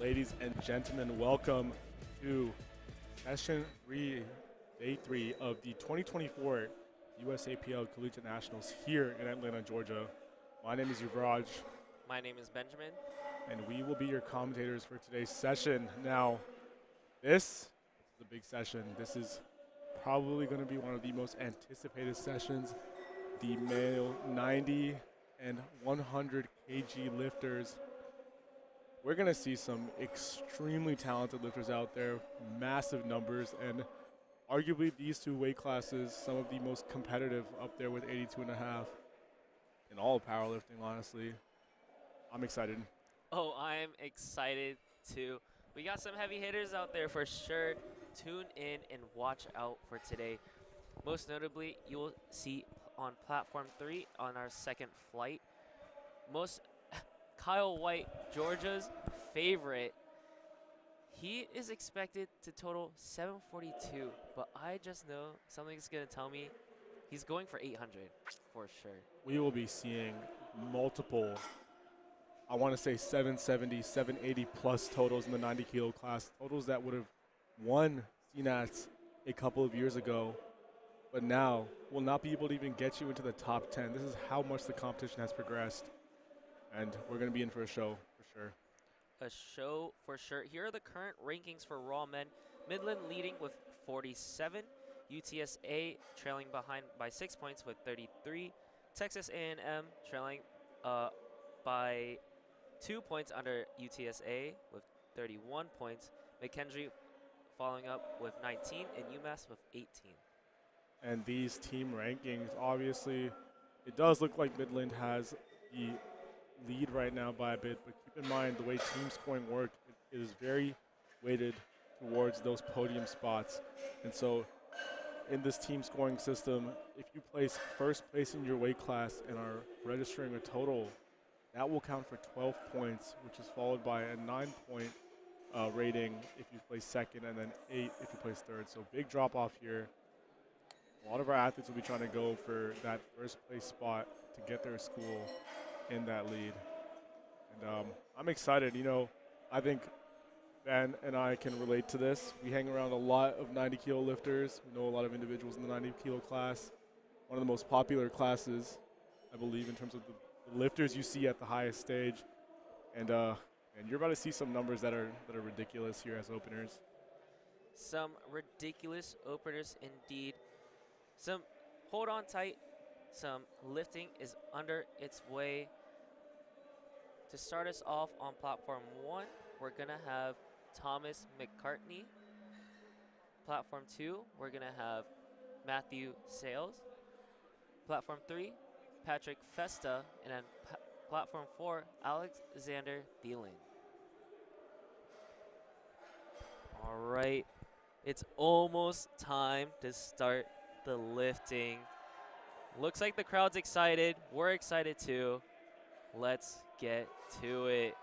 Ladies and gentlemen, welcome to session 3, day 3 of the 2024 USAPL Collegiate Nationals here in Atlanta, Georgia. My name is Yuvraj, My name is Benjamin. and we will be your commentators for today's session. Now, this is a big session. This is probably going to be one of the most anticipated sessions. The male 90 and 100 kg lifters. We're going to see some extremely talented lifters out there, massive numbers, and arguably these two weight classes, some of the most competitive up there with 82 and a half in all of powerlifting, honestly. I'm excited. Oh, I'm excited too. We got some heavy hitters out there for sure. Tune in and watch out for today. Most notably, you will see on platform 3 on our second flight, most Kyle White, Georgia's favorite. He is expected to total 742, but I just know something's going to tell me he's going for 800 for sure. We will be seeing multiple, I want to say 770, 780 plus totals in the 90 kilo class, totals that would have won CNATs a couple of years ago, but now will not be able to even get you into the top 10. This is how much the competition has progressed, and we're going to be in for a show for sure. A show for sure. Here are the current rankings for Raw men. Midland leading with 47. UTSA trailing behind by 6 points with 33. Texas A&M trailing by 2 points under UTSA with 31 points. McKendree following up with 19 and UMass with 18. And these team rankings, obviously, it does look like Midland has the lead right now by a bit, but keep in mind the way team scoring work, it is very weighted towards those podium spots. And so in this team scoring system, if you place first place in your weight class and are registering a total, that will count for 12 points, which is followed by a 9-point rating if you place second, and then 8 if you place third. So big drop off here. A lot of our athletes will be trying to go for that first place spot to get their school in that lead. And I'm excited. You know, I think Ben and I can relate to this. We hang around a lot of 90 kilo lifters. We know a lot of individuals in the 90 kilo class. One of the most popular classes, I believe, in terms of the lifters you see at the highest stage. And you're about to see some numbers that are ridiculous here as openers. Some ridiculous openers indeed. Some hold on tight. Some lifting is under its way. To start us off on platform 1, we're going to have Thomas McCartney. Platform 2, we're going to have Matthew Sales. Platform 3, Patrick Festa. And then platform 4, Alexander Thielen. All right, it's almost time to start the lifting. Looks like the crowd's excited. We're excited too. Let's get to it.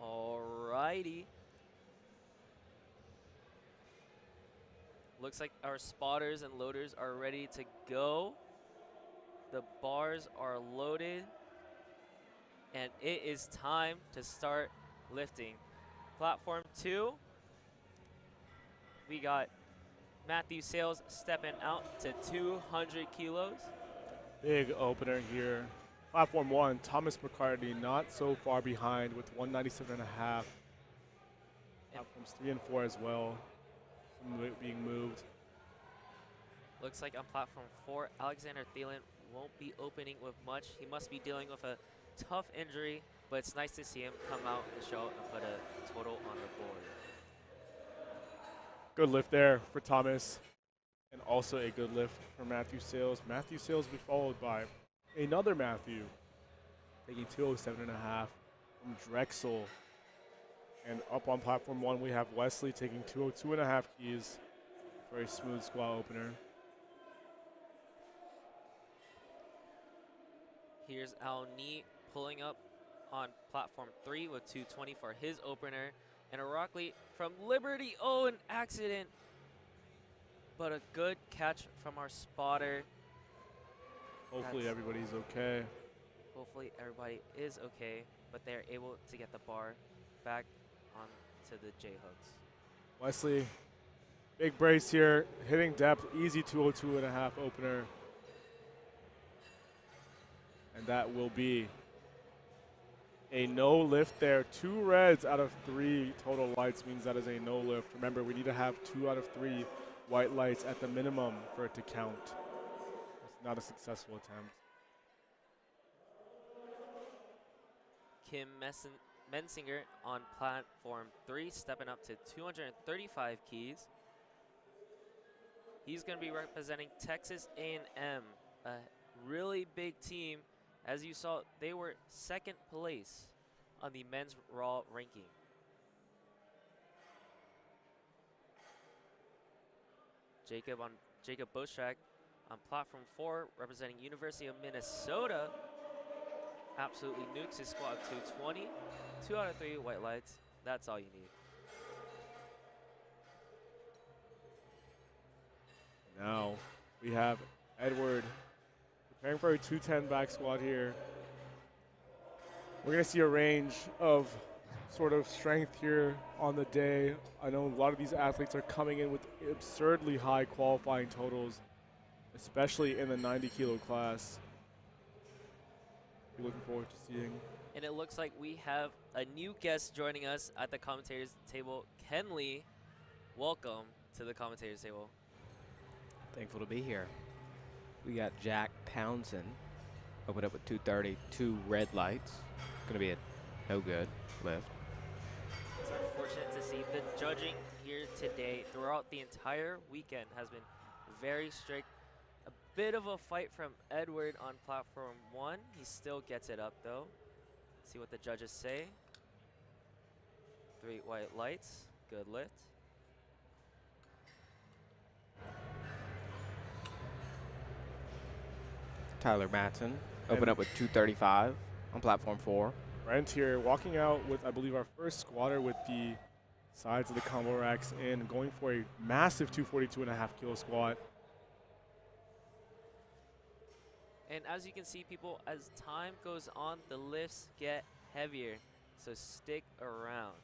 Alrighty. Looks like our spotters and loaders are ready to go. The bars are loaded. And it is time to start lifting. Platform 2, we got Matthew Sales stepping out to 200 kilos. Big opener here. Platform 1, Thomas McCartney not so far behind with 197 and a half. Platforms 3 and 4 as well, being moved. Looks like on platform 4, Alexander Thielen won't be opening with much. He must be dealing with a tough injury, but it's nice to see him come out and show and put a total on the board. Good lift there for Thomas, and also a good lift for Matthew Sales. Matthew Sales will be followed by another Matthew taking 207.5 from Drexel. And up on platform 1, we have Wesley taking 202.5 keys for a smooth squat opener. Here's Al Nee pulling up on platform 3 with 220 for his opener. And a Rockley from Liberty. Oh, an accident. But a good catch from our spotter. Hopefully everybody's okay. Hopefully everybody is okay, but they're able to get the bar back onto the J-hooks. Wesley, big brace here, hitting depth, easy 202.5 opener. And that will be a no lift there. 2 reds out of 3 total lights means that is a no lift. Remember, we need to have 2 out of 3 white lights at the minimum for it to count. It's not a successful attempt. Kim Mensinger on platform 3, stepping up to 235 keys. He's going to be representing Texas A&M, a really big team. As you saw, they were 2nd place on the men's raw ranking. Jacob Boschak on platform 4, representing University of Minnesota. Absolutely nukes his squat of 220. 2 out of 3 white lights. That's all you need. Now we have Edward preparing for a 210 back squat here. We're going to see a range of sort of strength here on the day. I know a lot of these athletes are coming in with absurdly high qualifying totals, especially in the 90 kilo class. We're looking forward to seeing. And it looks like we have a new guest joining us at the commentators table. Ken Lee, welcome to the commentators table. Thankful to be here. We got Jack Townsend opened up with 230, 2 red lights. Going to be a no good lift. It's unfortunate to see the judging here today throughout the entire weekend has been very strict. A bit of a fight from Edward on platform 1. He still gets it up though. See what the judges say. 3 white lights, good lift. Tyler Matson opened up with 235 on platform 4. Brent here walking out with, I believe, our first squatter with the sides of the combo racks in, going for a massive 242.5 kilo squat. And as you can see, people, as time goes on, the lifts get heavier. So stick around.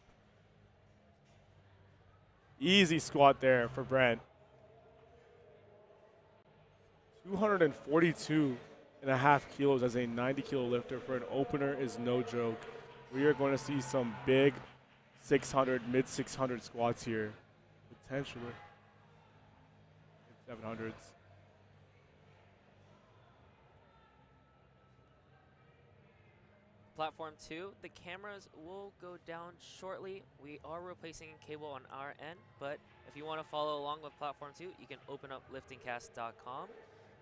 Easy squat there for Brent. 242.5 kilos as a 90 kilo lifter for an opener is no joke. We are going to see some big 600, mid 600 squats here, potentially 700s. Platform 2, the cameras will go down shortly. We are replacing a cable on our end, but if you want to follow along with Platform 2, you can open up LiftingCast.com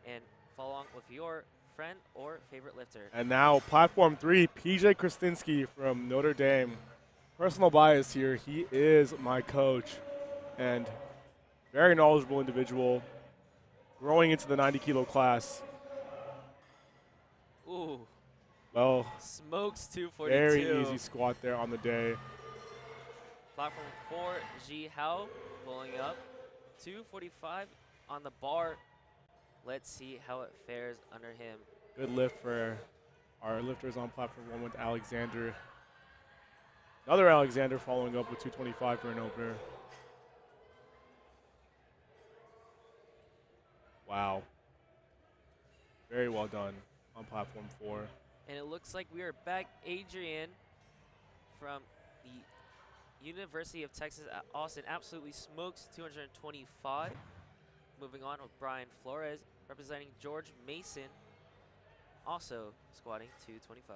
and follow along with your friend or favorite lifter. And now Platform 3, PJ Krasinski from Notre Dame. Personal bias here, he is my coach and very knowledgeable individual growing into the 90 kilo class. Ooh. Well, smokes 242. Very easy squat there on the day. Platform 4, Ji Hao pulling up. 245 on the bar. Let's see how it fares under him. Good lift for our lifters on platform 1 with Alexander. Another Alexander following up with 225 for an opener. Wow. Very well done on platform 4. And it looks like we are back. Adrian from the University of Texas at Austin absolutely smokes 225. Moving on with Brian Flores representing George Mason, also squatting 225.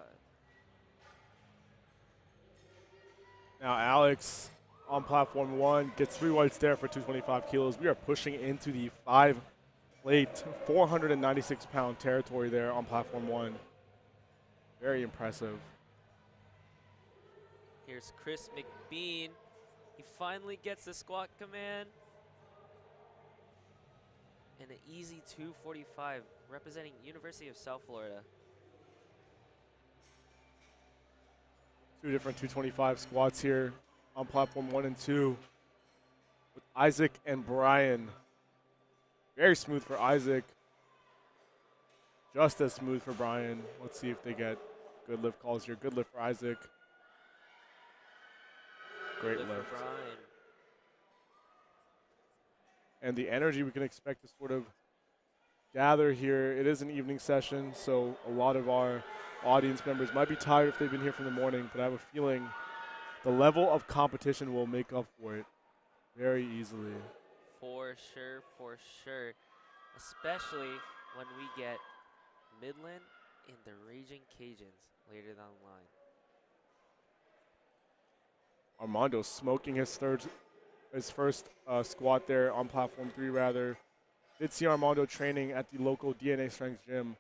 Now Alex on platform 1 gets 3 whites there for 225 kilos. We are pushing into the 5 plate, 496-pound territory there on platform 1. Very impressive. Here's Chris McBean. He finally gets the squat command. And an easy 245, representing University of South Florida. 2 different 225 squats here on platform 1 and 2 with Isaac and Brian. Very smooth for Isaac. Just as smooth for Brian. Let's see if they get good lift calls here. Good lift for Isaac. Great lift. For Brian. And the energy we can expect to sort of gather here. It is an evening session, so a lot of our audience members might be tired if they've been here from the morning, but I have a feeling the level of competition will make up for it very easily. For sure, for sure. Especially when we get Midland and the Raging Cajuns later down the line. Armando smoking his first squat there on platform 3 rather. Did see Armando training at the local DNA Strength gym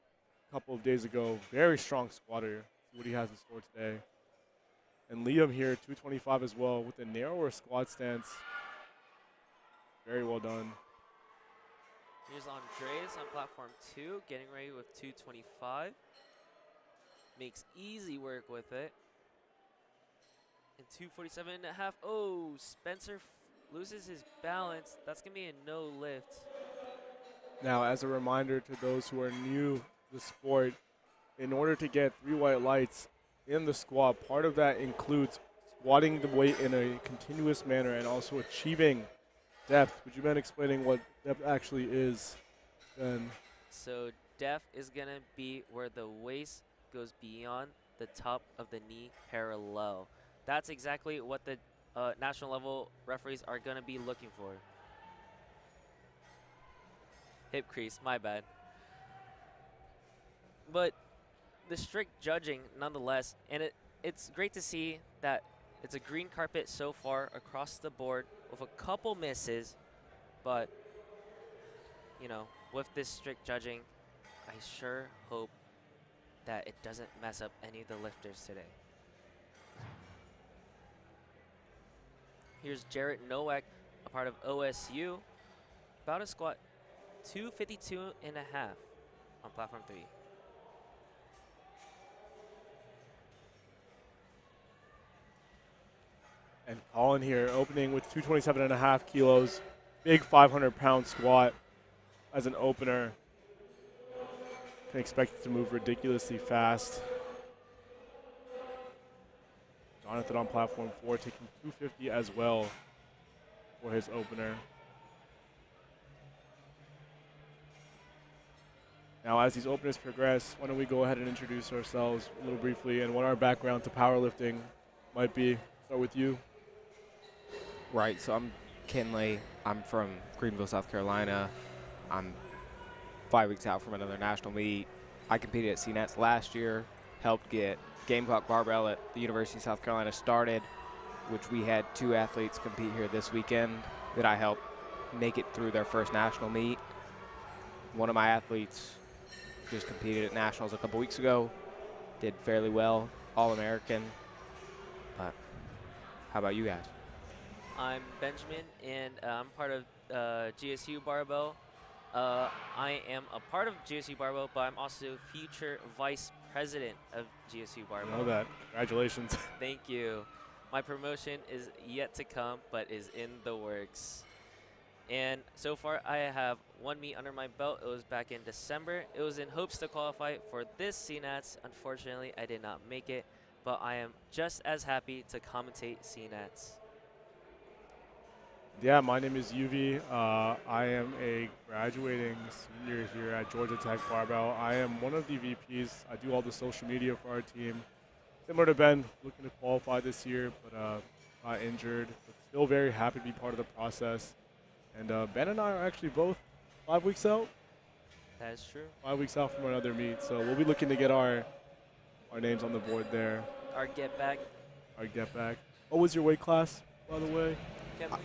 a couple of days ago. Very strong squatter. See what he has in store today. And Liam here, 225 as well with a narrower squat stance. Very well done. Here's Andres on platform 2, getting ready with 225. Makes easy work with it. And 247.5. Oh, Spencer loses his balance. That's going to be a no lift. Now, as a reminder to those who are new to the sport, in order to get 3 white lights in the squat, part of that includes squatting the weight in a continuous manner and also achieving depth. Would you mind explaining what depth actually is, Ben? So depth is going to be where the waist goes beyond the top of the knee parallel. That's exactly what the national level referees are going to be looking for. Hip crease, my bad. But the strict judging nonetheless, and it's great to see that it's a green carpet so far across the board with a couple misses, but you know, with this strict judging, I sure hope that it doesn't mess up any of the lifters today. Here's Jarrett Nowak, a part of OSU, about to squat 252.5 on platform 3. And Colin here, opening with 227.5 kilos, big 500-pound squat as an opener. Can expect it to move ridiculously fast. Jonathan on platform 4 taking 250 as well for his opener. Now, as these openers progress, why don't we go ahead and introduce ourselves a little briefly and what our background to powerlifting might be. Start with you. Right, so I'm Kinley. I'm from Greenville, South Carolina. I'm 5 weeks out from another national meet. I competed at CNETs last year, helped get Gamecock Barbell at the University of South Carolina started, which we had 2 athletes compete here this weekend that I helped make it through their first national meet. One of my athletes just competed at nationals a couple weeks ago, did fairly well, All-American. But how about you guys? I'm Benjamin, and I'm part of GSU Barbell. I am a part of GSU Barbell, but I'm also future vice president of GSU Barbell. I know that. Congratulations. Thank you. My promotion is yet to come, but is in the works. And so far, I have 1 meet under my belt. It was back in December. It was in hopes to qualify for this CNETs. Unfortunately, I did not make it, but I am just as happy to commentate CNETs. Yeah, my name is Yuvi. I am a graduating senior here at Georgia Tech Barbell. I am one of the VPs. I do all the social media for our team. Similar to Ben, looking to qualify this year, but got injured. But still very happy to be part of the process. And Ben and I are actually both 5 weeks out. That is true. 5 weeks out from another meet. So we'll be looking to get our names on the board there. Our get back. Our get back. What was your weight class, by the way? Kenley?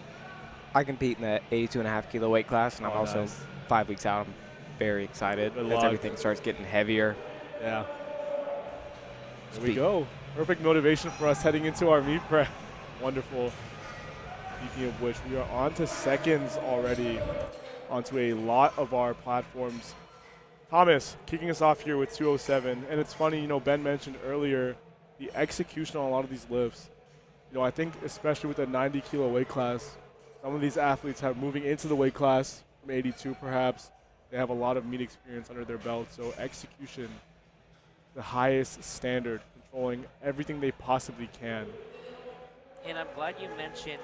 I compete in the 82.5 kilo weight class, and I'm also nice. 5 weeks out. I'm very excited Good as luck. everything starts getting heavier. Yeah. There we go. Perfect motivation for us heading into our meet prep. Wonderful. Speaking of which, we are on to seconds already, onto a lot of our platforms. Thomas kicking us off here with 207. And it's funny, Ben mentioned earlier the execution on a lot of these lifts. I think especially with the 90 kilo weight class, some of these athletes have moving into the weight class from 82 perhaps. They have a lot of meet experience under their belt. So execution, the highest standard, controlling everything they possibly can. And I'm glad you mentioned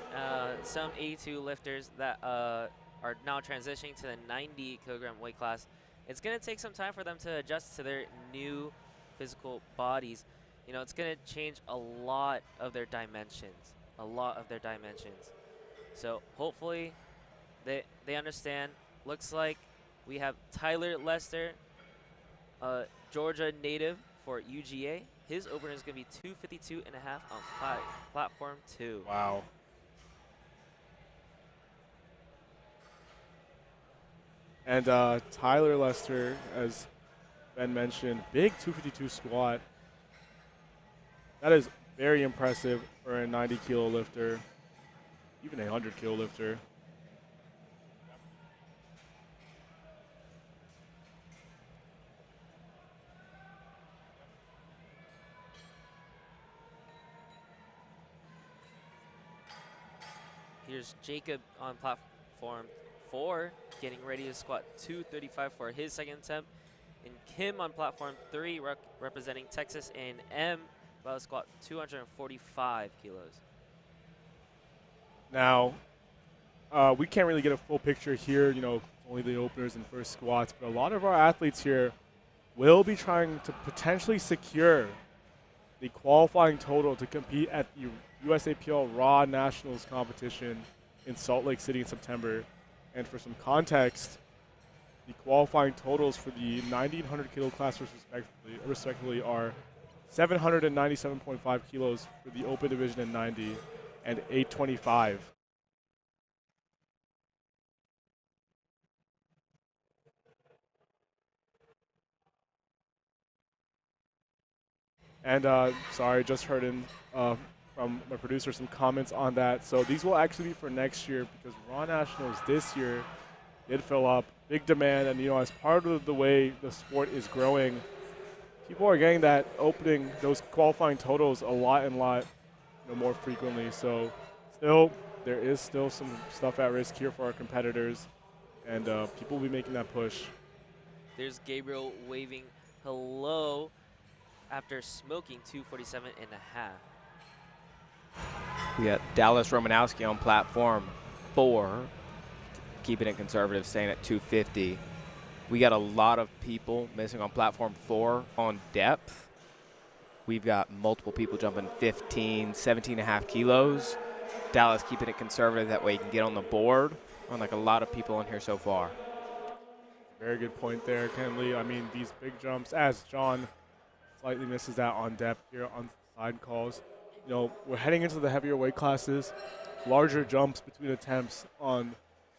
some 82 lifters that are now transitioning to the 90 kilogram weight class. It's going to take some time for them to adjust to their new physical bodies. It's going to change a lot of their dimensions, So hopefully they understand. Looks like we have Tyler Lester, Georgia native for UGA. His opener is going to be 252.5 on platform 2. Wow. And Tyler Lester, as Ben mentioned, big 252 squat. That is very impressive for a 90 kilo lifter, even a 100 kilo lifter. Here's Jacob on platform 4, getting ready to squat 235 for his second attempt. And Kim on platform 3, representing Texas A&M, about to squat 245 kilos. Now, we can't really get a full picture here, only the openers and first squats, but a lot of our athletes here will be trying to potentially secure the qualifying total to compete at the USAPL Raw Nationals competition in Salt Lake City in September. And for some context, the qualifying totals for the 90 and 100 kilo class respectively are 797.5 kilos for the open division in 90 and 825. And sorry, just heard from my producer some comments on that. So these will actually be for next year because Raw Nationals this year did fill up, big demand, and as part of the way the sport is growing, people are getting that opening, those qualifying totals a lot more frequently. So there is still some stuff at risk here for our competitors, and people will be making that push. There's Gabriel waving hello after smoking 247.5. We got Dallas Romanowski on platform 4, keeping it conservative, staying at 250. We got a lot of people missing on platform 4 on depth. We've got multiple people jumping 15, 17.5 kilos. Dallas keeping it conservative, that way you can get on the board. Unlike a lot of people in here so far. Very good point there, Kenley. I mean, these big jumps, as John slightly misses out on depth here on side calls. We're heading into the heavier weight classes. Larger jumps between attempts on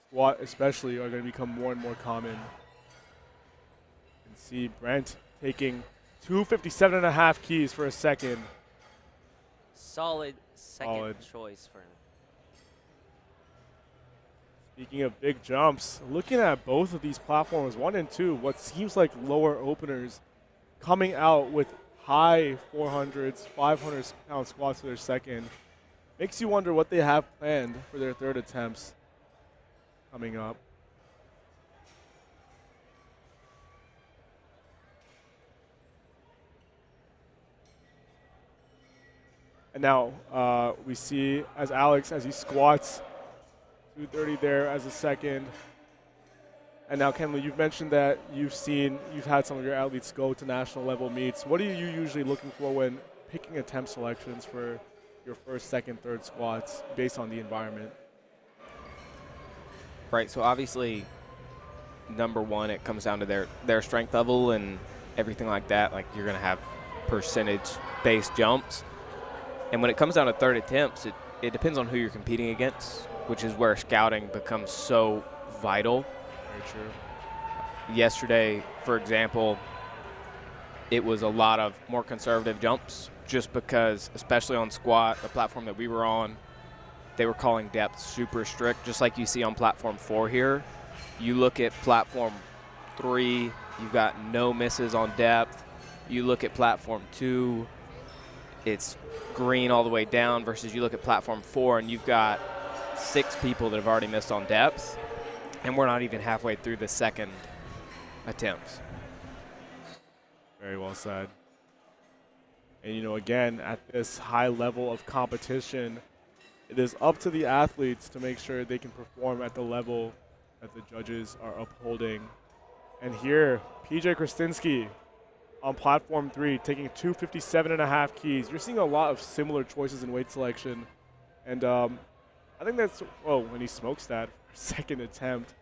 squat especially are going to become more and more common. You can see Brent taking 257.5 keys for a second. Solid second choice for him. Speaking of big jumps, looking at both of these platforms, 1 and 2, what seems like lower openers coming out with high 400s, 500-pound squats for their second. Makes you wonder what they have planned for their third attempts coming up. And now we see as Alex, as he squats 230 there as a second. And now, Kenley, you've mentioned that you've had some of your athletes go to national level meets. What are you usually looking for when picking attempt selections for your first, second, third squats based on the environment? Right, so obviously, number one, it comes down to their strength level and everything like that. Like, you're going to have percentage-based jumps. And when it comes down to third attempts, it depends on who you're competing against, which is where scouting becomes so vital. Very true. yesterday, for example, it was a lot of more conservative jumps just because, especially on squat, the platform that we were on, they were calling depth super strict, just like you see on platform 4 here. You look at platform 3, you've got no misses on depth. You look at platform 2, it's green all the way down, versus you look at platform 4 and you've got 6 people that have already missed on depth, and we're not even halfway through the second attempts. Very well said. And, you know, again, at this high level of competition, it is up to the athletes to make sure they can perform at the level that the judges are upholding. And here, PJ Krasinski on platform 3, taking 257.5 keys. You're seeing a lot of similar choices in weight selection. And I think that's, when he smokes that for second attempt.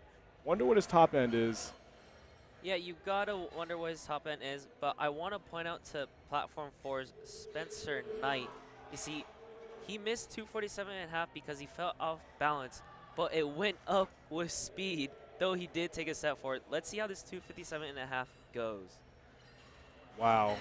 Wonder what his top end is. Yeah, you gotta wonder what his top end is, but I want to point out to platform 4's Spencer Knight. You see, he missed 247.5 because he fell off balance, but it went up with speed, though he did take a step forward. Let's see how this 257.5 goes. Wow.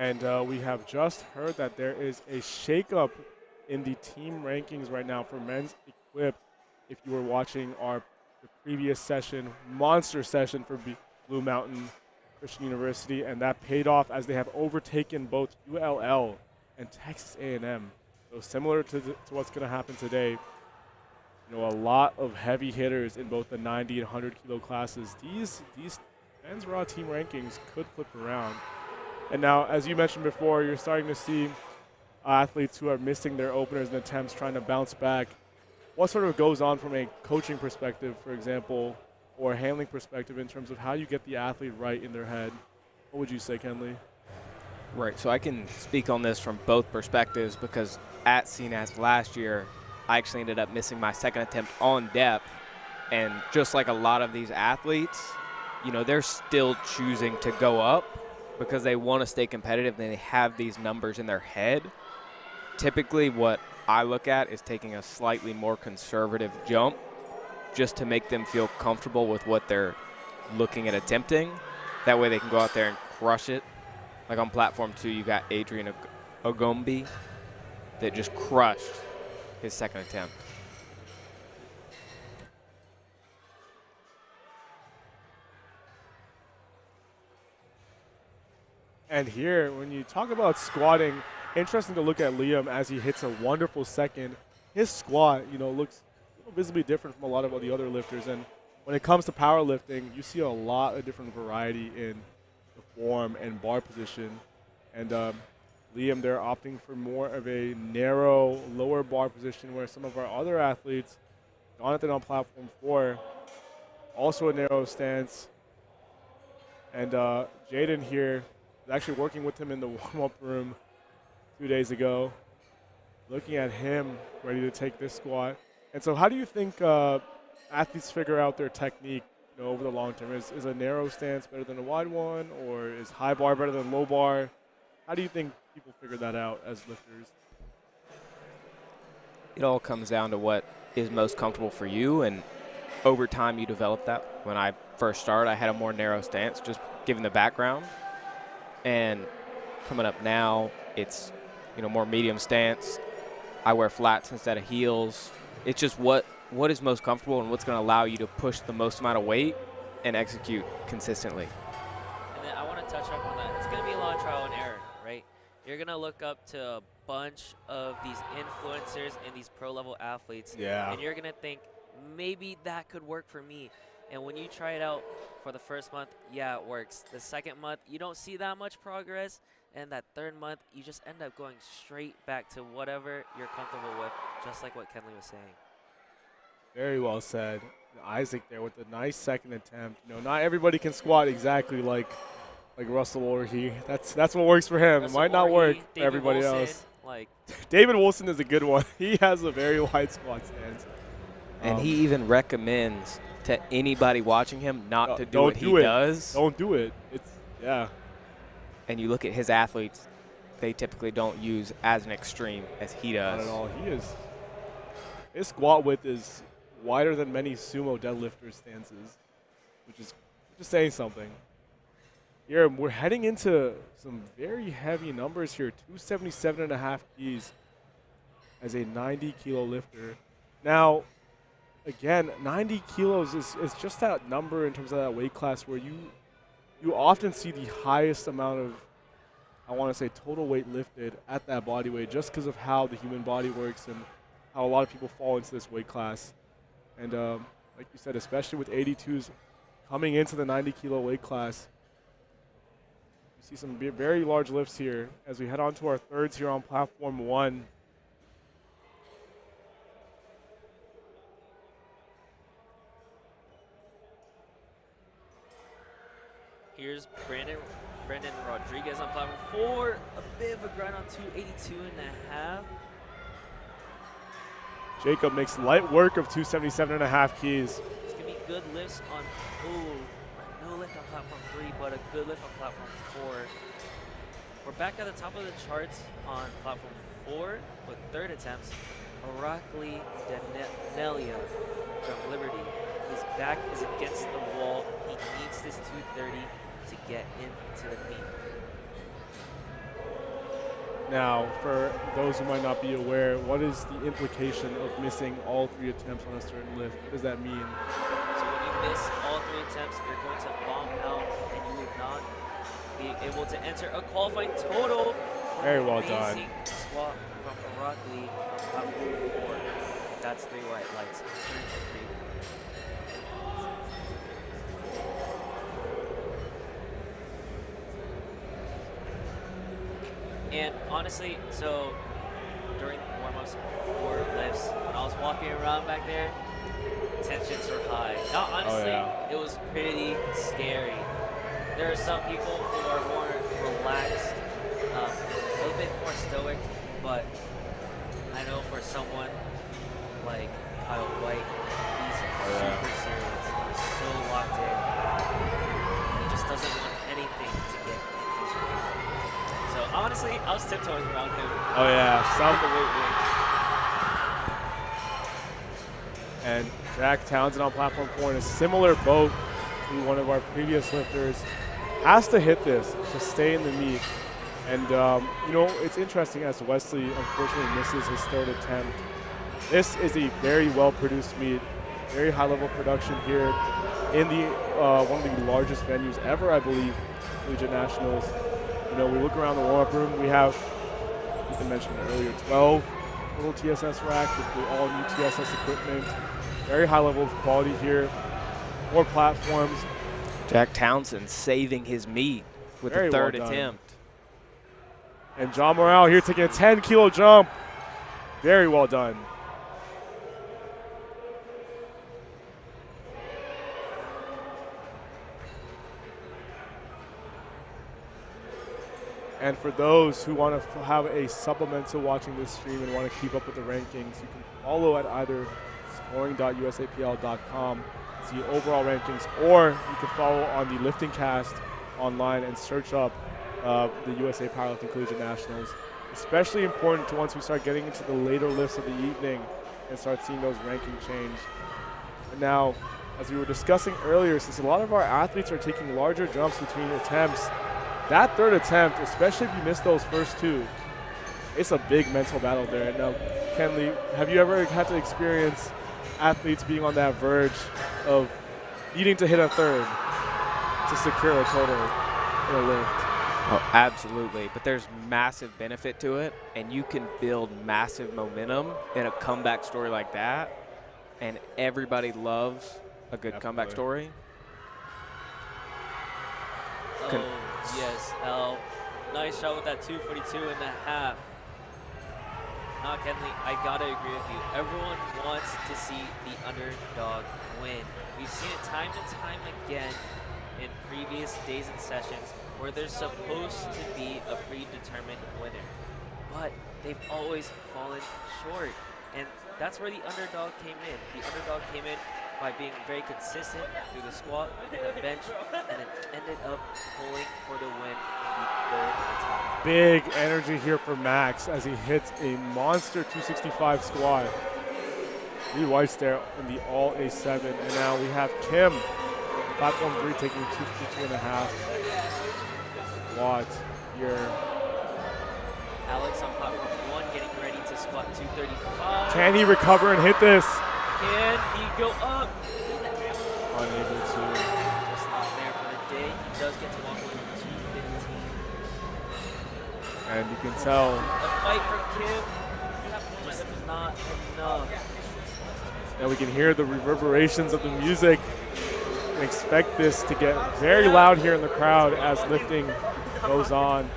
And we have just heard that there is a shakeup in the team rankings right now for men's equipped. If you were watching the previous session, monster session for Blue Mountain Christian University, and that paid off as they have overtaken both ULL and Texas A&M. So similar to what's going to happen today, you know, a lot of heavy hitters in both the 90 and 100 kilo classes. These men's raw team rankings could flip around. And now, as you mentioned before, you're starting to see athletes who are missing their openers and attempts trying to bounce back. What sort of goes on from a coaching perspective, for example, or handling perspective in terms of how you get the athlete right in their head? What would you say, Kenley? Right, so I can speak on this from both perspectives because at CNAS last year, I actually ended up missing my second attempt on depth. And just like a lot of these athletes, you know, they're still choosing to go up because they want to stay competitive and they have these numbers in their head. Typically what I look at is taking a slightly more conservative jump just to make them feel comfortable with what they're looking at attempting. That way they can go out there and crush it. Like on platform 2, you got Adrian Ogombi that just crushed his second attempt. And here, when you talk about squatting, interesting to look at Liam as he hits a wonderful second. His squat, you know, looks visibly different from a lot of the other lifters. And when it comes to powerlifting, you see a lot of different variety in the form and bar position. And Liam, they're opting for more of a narrow, lower bar position where some of our other athletes, Jonathan on platform 4, also a narrow stance. And Jaden here, actually working with him in the warm-up room 2 days ago, looking at him ready to take this squat. And so how do you think athletes figure out their technique, you know, over the long term? Is a narrow stance better than a wide one, or is high bar better than low bar? How do you think people figure that out as lifters? It all comes down to what is most comfortable for you, and over time you develop that. When I first started, I had a more narrow stance, just given the background. And coming up now, it's, you know, more medium stance. I wear flats instead of heels. It's just what is most comfortable and what's going to allow you to push the most amount of weight and execute consistently. And then I want to touch up on that. It's going to be a lot of trial and error, right? You're going to look up to a bunch of these influencers and these pro-level athletes. Yeah. And you're going to think, maybe that could work for me. And when you try it out for the first month, yeah, it works. The second month, you don't see that much progress. And that third month, you just end up going straight back to whatever you're comfortable with, just like what Kenley was saying. Very well said. Isaac there with a nice second attempt. You know, not everybody can squat exactly like Russell Orhe. That's what works for him. Russell It might not Orhe, work for David everybody Wilson, else. Like David Wilson is a good one. He has a very wide squat stance. And he even recommends to anybody watching him not to do what he does. Don't do it. It's, yeah. and you look at his athletes, they typically don't use as an extreme as he does. Not at all. His squat width is wider than many sumo deadlifters' stances, which is just saying something. Here, we're heading into some very heavy numbers here. 277.5 keys as a 90-kilo lifter. Now, again, 90 kilos is just that number in terms of that weight class where you often see the highest amount of, I want to say, total weight lifted at that body weight just because of how the human body works and how a lot of people fall into this weight class. And like you said, especially with 82s coming into the 90-kilo weight class, you see some very large lifts here as we head on to our thirds here on platform 1. Here's Brandon Rodriguez on platform 4. A bit of a grind on 282.5. Jacob makes light work of 277.5 keys. It's going to be good lifts on, no lift on platform 3, but a good lift on platform 4. We're back at the top of the charts on platform 4 with third attempts. Orakli Danelia from Liberty. His back is against the wall. He needs this 230 to get into the meet. Now, for those who might not be aware, what is the implication of missing all 3 attempts on a certain lift? What does that mean? So when you miss all 3 attempts, you're going to bomb out and you will not be able to enter a qualifying total. Very well done. Amazing squat from Orakli on platform 4. That's 3 white lights. And honestly, so during warm-ups for lifts, when I was walking around back there, tensions were high. Now, honestly, it was pretty scary. There are some people who are more relaxed, a little bit more stoic, but I know for someone like Kyle White, he's super serious. He's so locked in. He just doesn't want anything to get in his way. So honestly, I was tiptoeing around him. Oh yeah, and Jack Townsend on platform 4 in a similar boat to one of our previous lifters has to hit this to stay in the meet. And you know, it's interesting as Wesley unfortunately misses his third attempt. This is a very well-produced meet, very high-level production here in the one of the largest venues ever, I believe, Collegiate Nationals. You know, we look around the warm-up room, we have, as I mentioned earlier, 12 total TSS racks with the all-new TSS equipment. Very high level of quality here. 4 platforms. Jack Townsend saving his meet with the third attempt. And John Morale here taking a 10-kilo jump. Very well done. And for those who want to have a supplemental watching this stream and want to keep up with the rankings, you can follow at either scoring.usapl.com, see overall rankings, or you can follow on the LiftingCast online and search up the USA Powerlifting Collegiate Nationals. Especially important to once we start getting into the later lifts of the evening and start seeing those rankings change. And now, as we were discussing earlier, since a lot of our athletes are taking larger jumps between attempts, that third attempt, especially if you miss those first 2, it's a big mental battle there. Now, Kenley, have you ever had to experience athletes being on that verge of needing to hit a third to secure a total in a lift? Oh, absolutely. But there's massive benefit to it, and you can build massive momentum in a comeback story like that, and everybody loves a good comeback story. Yes, nice shot with that 242.5. Now, Kenley, I gotta agree with you. Everyone wants to see the underdog win. We've seen it time and time again in previous days and sessions where there's supposed to be a predetermined winner, but they've always fallen short. And that's where the underdog came in. The underdog came in by being very consistent through the squat and the bench, and then ended up pulling for the win in the third attempt. Big energy here for Max as he hits a monster 265 squat. 3 whites there in the all A7, and now we have Kim, platform 3, taking 252.5 squat here. Alex on platform 1 getting ready to squat 235. Can he recover and hit this? Can he go up? Unable to. Just not there for the day. He does get to walk away with 215. And you can tell. The fight from Kim just not enough. And we can hear the reverberations of the music. And expect this to get very loud here in the crowd as lifting goes on.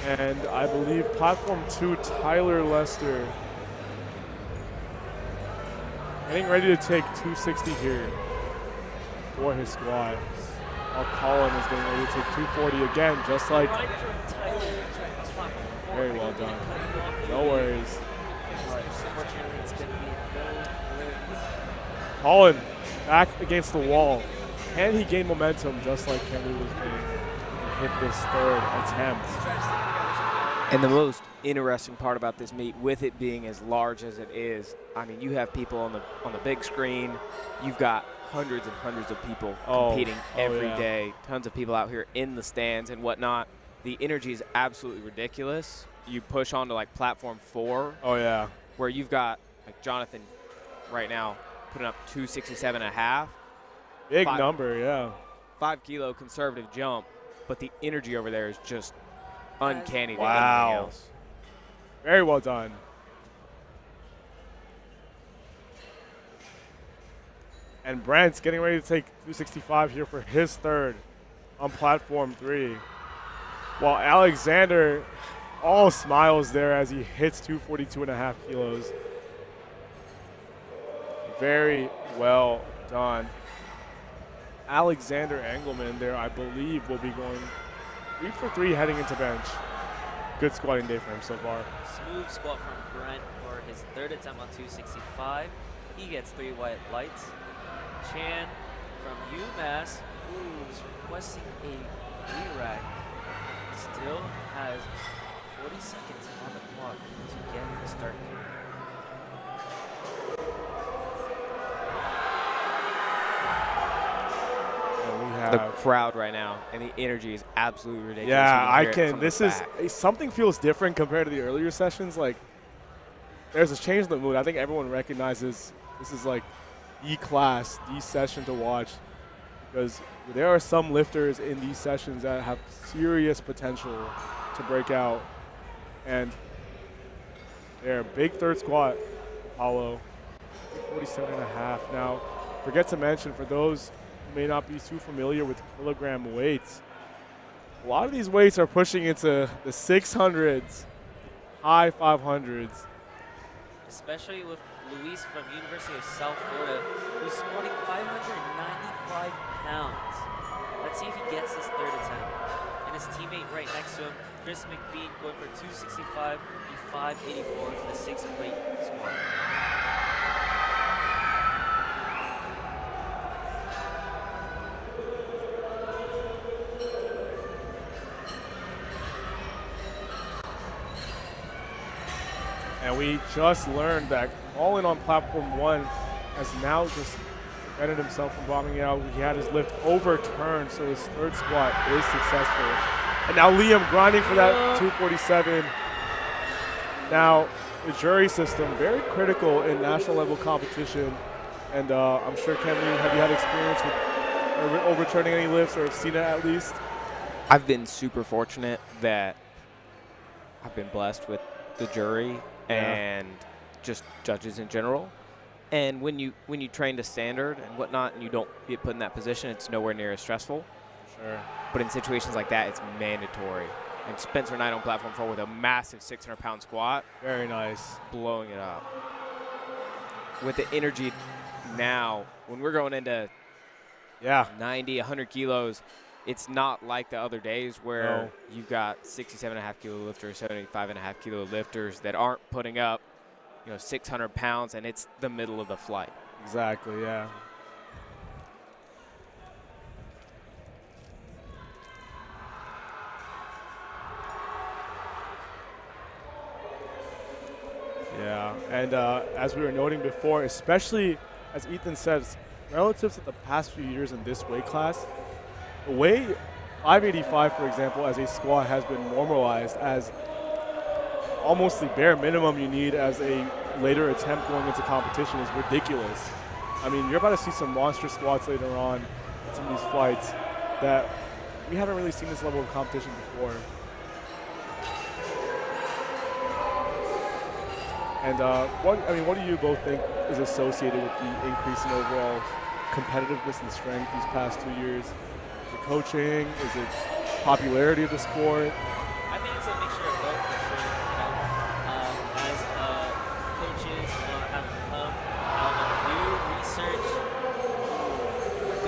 And I believe platform 2, Tyler Lester, getting ready to take 260 here for his squat. While Colin is getting ready to take 240 again, just like. Very well done. No worries. Unfortunately, it's going to be no worries. Colin back against the wall. Can he gain momentum just like Kenley was doing and hit this third attempt? And the most interesting part about this meet, with it being as large as it is, I mean, you have people on the big screen. You've got hundreds and hundreds of people competing every day. Tons of people out here in the stands and whatnot. The energy is absolutely ridiculous. You push on to like platform 4. Oh yeah. Where you've got like Jonathan right now putting up 267.5. Big number, yeah. 5 kilo conservative jump, but the energy over there is just uncanny. Wow. To anything else. Very well done. And Brent's getting ready to take 265 here for his third on platform 3. While Alexander, all smiles there as he hits 242.5 kilos. Very well done. Alexander Engelman there, I believe, will be going 3 for 3 heading into bench. Good squatting day for him so far. Smooth squat from Brent for his third attempt on 265. He gets 3 white lights. Chan from UMass, who's requesting a re-rack, still has 40 seconds on the clock to get the start game. The crowd right now and the energy is absolutely ridiculous. Yeah, I can. This is something feels different compared to the earlier sessions. Like, there's a change in the mood. I think everyone recognizes this is like the class, the session to watch, because there are some lifters in these sessions that have serious potential to break out. And they're a big third squat, Apollo, 47.5. Now, forget to mention, for those who may not be too familiar with kilogram weights, a lot of these weights are pushing into the 600s, high 500s. Especially with Luis from University of South Florida, who's squatting 595 pounds. Let's see if he gets his third attempt. And his teammate right next to him, Chris McBean, going for 265, 584 for the 6-plate squat. And we just learned that Colin on platform 1 has now just prevented himself from bombing out. He had his lift overturned, so his third squat is successful. And now Liam grinding for that 247. Now, the jury system, very critical in national level competition. And I'm sure, Kenley, have you had experience with overturning any lifts, or have seen it at least? I've been super fortunate that I've been blessed with the jury and just judges in general. And when you train to standard and whatnot and you don't get put in that position, it's nowhere near as stressful. Sure. But in situations like that, it's mandatory. And Spencer Knight on platform 4 with a massive 600-pound squat. Very nice. Blowing it up. With the energy now, when we're going into 90, 100 kilos, it's not like the other days where you've got 67.5 kilo lifters, 75.5 kilo lifters that aren't putting up, 600 pounds, and it's the middle of the flight. Exactly, yeah. Yeah, and as we were noting before, especially as Ethan says, relative to the past few years in this weight class, the way 585, for example, as a squat has been normalized as almost the bare minimum you need as a later attempt going into competition is ridiculous. I mean, you're about to see some monster squats later on in some of these fights that we haven't really seen this level of competition before. And what do you both think is associated with the increase in overall competitiveness and strength these past 2 years? Is it coaching? Is it popularity of the sport? I think it's a mixture of both for sure. As coaches have come out of new research,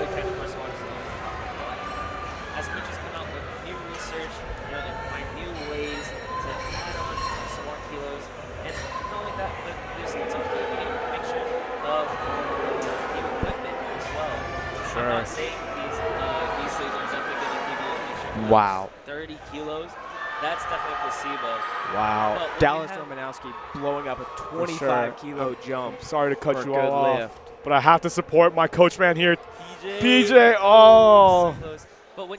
good catch for us, as coaches come out with new research, they find new ways to add on some more kilos, and not only that, but there's a whole mixture of the equipment as well. Sure. I'm not saying these things are definitely going to give you a mixture. Wow. 30 kilos. That's definitely placebo. Wow. But Dallas Romanowski blowing up a 25-kilo jump. Sorry to cut for a you good all off, lift. but I have to support my coach man here. PJ. PJ, oh. So close. But when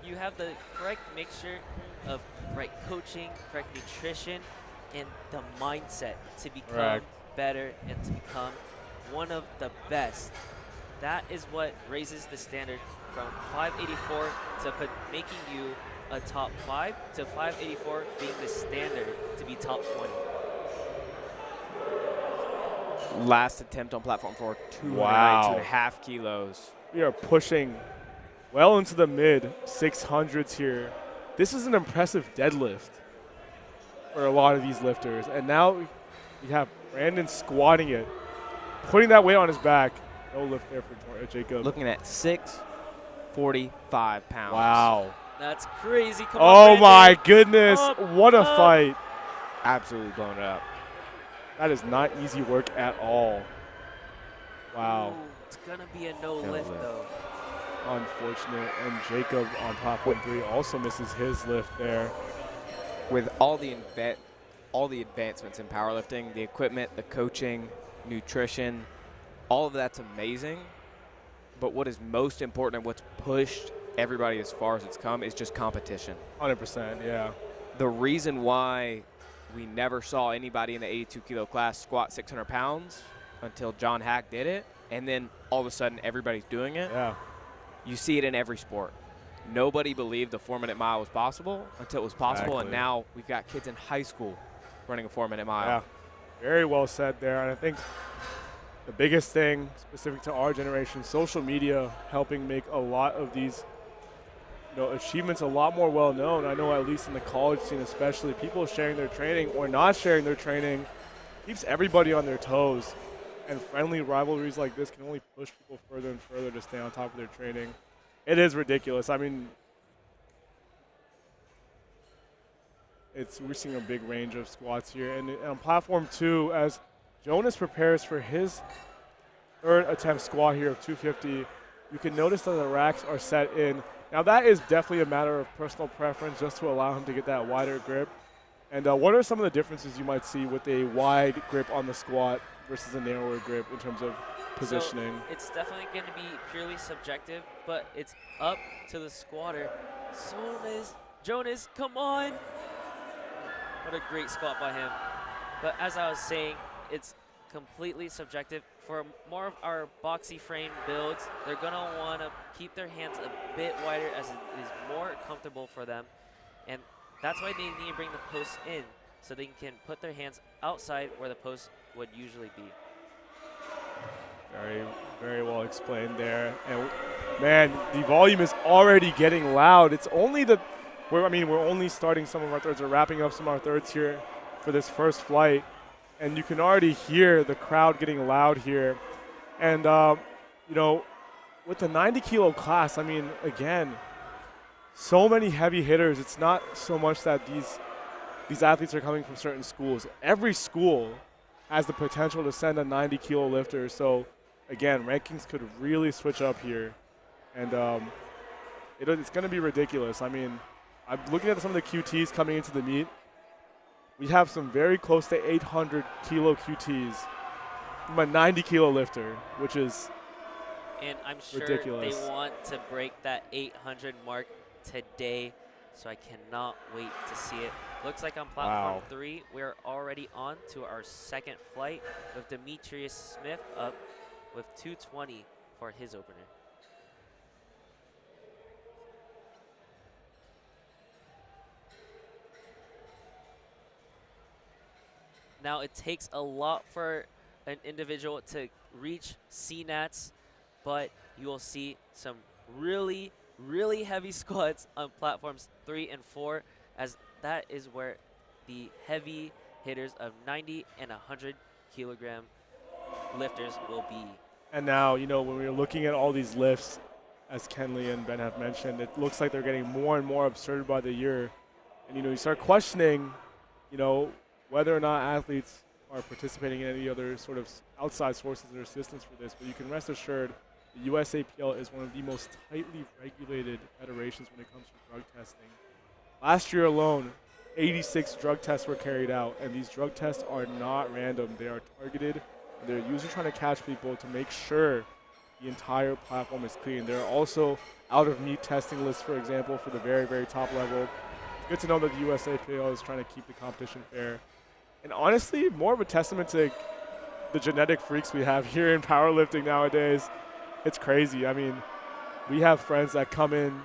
you have the correct mixture of right coaching, correct nutrition, and the mindset to become Correct. better and to become one of the best, that is what raises the standard from 584 to making you a top 5 to 584 being the standard to be top 20. Last attempt on platform 4, 2.5 kilos. We are pushing well into the mid 600s here. This is an impressive deadlift for a lot of these lifters. And now we have Brandon squatting it, putting that weight on his back. No lift there for Jacob. Looking at 645 pounds. Wow. That's crazy. Come Oh on, my Brandon. goodness. Up, What a up. fight. Absolutely blown it up. That is not easy work at all. Wow. Ooh, it's going to be a no No lift, lift. though. Unfortunate. And Jacob on platform 3 also misses his lift there. With all the advancements in powerlifting, the equipment, the coaching, nutrition, all of that's amazing. But what is most important and what's pushed everybody as far as it's come is just competition. 100%, yeah. The reason why we never saw anybody in the 82-kilo class squat 600 pounds until John Hack did it, and then all of a sudden everybody's doing it. Yeah. You see it in every sport. Nobody believed the 4-minute mile was possible until it was possible, and Exactly. now we've got kids in high school running a 4-minute mile. Yeah. Very well said there. And I think the biggest thing specific to our generation, social media helping make a lot of these achievements a lot more well known. I know at least in the college scene especially, people sharing their training or not sharing their training keeps everybody on their toes. And friendly rivalries like this can only push people further and further to stay on top of their training. It is ridiculous. I mean, we're seeing a big range of squats here. And on platform 2, as Jonas prepares for his third attempt squat here of 250, you can notice that the racks are set in. Now that is definitely a matter of personal preference just to allow him to get that wider grip. And what are some of the differences you might see with a wide grip on the squat versus a narrower grip in terms of positioning? So it's definitely going to be purely subjective, but it's up to the squatter. Jonas, come on. What a great squat by him. But as I was saying, it's completely subjective. For more of our boxy frame builds, they're going to want to keep their hands a bit wider as it is more comfortable for them. And that's why they need to bring the posts in so they can put their hands outside where the post would usually be. Very, very well explained there. And man, the volume is already getting loud. It's only we're only starting some of our thirds. We're wrapping up some of our thirds here for this first flight. And you can already hear the crowd getting loud here. And, with the 90-kilo class, I mean, again, so many heavy hitters. It's not so much that these athletes are coming from certain schools. Every school has the potential to send a 90-kilo lifter. So again, rankings could really switch up here. And it's going to be ridiculous. I mean, I'm looking at some of the QTs coming into the meet. We have some very close to 800 kilo QTs from a 90 kilo lifter, which is And I'm sure ridiculous. they want to break that 800 mark today, so I cannot wait to see it. Looks like on platform 3, we're already on to our second flight with Demetrius Smith up with 220 for his opener. Now, it takes a lot for an individual to reach CNATs, but you will see some really, really heavy squats on platforms 3 and 4, as that is where the heavy hitters of 90 and 100 kilogram lifters will be. And now, you know, when we're looking at all these lifts, as Kenley and Ben have mentioned, it looks like they're getting more and more absurd by the year. And, you know, you start questioning, you know, whether or not athletes are participating in any other sort of outside sources or assistance for this. But you can rest assured the USAPL is one of the most tightly regulated federations when it comes to drug testing. Last year alone, 86 drug tests were carried out, and these drug tests are not random. They are targeted, and they're usually trying to catch people to make sure the entire platform is clean. There are also out-of-meet testing lists, for example, for the very, very top level. It's good to know that the USAPL is trying to keep the competition fair. And honestly, more of a testament to the genetic freaks we have here in powerlifting nowadays. It's crazy. I mean, we have friends that come in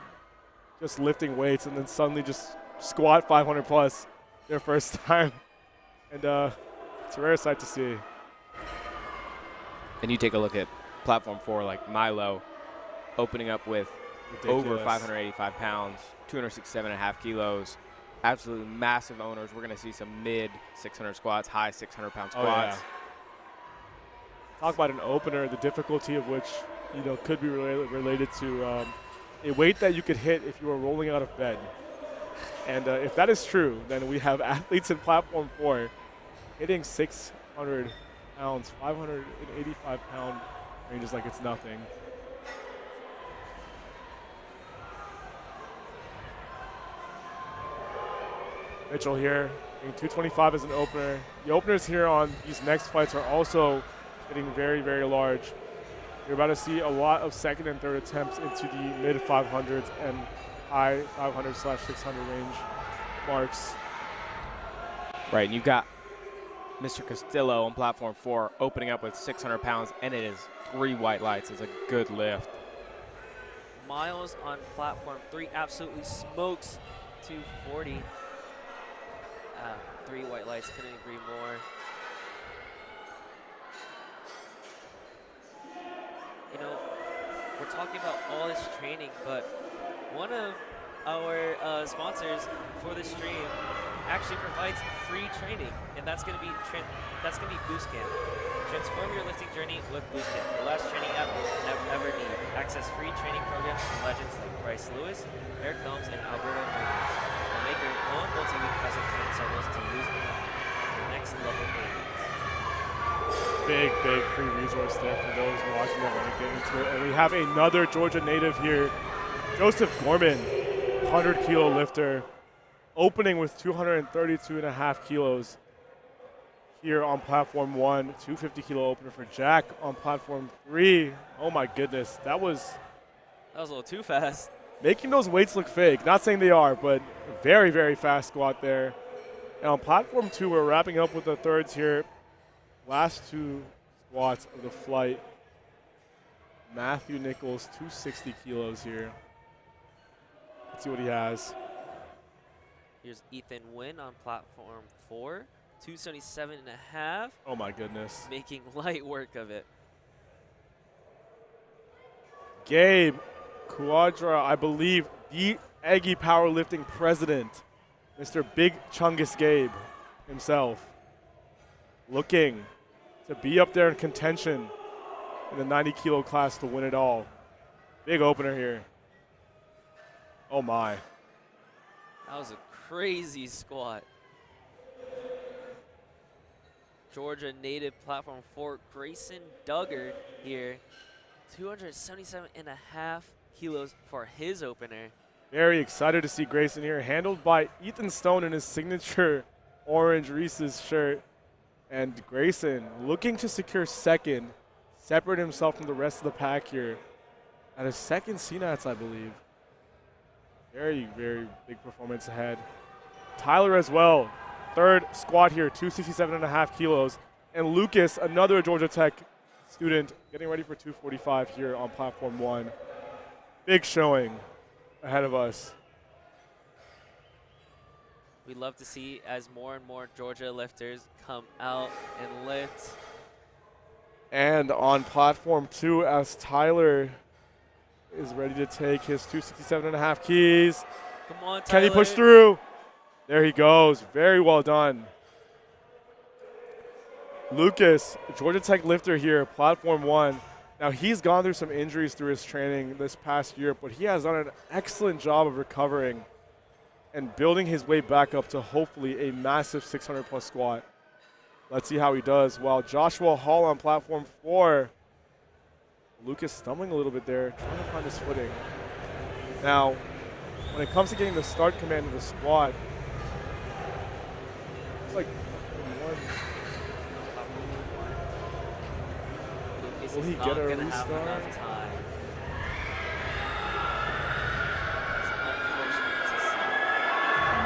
just lifting weights and then suddenly just squat 500 plus their first time. And it's a rare sight to see. And you take a look at platform 4, like Milo, opening up with over 585 pounds, 267.5 kilos. Absolutely massive owners. We're going to see some mid 600 squats, high 600-pound squats. Oh, yeah. Talk about an opener, the difficulty of which, you know, could be related to a weight that you could hit if you were rolling out of bed. And if that is true, then we have athletes in platform 4 hitting 600 pounds, 585-pound ranges like it's nothing. Mitchell here, hitting 225 as an opener. The openers here on these next fights are also hitting very, very large. You're about to see a lot of second and third attempts into the mid 500s and high 500/600 range marks. Right, and you've got Mr. Castillo on platform 4 opening up with 600 pounds, and it is 3 white lights. It's a good lift. Miles on platform 3 absolutely smokes 240. 3 white lights, couldn't agree more. You know, we're talking about all this training, but one of our sponsors for the stream actually provides free training, and that's going to be Boostcamp. Transform your lifting journey with Boostcamp, the last training app you'll ever need. Access free training programs from legends like Bryce Lewis, Eric Combs, and Alberto Nunez. And make your own multi-week custom training cycles to use the next level programs. Big, big free resource there for those watching that want to get into it. And we have another Georgia native here, Joseph Gorman, 100-kilo lifter, opening with 232.5 kilos here on platform 1, 250-kilo opener for Jack on platform 3. Oh my goodness, that was a little too fast. Making those weights look fake. Not saying they are, but very, very fast squat there. And on platform 2, we're wrapping up with the thirds here. Last 2 squats of the flight. Matthew Nichols, 260 kilos here. Let's see what he has. Here's Ethan Wynn on platform 4, 277.5. Oh my goodness. Making light work of it. Gabe Quadra, I believe the Aggie Powerlifting president, Mr. Big Chungus Gabe himself, looking to be up there in contention in the 90-kilo class to win it all. Big opener here. Oh my. That was a crazy squat. Georgia native platform 4, Grayson Duggar here. 277.5 kilos for his opener. Very excited to see Grayson here, handled by Ethan Stone in his signature orange Reese's shirt. And Grayson looking to secure second, separate himself from the rest of the pack here at his second CNATS, I believe. Very, very big performance ahead. Tyler as well, third squat here, 267.5 kilos. And Lucas, another Georgia Tech student, getting ready for 245 here on platform 1. Big showing ahead of us. We love to see as more and more Georgia lifters come out and lift. And on platform 2, as Tyler is ready to take his 267.5 keys. Come on, Tyler. Can he push through? There he goes. Very well done. Lucas, Georgia Tech lifter here, platform 1. Now, he's gone through some injuries through his training this past year, but he has done an excellent job of recovering and building his way back up to hopefully a massive 600-plus squat. Let's see how he does. While Joshua Hall on platform 4, Lucas stumbling a little bit there, trying to find his footing. Now, when it comes to getting the start command of the squat, it's like will he get a restart?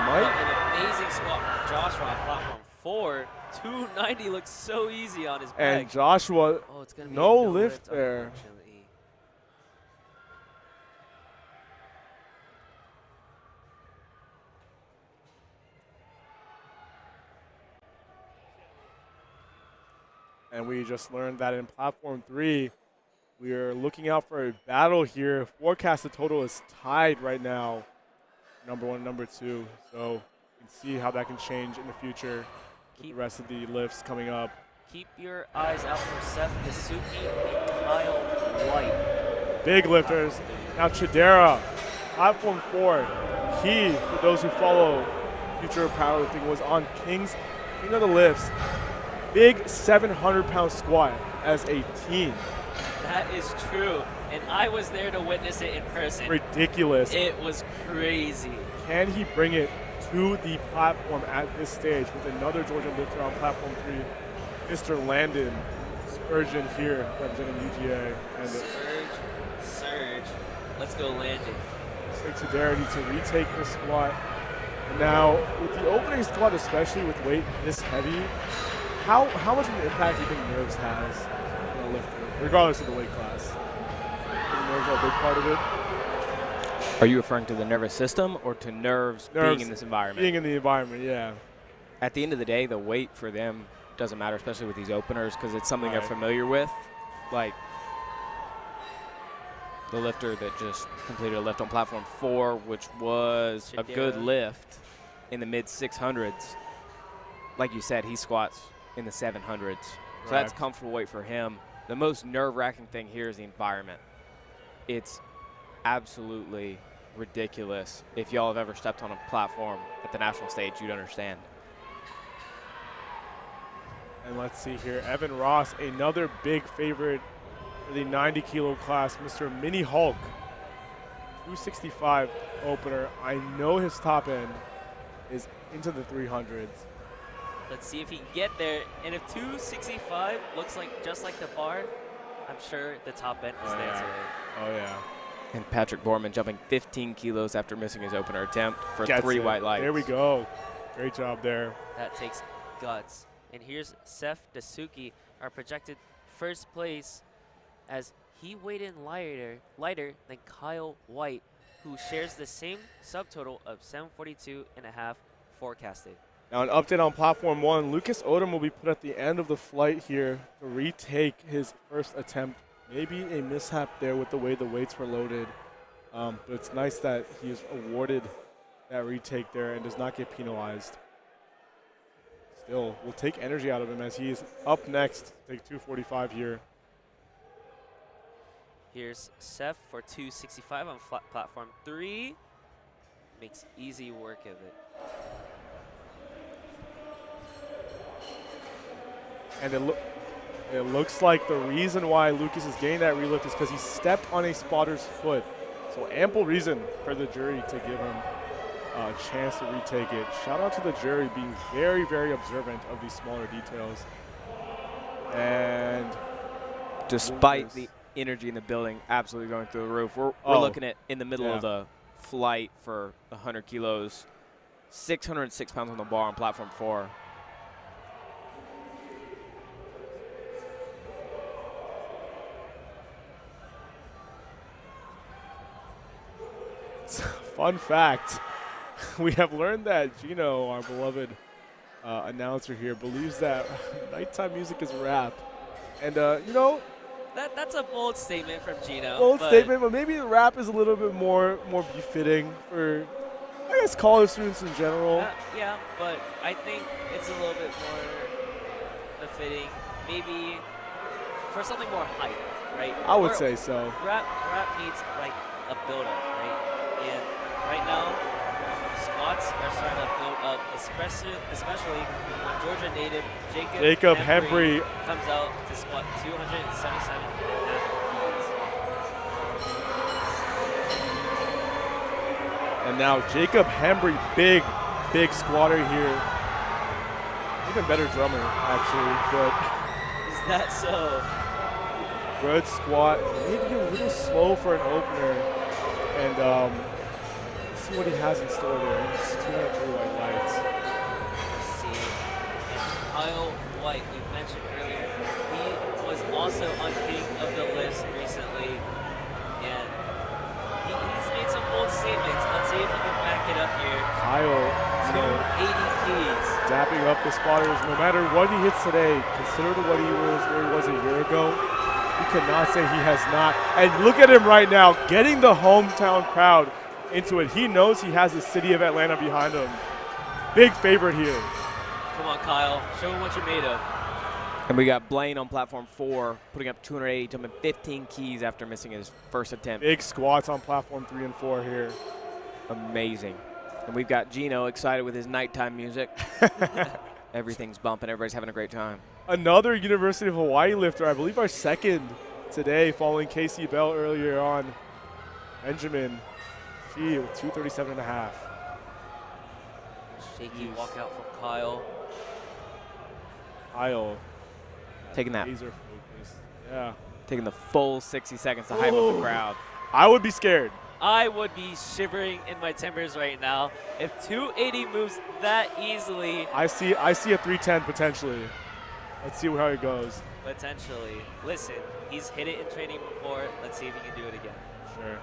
An amazing squat from Joshua on platform 4. 290 looks so easy on his back. And Joshua, it's gonna be no lift there. Unfortunately. And we just learned that in platform 3, we are looking out for a battle here. Forecasted total is tied right now, number 1 and number 2. So you can see how that can change in the future with the rest of the lifts coming up. Keep your eyes out for Seth Dasuki and Kyle White. Big lifters. Now Chidera, platform 4. He, for those who follow future powerlifting, was on King of the Lifts. Big 700-pound squat as a team. That is true, and I was there to witness it in person. Ridiculous. It was crazy. Can he bring it to the platform at this stage with another Georgia lifter on platform 3, Mr. Landon Spurgeon here representing UGA. And Surge. Let's go Landon. Takes Chidera to retake the squat. And now, with the opening squat, especially with weight this heavy, how much of an impact do you think nerves has on a lifter, regardless of the weight class? I think nerves are a big part of it. Are you referring to the nervous system or to nerves being in this environment? Being in the environment, yeah. At the end of the day, the weight for them doesn't matter, especially with these openers, because it's something they're familiar with. Like the lifter that just completed a lift on platform 4, which was a good lift in the mid-600s. Like you said, he squats in the 700s. So that's comfortable weight for him. The most nerve-wracking thing here is the environment. It's absolutely ridiculous. If y'all have ever stepped on a platform at the national stage, you'd understand. And let's see here, Evan Ross, another big favorite for the 90-kilo class, Mr. Mini Hulk. 265 opener. I know his top end is into the 300s. Let's see if he can get there. And if 265 looks like just like the bar, I'm sure the top end is there today. Oh, yeah. And Patrick Borman jumping 15 kilos after missing his opener attempt for Gets 3 it. white lights. There we go. Great job there. That takes guts. And here's Seth Dasuki, our projected first place, as he weighed in lighter than Kyle White, who shares the same subtotal of 742.5 forecasted. Now an update on platform 1. Lucas Odom will be put at the end of the flight here to retake his first attempt. Maybe a mishap there with the way the weights were loaded. But it's nice that he is awarded that retake there and does not get penalized. Still, we'll take energy out of him as he is up next to take 245 here. Here's Seth for 265 on platform 3. Makes easy work of it. And it looks like the reason why Lucas is getting that relift is because he stepped on a spotter's foot. So ample reason for the jury to give him a chance to retake it. Shout out to the jury being very, very observant of these smaller details. And despite Lucas, the energy in the building absolutely going through the roof, we're Oh, looking at in the middle of the flight for 100 kilos, 606 pounds on the bar on platform 4. fun fact, we have learned that Gino, our beloved announcer here, believes that nighttime music is rap. And, you know, That's a bold statement from Gino. bold statement, but maybe the rap is a little bit more befitting for, I guess, college students in general. Yeah, but I think it's a little bit more befitting, maybe for something more hype, right? I would say so. Rap needs like a build-up, right? And right now, squats are starting to build up, especially when Georgia native Jacob Hembry comes out to squat 277 and a half kilos. And now Jacob Hembry, big squatter here. Even better drummer, actually, but Is that so? good squat. Maybe a little slow for an opener. And let's see what he has in store there. He's 203 white lights. Let's see. And Kyle White, we mentioned earlier, he was also on King of the Lifts recently, and he's made some bold statements. Let's see if he can back it up here. Kyle, 280 keys. dapping up the spotters. No matter what he hits today, consider what he was where he was a year ago. You cannot say he has not. And look at him right now, getting the hometown crowd into it. He knows he has the city of Atlanta behind him. Big favorite here. Come on, Kyle. Show him what you're made of. And we got Blaine on platform 4, putting up 280, jumping 15 keys after missing his first attempt. Big squats on platform 3 and 4 here. Amazing. And we've got Gino excited with his nighttime music. Everything's bumping. Everybody's having a great time. Another University of Hawaii lifter, I believe our second today, following Casey Bell earlier on. Benjamin, she with 237 and a half. Shaky walkout from Kyle. Kyle. Taking that. Laser focus. Yeah. Taking the full 60 seconds to hype up the crowd. I would be scared. I would be shivering in my timbers right now. If 280 moves that easily. I see a 310 potentially. Let's see how it goes. Potentially. Listen, he's hit it in training before. Let's see if he can do it again. Sure.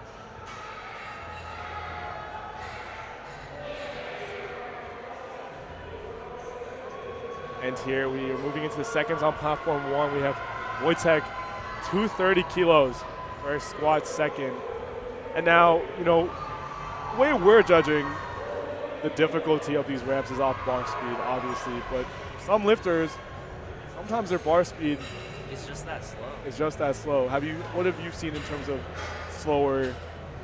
And here we are moving into the seconds on platform 1. We have Wojtek, 230 kilos for a squat second. And now, you know, the way we're judging the difficulty of these ramps is off bar speed, obviously. But some lifters, sometimes their bar speed It's just that slow. is just that slow. What have you seen in terms of slower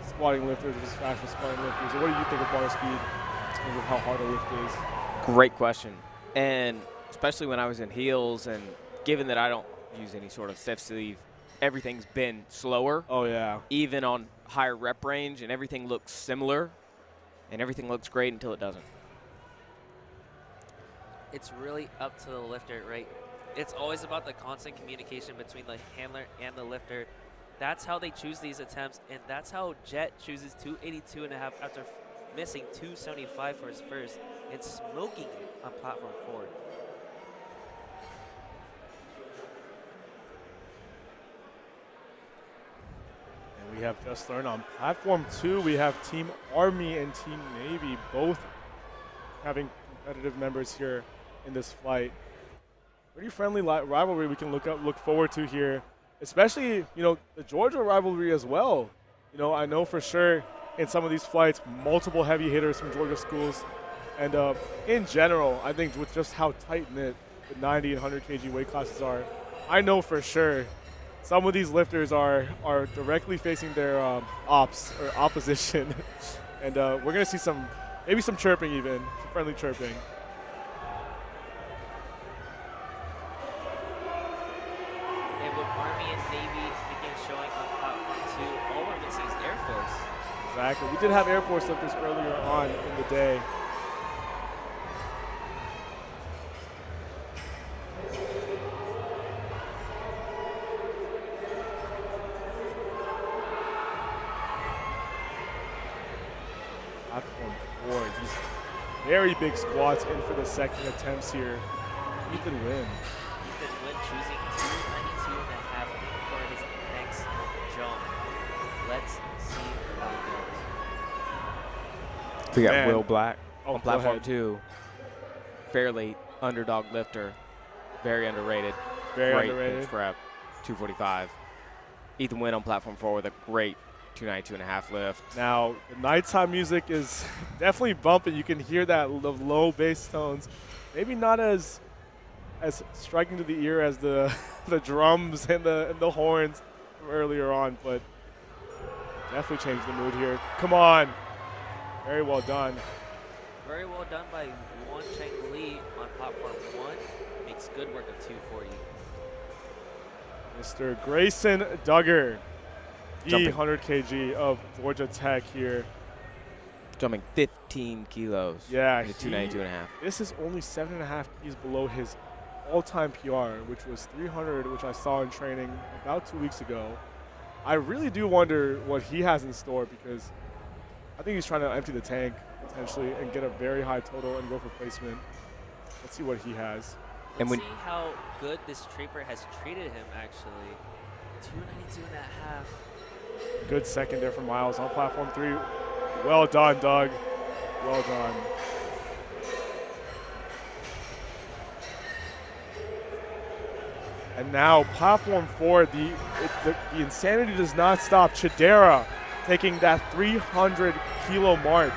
squatting lifters versus faster squatting lifters? Or what do you think of bar speed in terms of how hard a lift is? Great question. And especially when I was in heels, and given that I don't use any sort of stiff sleeve, everything's been slower. Oh, yeah. Even on higher rep range, and everything looks similar, and everything looks great until it doesn't. It's really up to the lifter, right? It's always about the constant communication between the handler and the lifter. That's how they choose these attempts, and that's how Jet chooses 282 and a half after missing 275 for his first and smoking it on platform 4. We have just learned on platform 2, we have Team Army and Team Navy both having competitive members here in this flight. Pretty friendly rivalry we can look forward to here, especially, you know, the Georgia rivalry as well. You know, I know for sure in some of these flights, multiple heavy hitters from Georgia schools. And in general, I think with just how tight-knit the 90 and 100 kg weight classes are, I know for sure some of these lifters are directly facing their opposition. And we're going to see maybe some chirping even, some friendly chirping. with Army and Navy begin showing on platform 2. All we're missing is Air Force. Exactly. We did have Air Force lifters earlier on in the day. Platform 4, these very big squats in for the second attempts here. Ethan Wynn. Ethan Wynn choosing 292.5 for his next jump. Let's see how it goes. We got Man. Will Black Oh, on go platform ahead. 2. Fairly underdog lifter. Very underrated. Very great underrated. bench prep. 245. Ethan Wynn on platform 4 with a great 292.5 lift. Now, the nighttime music is definitely bumping. You can hear that the low bass tones. Maybe not as striking to the ear as the the drums and the horns from earlier on, but definitely changed the mood here. Come on. Very well done. Very well done by Won Cheng Lee on platform 1. Makes good work of 240. Mr. Grayson Duggar, the Jumping. 100 kg of Georgia Tech here. Jumping 15 kilos. Yeah, into 292.5. This is only 7.5 keys below his all-time PR, which was 300, which I saw in training about 2 weeks ago. I really do wonder what he has in store, because I think he's trying to empty the tank potentially and get a very high total and go for placement. Let's see what he has. And Let's when- see how good this trooper has treated him, actually. 292.5. Good second there from Miles on platform 3. Well done, Doug. Well done. And now platform 4, the insanity does not stop. Chidera taking that 300 kilo mark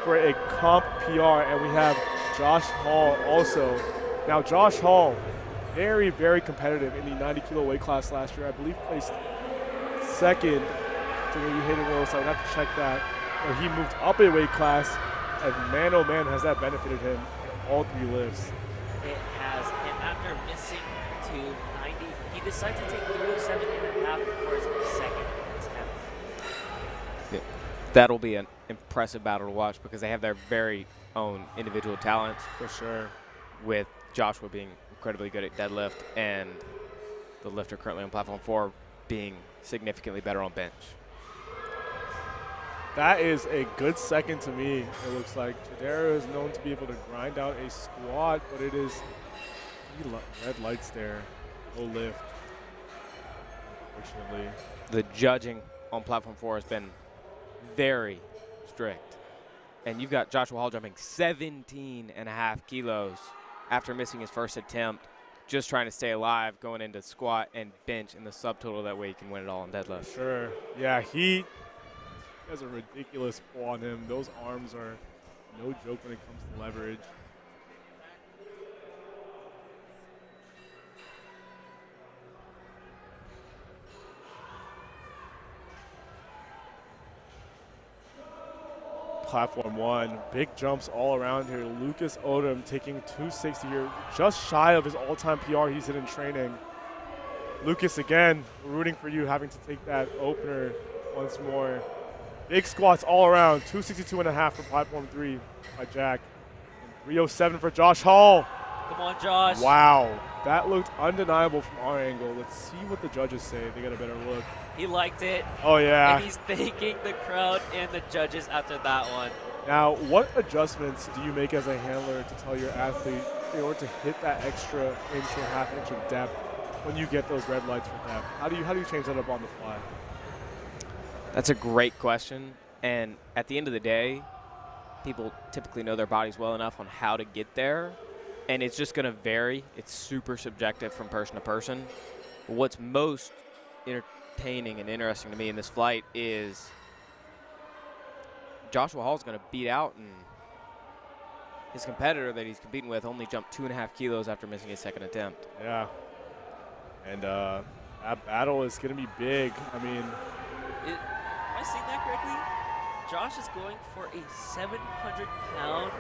for a comp PR, and we have Josh Hall also. Now Josh Hall, very, very competitive in the 90 kilo weight class last year. I believe placed second to maybe Hayden Willis. I would have to check that. But he moved up a weight class, and man, oh man, has that benefited him in all 3 lifts. It has. And after missing to 90, he decided to take 307.5 for his second attempt. Yeah. That'll be an impressive battle to watch, because they have their very own individual talents, For sure. with Joshua being incredibly good at deadlift and the lifter currently on platform 4 being significantly better on bench. That is a good second to me, it looks like. Chidera is known to be able to grind out a squat, but it is red lights there. No lift, unfortunately. The judging on platform 4 has been very strict. And you've got Joshua Hall jumping 17.5 kilos after missing his first attempt, just trying to stay alive, going into squat and bench in the subtotal. That way he can win it all on deadlift. Sure. Yeah, he has a ridiculous pull on him. Those arms are no joke when it comes to leverage. Platform 1, big jumps all around here. Lucas Odom taking 260 here, just shy of his all-time PR he's hit in training. Lucas, again, we're rooting for you, having to take that opener once more. Big squats all around, 262.5 for platform 3 by Jack. And 307 for Josh Hall. Come on, Josh. Wow, that looked undeniable from our angle. Let's see what the judges say. They got a better look. He liked it. Oh, yeah. And he's thanking the crowd and the judges after that one. Now, what adjustments do you make as a handler to tell your athlete in order to hit that extra inch or half inch of depth when you get those red lights for depth? How do you change that up on the fly? That's a great question. And at the end of the day, people typically know their bodies well enough on how to get there. And it's just going to vary. It's super subjective from person to person. But what's most entertaining and interesting to me in this flight is Joshua Hall's going to beat out, and his competitor that he's competing with only jumped 2.5 kilos after missing his second attempt. Yeah. And that battle is going to be big. I mean, Am I seeing that correctly? Josh is going for a 700-pound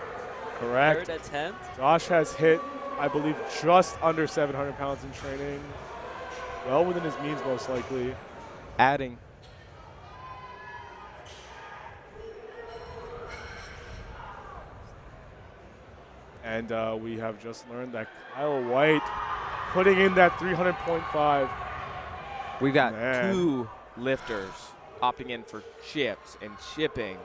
correct. third attempt. Josh has hit, I believe, just under 700 pounds in training. well within his means, most likely. Adding. And we have just learned that Kyle White putting in that 300.5. We've got Man. 2 lifters opting in for chips and chipping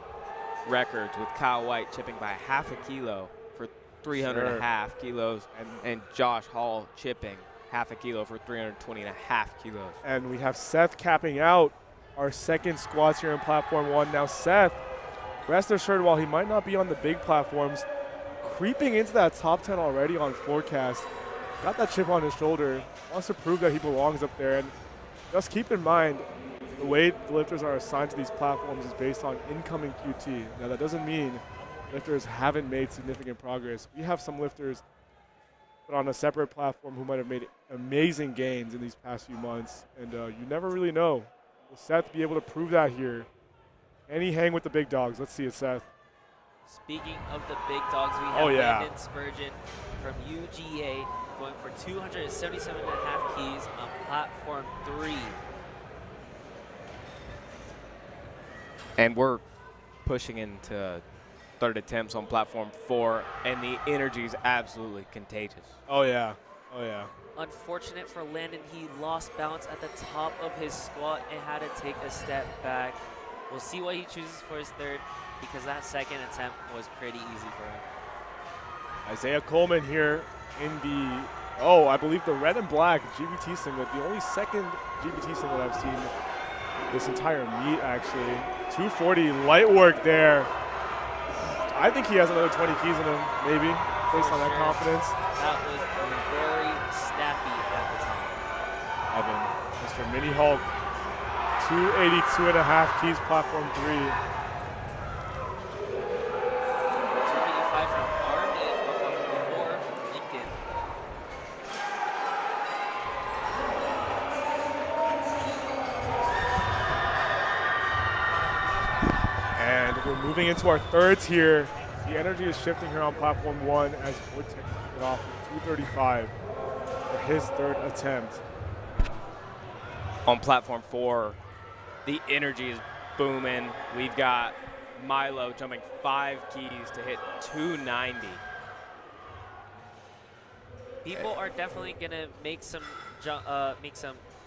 records, with Kyle White chipping by half a kilo for 300.5 kilos, and Josh Hall chipping half a kilo for 320.5 kilos. And we have Seth capping out our second squats here in Platform 1. Now Seth, rest assured, while he might not be on the big platforms, creeping into that top 10 already on forecast, got that chip on his shoulder, wants to prove that he belongs up there. And just keep in mind, the way the lifters are assigned to these platforms is based on incoming QT. Now that doesn't mean lifters haven't made significant progress. We have some lifters put on a separate platform who might have made amazing gains in these past few months, and you never really know. Will Seth be able to prove that here? Can he hang with the big dogs? Let's see it, Seth. Speaking of the big dogs, we have Landon Spurgeon from UGA going for 277.5 keys on Platform 3. And we're pushing into third attempts on Platform 4, and the energy is absolutely contagious. Oh, yeah. Oh, yeah. Unfortunate for Landon, he lost balance at the top of his squat and had to take a step back. We'll see what he chooses for his third, because that second attempt was pretty easy for him. Isaiah Coleman here in the, I believe the red and black GBT singlet, the only second GBT singlet I've seen this entire meet, actually. 240 light work there. I think he has another 20 keys in him, maybe, based on that confidence. That was very snappy at the time. Evan, Mr. Mini Hulk, 282.5 keys, Platform 3. 285 from Army, Platform 4 from Lincoln. And we're moving into our thirds here. The energy is shifting here on Platform 1 as Vortex kicked it off with 235 for his third attempt. On Platform 4, the energy is booming. We've got Milo jumping 5 keys to hit 290. People are definitely gonna make some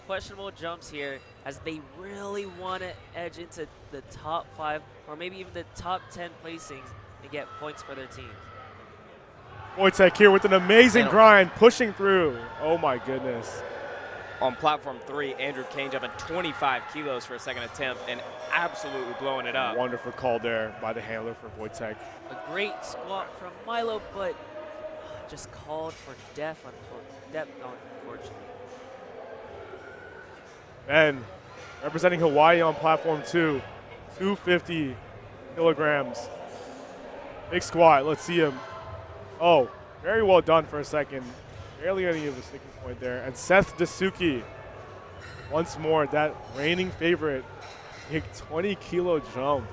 questionable jumps here, as they really want to edge into the top 5 or maybe even the top 10 placings and get points for their team. Wojtek here with an amazing grind, pushing through. Oh my goodness. On Platform 3, Andrew Kane jumping 25 kilos for a second attempt and absolutely blowing it up. Wonderful call there by the handler for Wojtek. A great squat from Milo, but just called for depth, unfortunately. Ben, representing Hawaii on Platform 2, 250 kilograms. Big squat, let's see him. Oh, very well done for a second. Barely any of the sticking point there. And Seth Dasuki, once more, that reigning favorite, big 20-kilo jump.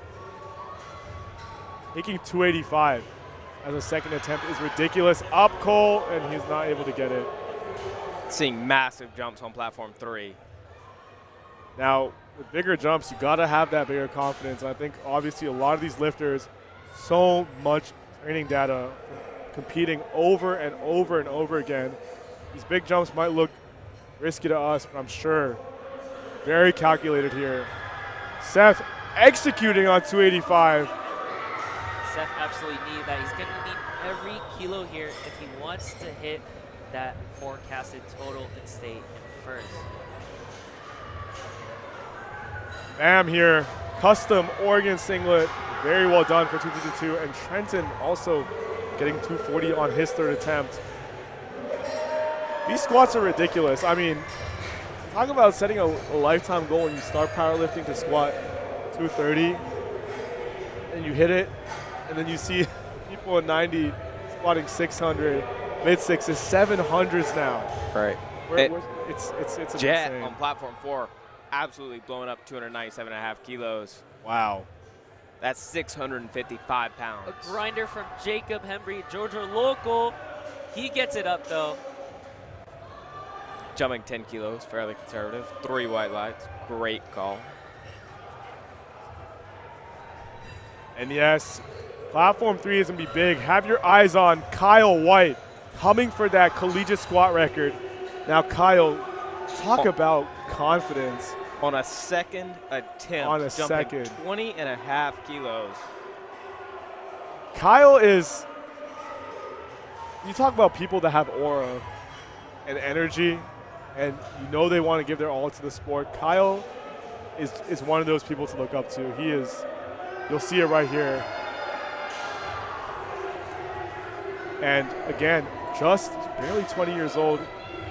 Taking 285 as a second attempt is ridiculous. Up Cole, and he's not able to get it. Seeing massive jumps on Platform 3. Now, with bigger jumps, you got to have that bigger confidence. And I think, obviously, a lot of these lifters, so much training data, competing over and over and over again. These big jumps might look risky to us, but I'm sure very calculated here. Seth executing on 285. Seth absolutely needed that. He's going to need every kilo here if he wants to hit that forecasted total and stay in first. Bam here, custom Oregon singlet, very well done for 252, and Trenton also getting 240 on his third attempt. These squats are ridiculous. I mean, talk about setting a lifetime goal when you start powerlifting to squat 230, and you hit it, and then you see people at 90 squatting 600, mid-sixes, 700s now. Right. It's Jet insane. on Platform 4, absolutely blowing up 297.5 kilos. Wow. That's 655 pounds. A grinder from Jacob Hembry, Georgia local. He gets it up though. Jumping 10 kilos, fairly conservative. 3 white lights, great call. And yes, platform 3 is going to be big. Have your eyes on Kyle White coming for that collegiate squat record. Now, Kyle, talk about confidence. On a second attempt, On a jumping second. 20.5 kilos. Kyle is, you talk about people that have aura and energy, and you know they want to give their all to the sport. Kyle is one of those people to look up to. He is, you'll see it right here. And again, just barely 20 years old.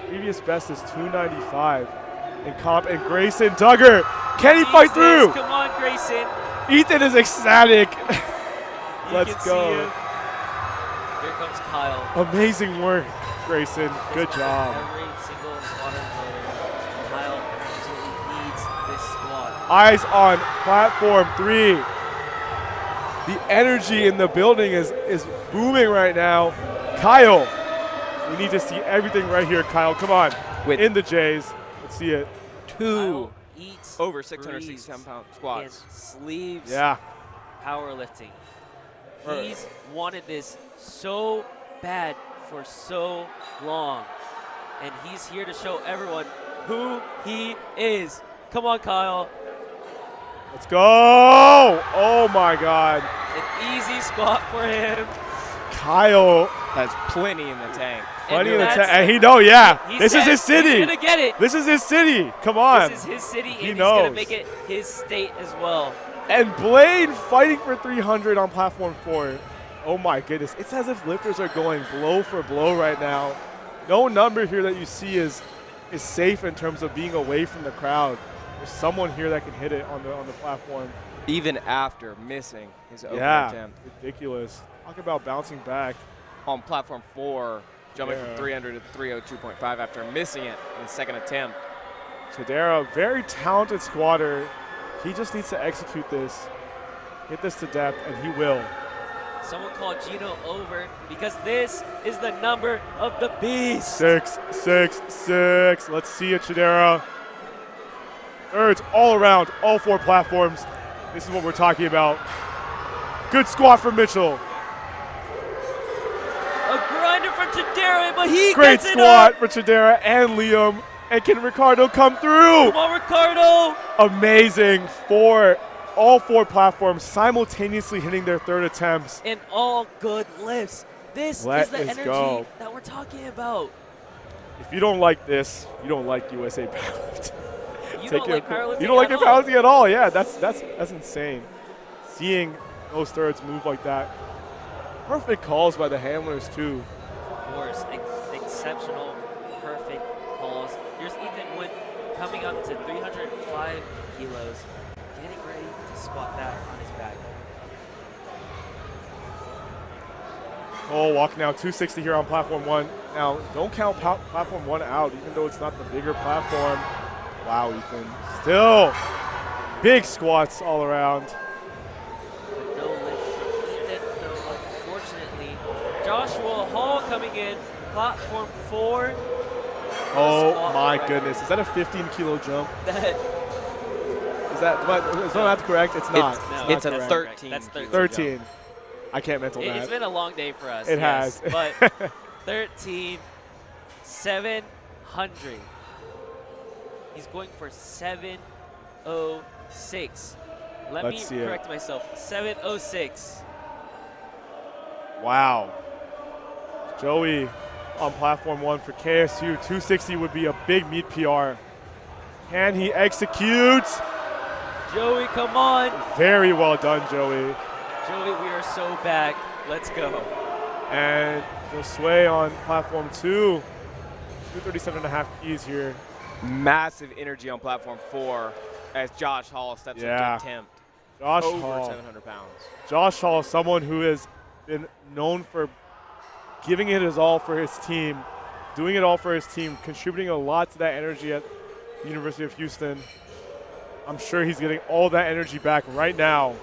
Previous best is 295 in comp. And Grayson Duggar, can he fight through? Come on, Grayson. Ethan is ecstatic. You Let's can go. see him. Here comes Kyle. Amazing work, Grayson. Good job. Every single squatter motor. Kyle absolutely needs this squat. Eyes on platform 3. The energy in the building is booming right now. Kyle, we need to see everything right here, Kyle. Come on. With in the J's. Let's see it. 2 Kyle eats, over breathes, 667-pound squats. and sleeves Yeah. powerlifting. Right. He's wanted this so bad for so long. And he's here to show everyone who he is. Come on, Kyle. Let's go. Oh, my God. An easy squat for him. Kyle. Has plenty in the tank. Plenty in the that's- and he know, yeah. he This is said his city. He's going to get it. This is his city. Come on. This is his city, and He he's going to knows. make it his state as well. And Blaine fighting for 300 on platform 4. Oh my goodness. It's as if lifters are going blow for blow right now. No number here that you see is safe in terms of being away from the crowd. There's someone here that can hit it on the platform. Even after missing his open Yeah, attempt. ridiculous. Talk about bouncing back. On platform 4, jumping Yeah. from 300 to 302.5 after missing it in the second attempt. Chidera, very talented squatter. He just needs to execute this, hit this to depth, and he will. Someone called Gino over because this is the number of the beast. 6, 6, 6. Let's see it, Chidera. Thirds all around, all 4 platforms. This is what we're talking about. Good squat from Mitchell. A grinder from Chidera, but he Great gets it squat up. for Chidera and Liam. And can Ricardo come through? Come on, Ricardo. Amazing. All 4 platforms simultaneously hitting their 3rd attempts. And all good lifts. This Let is the us energy go. that we're talking about. If you don't like this, you don't like USA Powerlifting. You Take don't your- like powerlifting You don't like at your all. powerlifting at all. Yeah, that's insane. Seeing those thirds move like that. Perfect calls by the handlers too. Of course, exceptional, perfect calls. Here's Ethan Wood coming up to 305 kilos, getting ready to squat that on his back. Cole walking now 260 here on platform 1. Now, don't count platform 1 out, even though it's not the bigger platform. Wow, Ethan. Still, big squats all around. But no lift from Ethan, though, unfortunately. Joshua Hall coming in, platform 4. Oh Squat my record. goodness. Is that a 15-kilo jump? That Is that correct? It's not. no, It's a that's 13. That's 13. 13. I can't mental It's that. been a long day for us. It yes, has. But 13, 700. He's going for 706. Let Let's me see it. correct myself. 706. Wow. Joey on platform 1 for KSU. 260 would be a big meet PR. Can he execute? Joey, come on. Very well done, Joey. Joey, we are so back. Let's go. And Josue on platform 2. 237.5 keys here. Massive energy on platform 4 as Josh Hall steps Yeah. into attempt. Josh Over Hall. 700 pounds. Josh Hall is someone who has been known for giving it his all for his team, doing it all for his team, contributing a lot to that energy at the University of Houston. I'm sure he's getting all that energy back right now.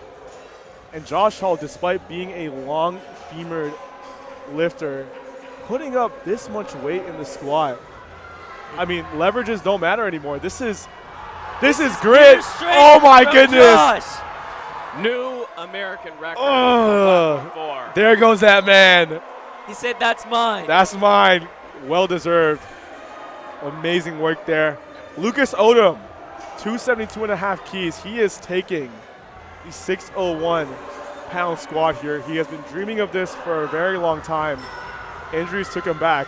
And Josh Hall, despite being a long femored lifter, putting up this much weight in the squat. I mean, leverages don't matter anymore. This is grit. Pure strength Oh my from goodness. Josh. New American record. Ugh. 4. There goes that man. He said, "That's mine." That's mine. Well deserved. Amazing work there. Lucas Odom, 272.5 keys. He is taking the 601-pound squat here. He has been dreaming of this for a very long time. Injuries took him back.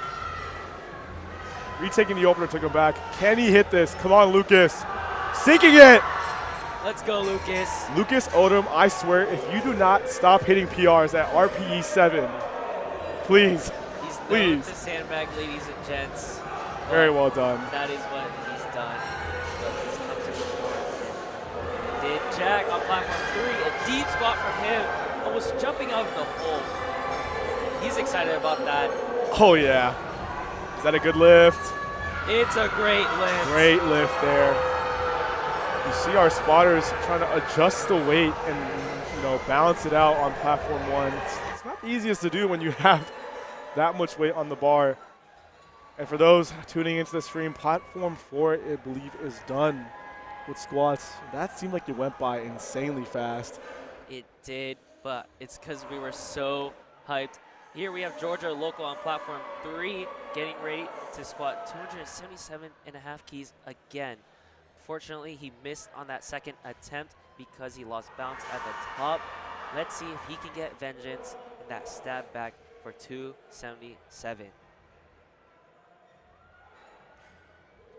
Retaking the opener took him back. Can he hit this? Come on, Lucas. Sinking it. Let's go, Lucas. Lucas Odom, I swear, if you do not stop hitting PRs at RPE 7, please, He's known please. to sandbag, ladies and gents. Very but well done. That is what he's done. But he's come to perform. Did Jack on platform 3. A deep squat from him. Almost jumping out of the hole. He's excited about that. Oh, yeah. Is that a good lift? It's a great lift. Great lift there. You see our spotters trying to adjust the weight and, you know, balance it out on platform 1. It's not the easiest to do when you have that much weight on the bar. And for those tuning into the stream, platform 4, I believe, is done with squats. That seemed like it went by insanely fast. It did, but it's because we were so hyped. Here we have Georgia local on platform 3 getting ready to squat 277.5 keys again. Fortunately, he missed on that second attempt because he lost bounce at the top. Let's see if he can get vengeance in that stab back for 277.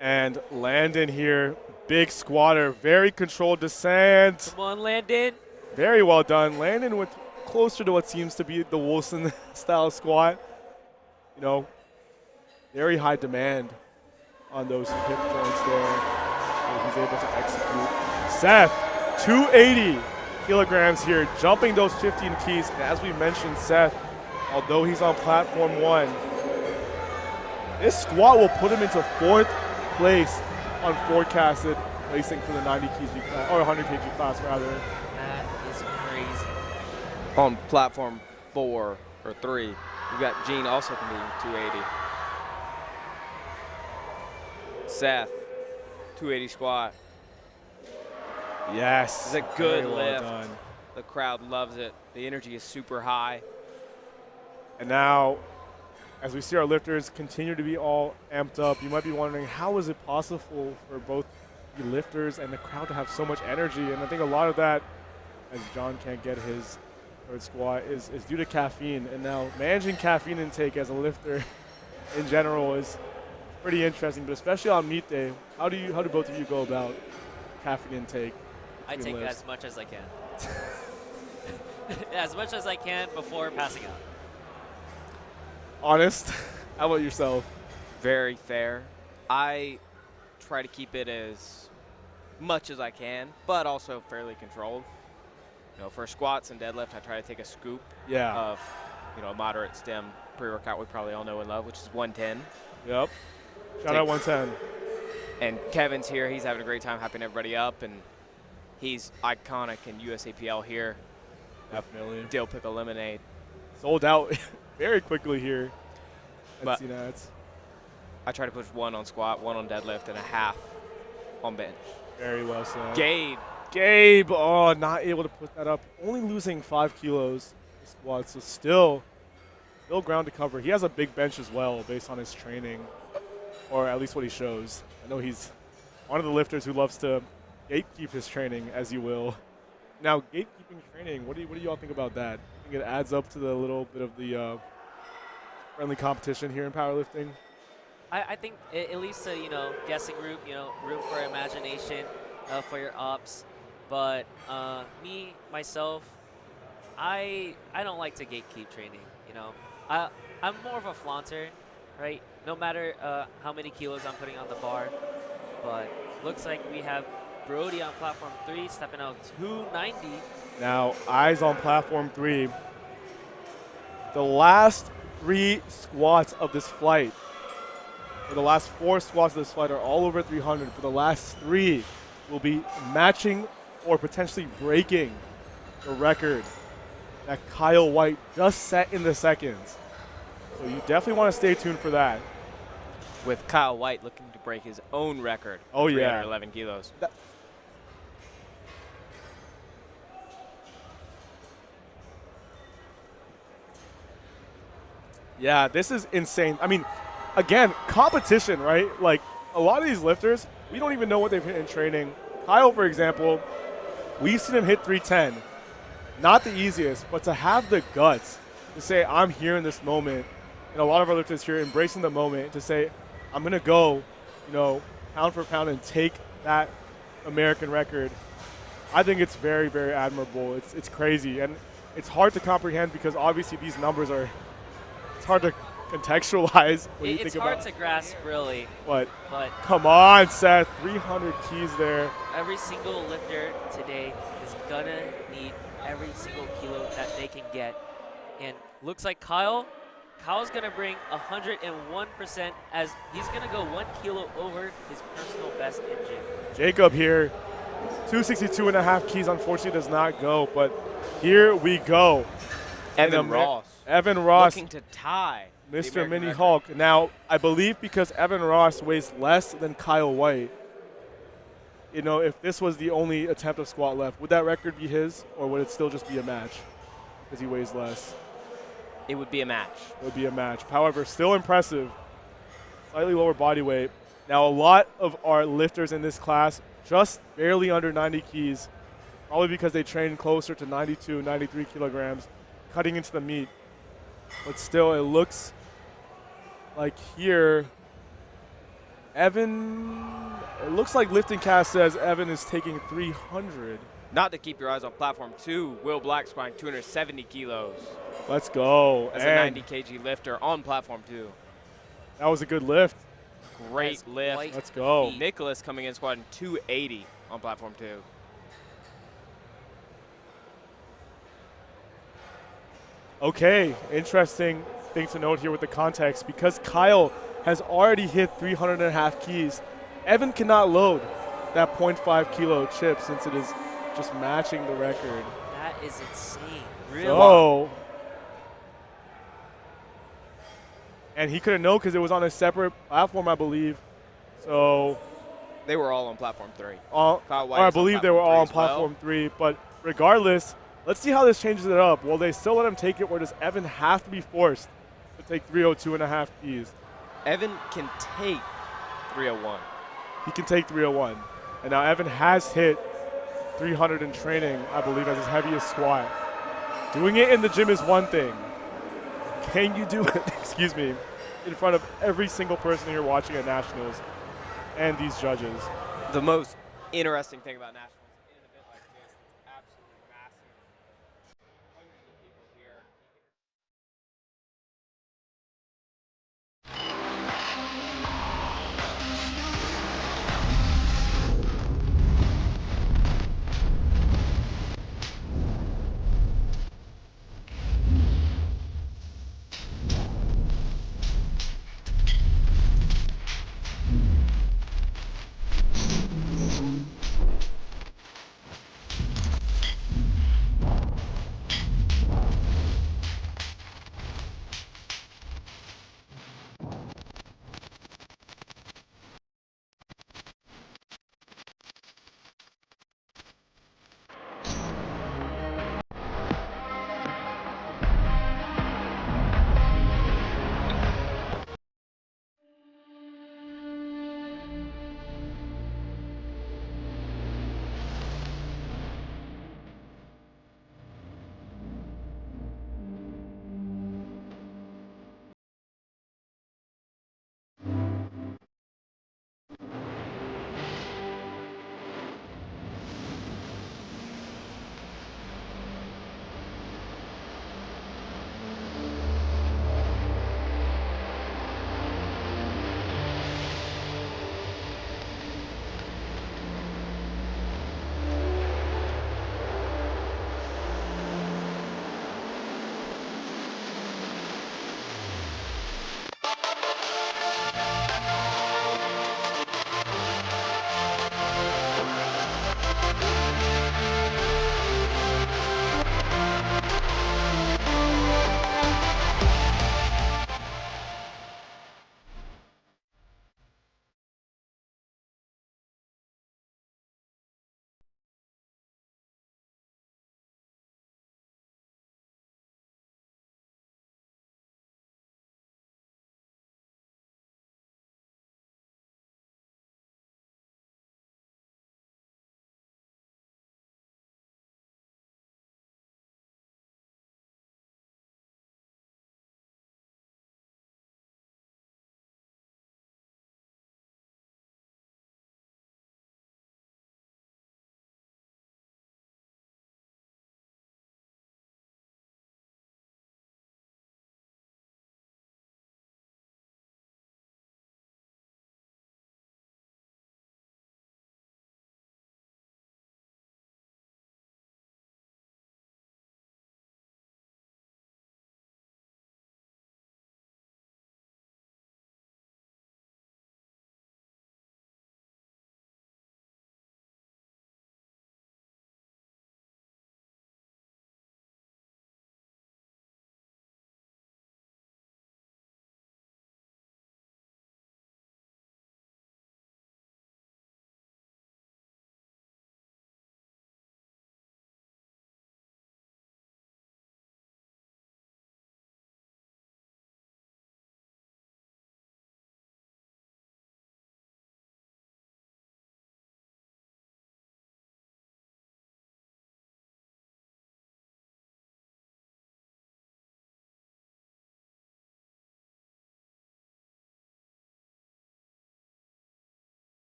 And Landon here, big squatter, very controlled descent. Come on, Landon. Very well done. Landon with closer to what seems to be the Wilson style squat. You know, very high demand on those hip points there. And he's able to execute. Seth, 280 kilograms here, jumping those 15 keys. And as we mentioned, Seth, although he's on platform 1, this squat will put him into 4th place on forecasted placing for the 90 kg class, or 100 kg class rather. That is crazy. On platform 4 or 3, we've got Gene also competing 280. Seth, 280 squat. Yes. It's a good very lift. Well done. The crowd loves it. The energy is super high. And now, as we see our lifters continue to be all amped up, you might be wondering, how is it possible for both the lifters and the crowd to have so much energy? And I think a lot of that, as John can't get his third squat, is due to caffeine. And now managing caffeine intake as a lifter in general is pretty interesting, but especially on meet day, how do both of you go about caffeine intake? I take lifts? as much as I can. As much as I can before passing out. Honest? How about yourself? Very fair. I try to keep it as much as I can, but also fairly controlled. You know, for squats and deadlift, I try to take a scoop of, you know, a moderate stem pre-workout we probably all know and love, which is 110. Yep. Shout out 110. And Kevin's here. He's having a great time hyping everybody up, and he's iconic in USAPL here. Definitely. Dill pickle lemonade. Sold out very quickly here at But CNATS. I try to push 1 on squat, 1 on deadlift, and a half on bench. Very well said. Gabe, oh, not able to put that up. Only losing 5 kilos in squats, so still ground to cover. He has a big bench as well based on his training, or at least what he shows. I know he's one of the lifters who loves to gatekeep his training, as you will. Now, gatekeeping training, what do you all think about that? I think it adds up to the little bit of the friendly competition here in powerlifting. I think it leads to, you know, guessing room, you know, room for imagination for your ops. But me, myself, I don't like to gatekeep training, you know. I'm more of a flaunter, right? No matter how many kilos I'm putting on the bar. But looks like we have Brody on platform 3 stepping out 290. Now, eyes on platform 3. The last 3 squats of this flight, or the last 4 squats of this flight are all over 300, but the last 3 will be matching or potentially breaking the record that Kyle White just set in the seconds. So you definitely want to stay tuned for that. with Kyle White looking to break his own record. Oh, yeah. 311 kilos. Yeah, this is insane. I mean, again, competition, right? Like, a lot of these lifters, we don't even know what they've hit in training. Kyle, for example, we've seen him hit 310. Not the easiest, but to have the guts to say, I'm here in this moment, and a lot of our lifters here embracing the moment to say, I'm going to go, you know, pound for pound and take that American record. I think it's very, very admirable. It's crazy. And it's hard to comprehend because obviously these numbers are, it's hard to contextualize when you think about it. It's hard to grasp, really. But But come on, Seth, 300 keys there. every single lifter today is going to need every single kilo that they can get. And looks like Kyle's going to bring 101% as he's going to go 1 kilo over his personal best in gym. Jacob here, 262.5 keys unfortunately does not go, but here we go. Evan Ross. Evan Ross, looking to tie the Mr. American Mini record. Hulk. Now, I believe because Evan Ross weighs less than Kyle White, you know, if this was the only attempt of squat left, would that record be his, or would it still just be a match because he weighs less? It would be a match. It would be a match. However, still impressive. Slightly lower body weight. Now, a lot of our lifters in this class just barely under 90 keys, probably because they train closer to 92, 93 kilograms, cutting into the meat. But still, it looks like here, Evan, it looks like LiftingCast says Evan is taking 300. Not to keep your eyes on platform 2, Will Black squatting 270 kilos Let's go. as And a 90 kg lifter on platform 2. that was a good lift. Great As lift. White Let's go. feet. Nicholas coming in squatting 280 on platform 2. Okay, interesting thing to note here with the context. Because Kyle has already hit 300.5 keys, Evan cannot load that 0.5 kilo chip since it is just matching the record. That is insane. Really? So, and he couldn't know because it was on a separate platform, I believe. So, They were all on platform 3. Kyle White or I is on believe they were all on platform platform 3. But regardless, let's see how this changes it up. Will they still let him take it, or does Evan have to be forced to take 302.5 keys? Evan can take 301. He can take 301. And now Evan has hit 300 in training, I believe, as his heaviest squat. Doing it in the gym is one thing. Can you do it, excuse me, in front of every single person here watching at Nationals and these judges? The most interesting thing about Nationals in an event like this, it's absolutely massive. Hundreds of people here.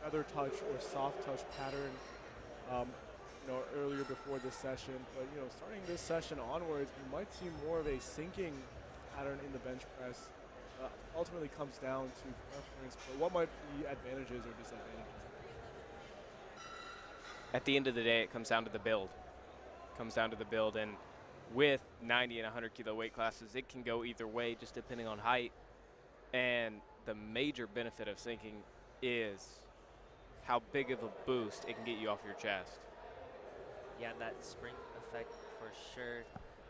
feather touch or soft touch pattern, earlier before this session. But, starting this session onwards, we might see more of a sinking pattern in the bench press. Ultimately comes down to preference, but what might be advantages or disadvantages? At the end of the day, it comes down to the build. And with 90 and 100 kilo weight classes, it can go either way just depending on height. And the major benefit of sinking is how big of a boost it can get you off your chest. Yeah, that spring effect for sure.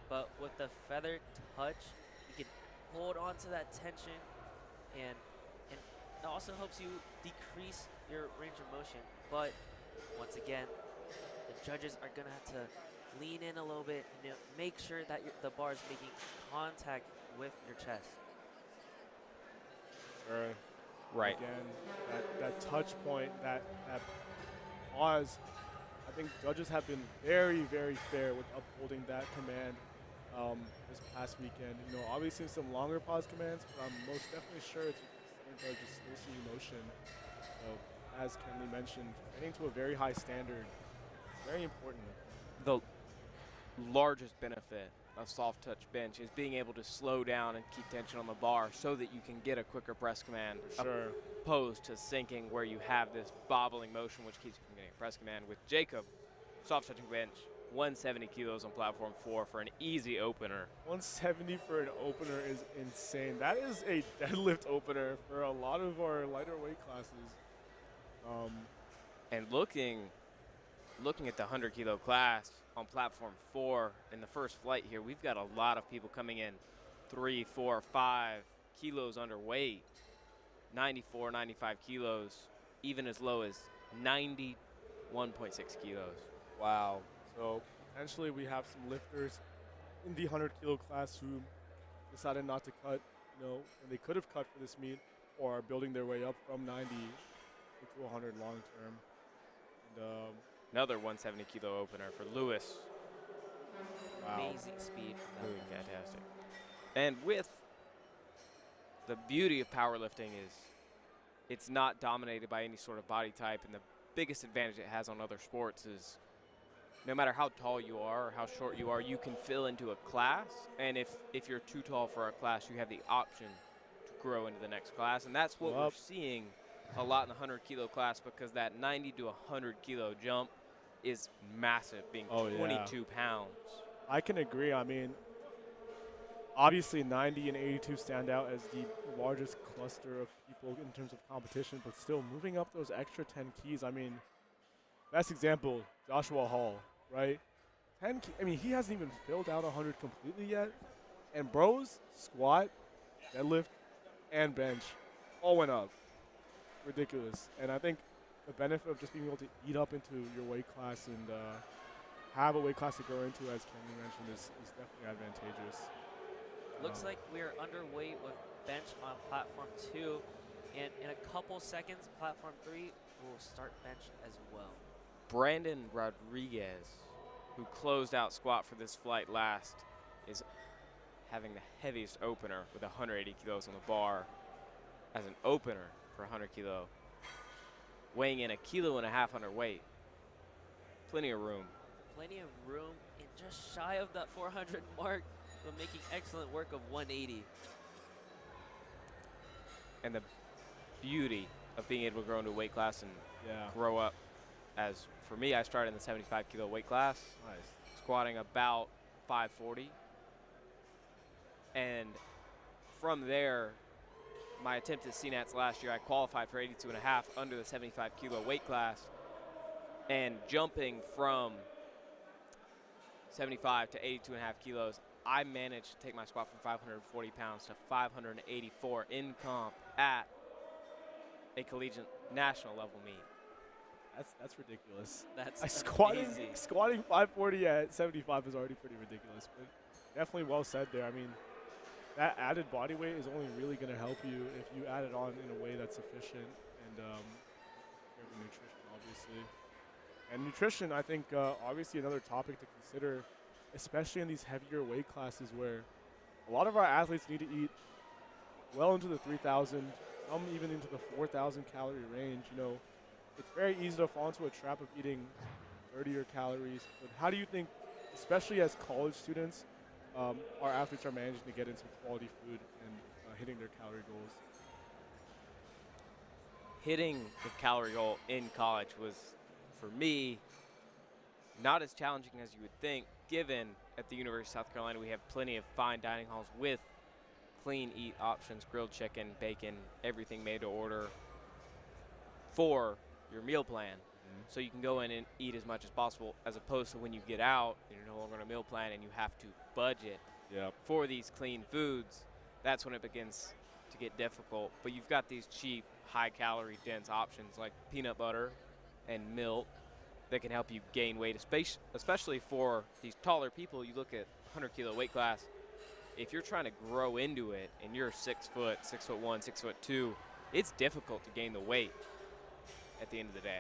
But with the feather touch, you can hold on to that tension, and it also helps you decrease your range of motion. But once again, the judges are gonna have to lean in a little bit and make sure that the bar is making contact with your chest. Right. Again, that touch point, that pause, I think judges have been very, very fair with upholding that command this past weekend. Obviously some longer pause commands, but I'm most definitely sure it's judges still see emotion. So, as Kenley mentioned, getting to a very high standard, very important. The largest benefit of soft touch bench is being able to slow down and keep tension on the bar so that you can get a quicker press command, opposed to sinking where you have this bobbling motion which keeps you from getting a press command. With Jacob, soft touching bench, 170 kilos on platform 4 for an easy opener. 170 for an opener is insane. That is a deadlift opener for a lot of our lighter weight classes. And looking at the 100 kilo class on platform 4 in the first flight here, we've got a lot of people coming in 3, 4, 5 kilos underweight, 94, 95 kilos, even as low as 91.6 kilos. Wow. So potentially we have some lifters in the 100 kilo class who decided not to cut, and they could have cut for this meet, or are building their way up from 90 to 100 long term. And Another 170 kilo opener for Lewis. Wow. Amazing speed from that. Really fantastic. And with the beauty of powerlifting is it's not dominated by any sort of body type, and the biggest advantage it has on other sports is no matter how tall you are or how short you are, you can fill into a class, and if you're too tall for a class, you have the option to grow into the next class, and that's what we're seeing a lot in the 100 kilo class, because that 90 to 100 kilo jump is massive, being 22 pounds. I can agree. I mean, obviously 90 and 82 stand out as the largest cluster of people in terms of competition, but still moving up those extra 10 keys. I mean, best example, Joshua Hall, right? 10 I mean, he hasn't even filled out 100 completely yet. And bros, squat, deadlift, and bench all went up. Ridiculous. And I think the benefit of just being able to eat up into your weight class and have a weight class to go into, as Kenny mentioned, is definitely advantageous. Looks like we're underway with bench on platform 2, and in a couple seconds, platform 3 will start bench as well. Brandon Rodriguez, who closed out squat for this flight last, is having the heaviest opener with 180 kilos on the bar as an opener for 100 kilo, weighing in 1.5 kilos underweight. Plenty of room. Plenty of room, and just shy of that 400 mark, but making excellent work of 180. And the beauty of being able to grow into a weight class and grow up, as for me, I started in the 75 kilo weight class, squatting about 540. And from there, my attempt at CNATs last year, I qualified for 82.5 under the 75 kilo weight class, and jumping from 75 to 82.5 kilos, I managed to take my squat from 540 pounds to 584 in comp at a collegiate national level meet. That's ridiculous. That's squatting amazing. Squatting 540 at 75 is already pretty ridiculous, but definitely well said there. I mean, that added body weight is only really going to help you if you add it on in a way that's efficient and nutrition, obviously. And nutrition, I think, obviously another topic to consider, especially in these heavier weight classes where a lot of our athletes need to eat well into the 3,000, some even into the 4,000 calorie range. it's very easy to fall into a trap of eating dirtier calories. But how do you think, especially as college students, our athletes are managing to get into quality food and hitting their calorie goals? Hitting the calorie goal in college was, for me, not as challenging as you would think, given at the University of South Carolina we have plenty of fine dining halls with clean eat options, grilled chicken, bacon, everything made to order for your meal plan. So you can go in and eat as much as possible, as opposed to when you get out and you're no longer on a meal plan and you have to budget for these clean foods. That's when it begins to get difficult. But you've got these cheap, high-calorie, dense options like peanut butter and milk that can help you gain weight, especially for these taller people. You look at 100-kilo weight class. If you're trying to grow into it and you're 6 foot, 6'1", 6'2", it's difficult to gain the weight at the end of the day.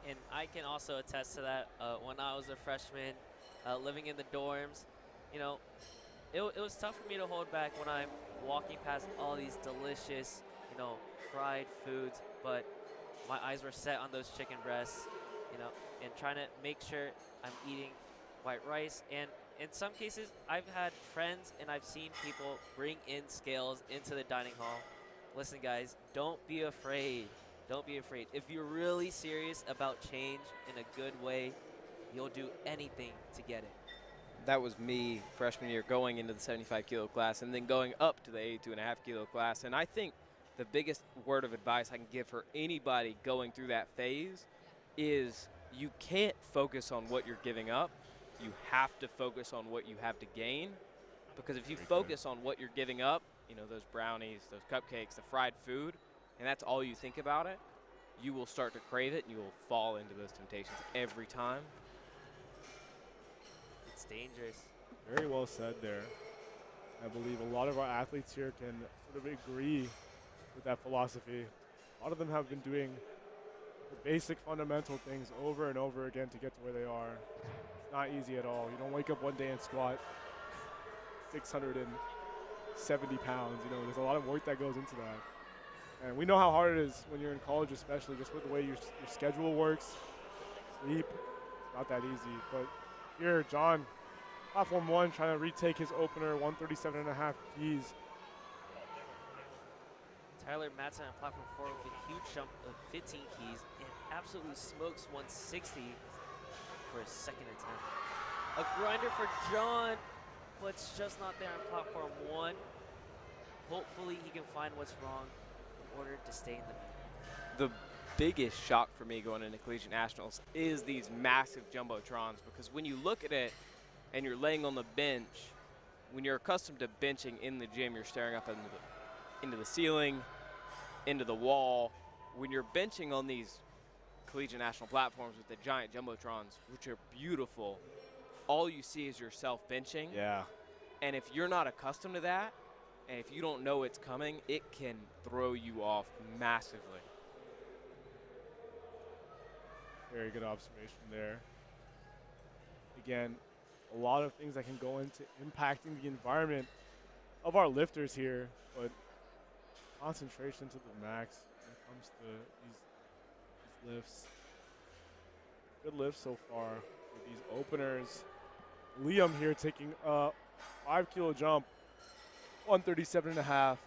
And I can also attest to that. When I was a freshman, living in the dorms, you know, it was tough for me to hold back when I'm walking past all these delicious, you know, fried foods, but my eyes were set on those chicken breasts, you know, and trying to make sure I'm eating white rice. And in some cases, I've had friends and I've seen people bring in scales into the dining hall. Listen, guys, don't be afraid. Don't be afraid. If you're really serious about change in a good way, you'll do anything to get it. That was me freshman year going into the 75-kilo class and then going up to the 82.5-kilo class. And I think the biggest word of advice I can give for anybody going through that phase is you can't focus on what you're giving up. You have to focus on what you have to gain. Because if you focus on what you're giving up, you know, those brownies, those cupcakes, the fried food, and that's all you think about it, you will start to crave it and you will fall into those temptations every time. It's dangerous. Very well said there. I believe a lot of our athletes here can sort of agree with that philosophy. A lot of them have been doing the basic fundamental things over and over again to get to where they are. It's not easy at all. You don't wake up one day and squat 670 pounds. You know, there's a lot of work that goes into that. And we know how hard it is when you're in college, especially just with the way your schedule works, sleep. It's not that easy. But here, John, platform 1, trying to retake his opener, 137.5 keys. Tyler Matson on platform 4 with a huge jump of 15 keys and absolutely smokes 160 for his second attempt. A grinder for John, but it's just not there on platform 1. Hopefully he can find what's wrong in order to stay in the meet. The biggest shock for me going into Collegiate Nationals is these massive jumbotrons, because when you look at it and you're laying on the bench, when you're accustomed to benching in the gym, you're staring up into the ceiling, into the wall. When you're benching on these Collegiate National platforms with the giant jumbotrons, which are beautiful, all you see is yourself benching. Yeah. And if you're not accustomed to that, and if you don't know it's coming, it can throw you off massively. Very good observation there. Again, a lot of things that can go into impacting the environment of our lifters here, but concentration to the max when it comes to these lifts. Good lifts so far with these openers. Liam here taking a 5-kilo jump, 137.5.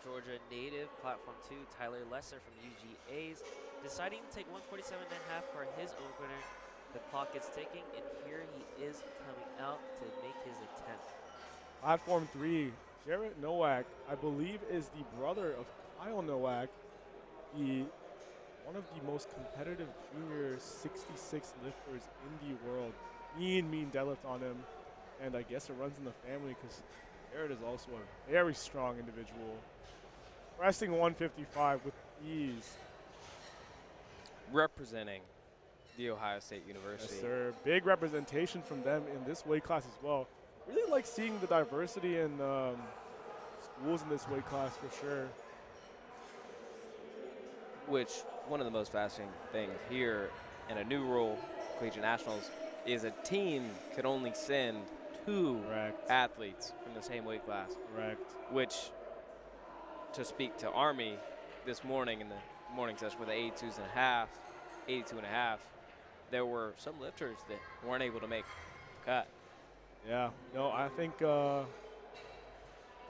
Georgia native, platform 2, Tyler Lesser from UGA's, deciding to take 147.5 for his opener. The clock is ticking, and here he is coming out to make his attempt. Platform 3, Jarrett Nowak, I believe is the brother of Kyle Nowak, one of the most competitive junior 66 lifters in the world. Mean deadlift on him, and I guess it runs in the family because Jarrett is also a very strong individual. Resting 155 with ease. Representing the Ohio State University. Yes, sir. Big representation from them in this weight class as well. Really like seeing the diversity in schools in this weight class for sure. Which, one of the most fascinating things here in a new rule, Collegiate Nationals, is a team could only send 2 athletes from the same weight class. Correct. Which, to speak to Army, this morning in the morning session with the 82s and a half, 82 and a half, there were some lifters that weren't able to make the cut. Yeah, no, I think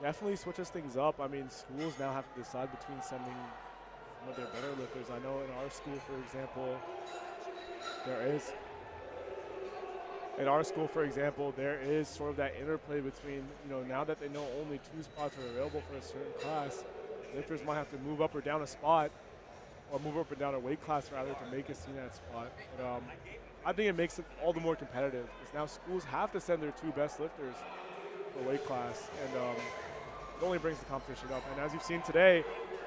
definitely switches things up. I mean, schools now have to decide between sending some of their better lifters. I know in our school, for example, there is sort of that interplay between, now that they know only 2 spots are available for a certain class, lifters might have to move up or down a spot, or move up or down a weight class rather to make a CNAT spot. But I think it makes it all the more competitive because now schools have to send their 2 best lifters for weight class, and it only brings the competition up. And as you've seen today,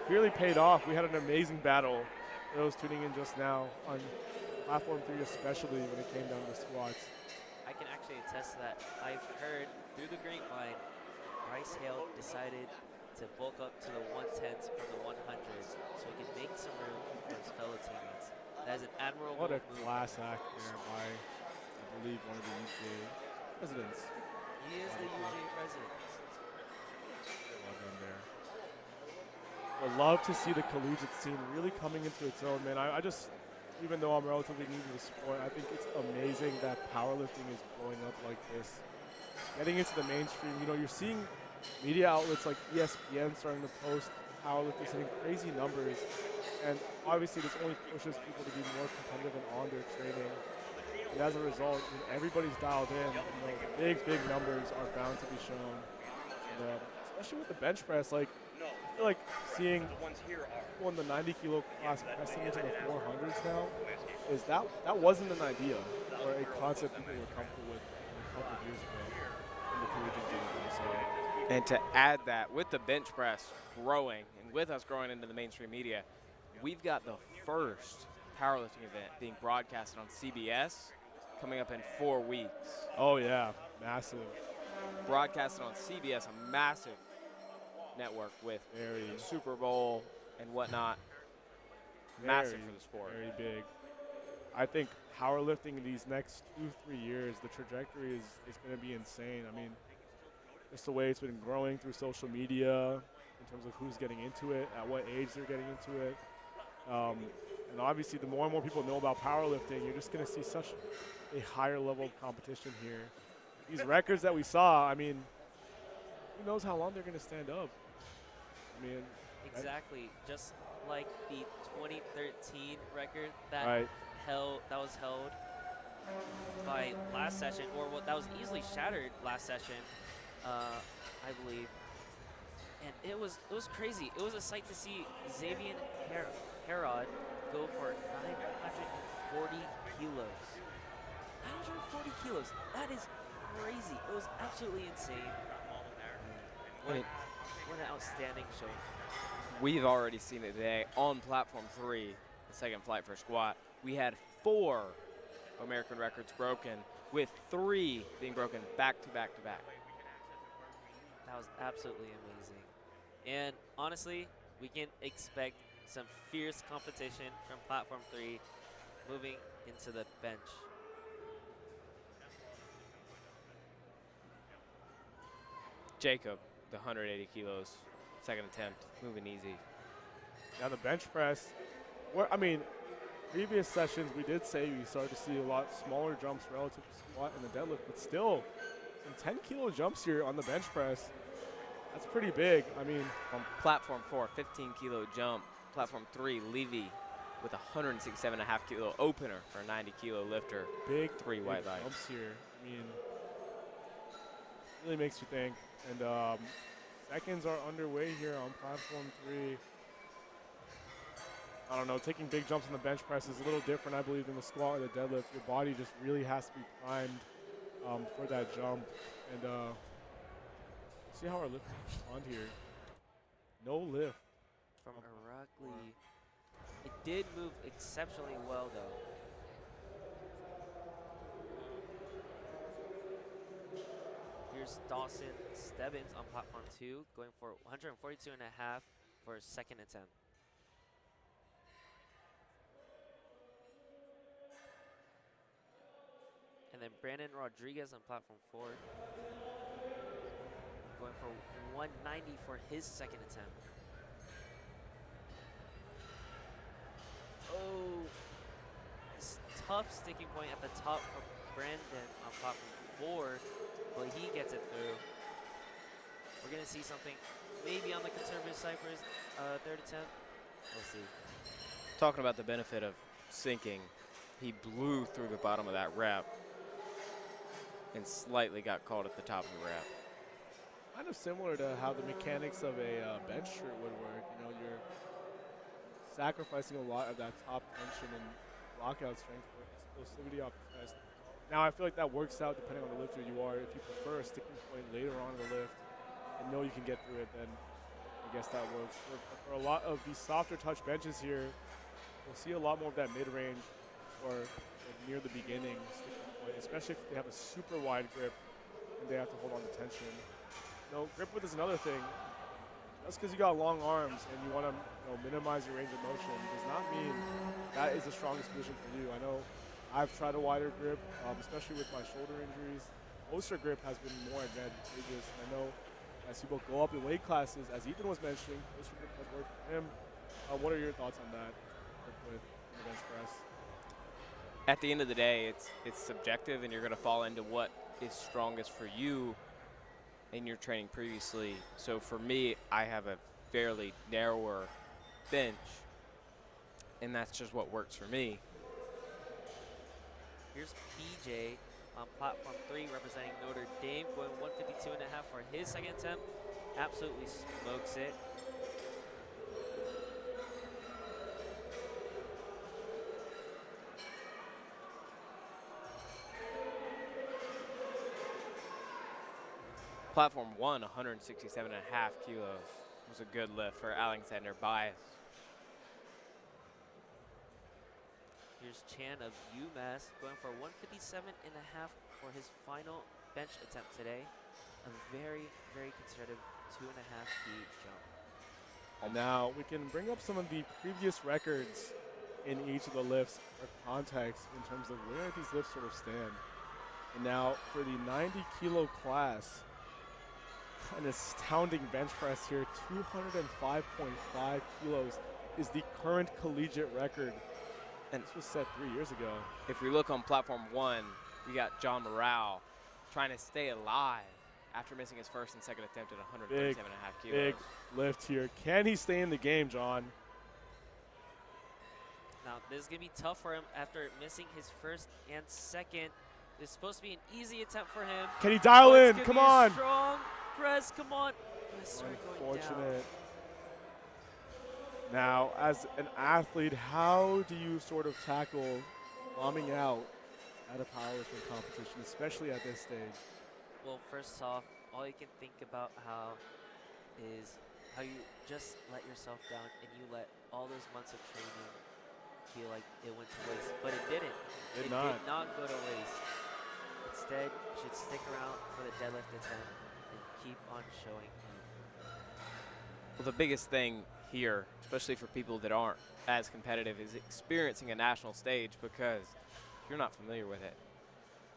really paid off. We had an amazing battle for those tuning in just now on platform 3, especially when it came down to squats. I can actually attest to that. I've heard through the grapevine, Bryce Hale decided to bulk up to the 110s from the 100s so he can make some room for his fellow teammates. That is an admirable What a move. class act there by, I believe, one of the UK presidents. He is the UJ president. Well done there. Would love to see the collegiate scene really coming into its own, man. I just, even though I'm relatively new to the sport, I think it's amazing that powerlifting is blowing up like this. Getting into the mainstream, you're seeing media outlets like ESPN starting to post powerlifters hitting crazy numbers, and obviously this only pushes people to be more competitive and on their training. And as a result, everybody's dialed in. Big numbers are bound to be shown. And, especially with the bench press, I feel like seeing people in the 90 kilo class pressing into the 400s now that wasn't an idea or a concept people were comfortable with a couple of years ago in the collegiate game. So. And to add that, with the bench press growing and with us growing into the mainstream media, we've got the first powerlifting event being broadcasted on CBS coming up in 4 weeks. Oh yeah, massive. Broadcasted on CBS, a massive network with the Super Bowl and whatnot. Massive for the sport. Very big. I think powerlifting in these next 2-3 years, the trajectory is going to be insane. I mean, just the way it's been growing through social media in terms of who's getting into it, at what age they're getting into it. And obviously, the more and more people know about powerlifting, you're just going to see such a higher level of competition here. These records that we saw, I mean, who knows how long they're going to stand up? I mean, exactly. Just like the 2013 record that was held by last session, or that was easily shattered last session, I believe. And it was crazy. It was a sight to see Xavier Herod go for 940 kilos. 940 kilos. That is crazy. It was absolutely insane. What an outstanding show. We've already seen it today on platform 3, the second flight for squat. We had 4 American records broken, with 3 being broken back to back to back. That was absolutely amazing. And honestly, we can expect some fierce competition from platform 3 moving into the bench. Jacob, the 180 kilos, second attempt, moving easy. Now the bench press, previous sessions we did say we started to see a lot smaller jumps relative to squat and the deadlift, but still some 10 kilo jumps here on the bench press. That's pretty big. I mean, on platform 4, 15 kilo jump. Platform 3, Levy with a 167.5 kilo opener for a 90 kilo lifter. Big 3 white lights. Jumps here. I mean, really makes you think. And seconds are underway here on platform 3. I don't know, taking big jumps on the bench press is a little different, I believe, than the squat or the deadlift. Your body just really has to be primed for that jump. And see how our lifters respond here. No lift. From Irakli. It did move exceptionally well, though. Here's Dawson Stebbins on platform 2, going for 142.5 for his second attempt. And then Brandon Rodriguez on platform 4, going for 190 for his second attempt. Oh, it's tough sticking point at the top for Brandon on platform 4, but he gets it through. We're going to see something maybe on the conservative side for his third attempt. We'll see. Talking about the benefit of sinking, he blew through the bottom of that rep and slightly got caught at the top of the rep. Kind of similar to how the mechanics of a bench shirt would work. You know, you're sacrificing a lot of that top tension and lockout strength for explosivity off the chest. Now, I feel like that works out depending on the lifter you are. If you prefer a sticking point later on in the lift and know you can get through it, then I guess that works. For a lot of these softer touch benches here, you'll see a lot more of that mid-range or near the beginning sticking point, especially if they have a super wide grip and they have to hold on to tension. You know, grip width is another thing. Just because you got long arms and you want to minimize your range of motion does not mean that is the strongest position for you. I know I've tried a wider grip, especially with my shoulder injuries. Closer grip has been more advantageous. I know as people go up in weight classes, as Ethan was mentioning, closer grip has worked for him. What are your thoughts on that with the bench press? At the end of the day, it's subjective, and you're going to fall into what is strongest for you in your training previously. So for me, I have a fairly narrower bench, and that's just what works for me. Here's PJ on platform 3 representing Notre Dame, going 152.5 for his second attempt. Absolutely smokes it. Platform 1, 167.5 kilos, was a good lift for Alexander Bias. Here's Chan of UMass going for 157.5 for his final bench attempt today. A very, very conservative 2.5 key jump. And now we can bring up some of the previous records in each of the lifts for context in terms of where these lifts sort of stand. And now for the 90 kilo class, an astounding bench press here, 205.5 kilos is the current collegiate record. And this was set 3 years ago. If we look on platform 1, we got John Morale trying to stay alive after missing his first and second attempt at 137.5 kilos. Big lift here. Can he stay in the game, John? Now, this is going to be tough for him after missing his first and second. It's supposed to be an easy attempt for him. Can he dial in? Come on. Strong press. Come on. Unfortunate. Now, as an athlete, how do you sort of tackle bombing out at a powerlifting competition, especially at this stage? Well, first off, all you can think about is how you just let yourself down and you let all those months of training feel like it went to waste. But it didn't. It did not go to waste. Instead, you should stick around for the deadlift attempt and keep on showing up. Well, the biggest thing here, especially for people that aren't as competitive, is experiencing a national stage, because if you're not familiar with it,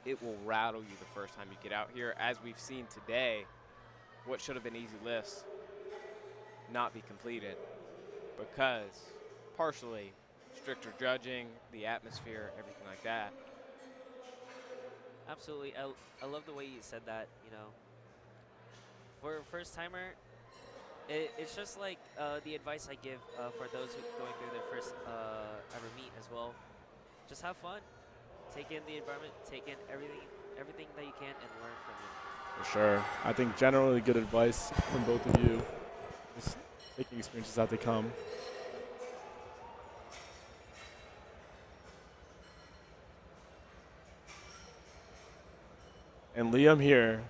it will rattle you the first time you get out here. As we've seen today, what should have been easy lifts not be completed because partially stricter judging, the atmosphere, everything like that. Absolutely. I love the way you said that, you know. For a first timer, it's just like the advice I give for those who are going through their first ever meet as well. Just have fun. Take in the environment, take in everything that you can, and learn from it. For sure. I think generally good advice from both of you. Just taking experiences as they come. And Liam here,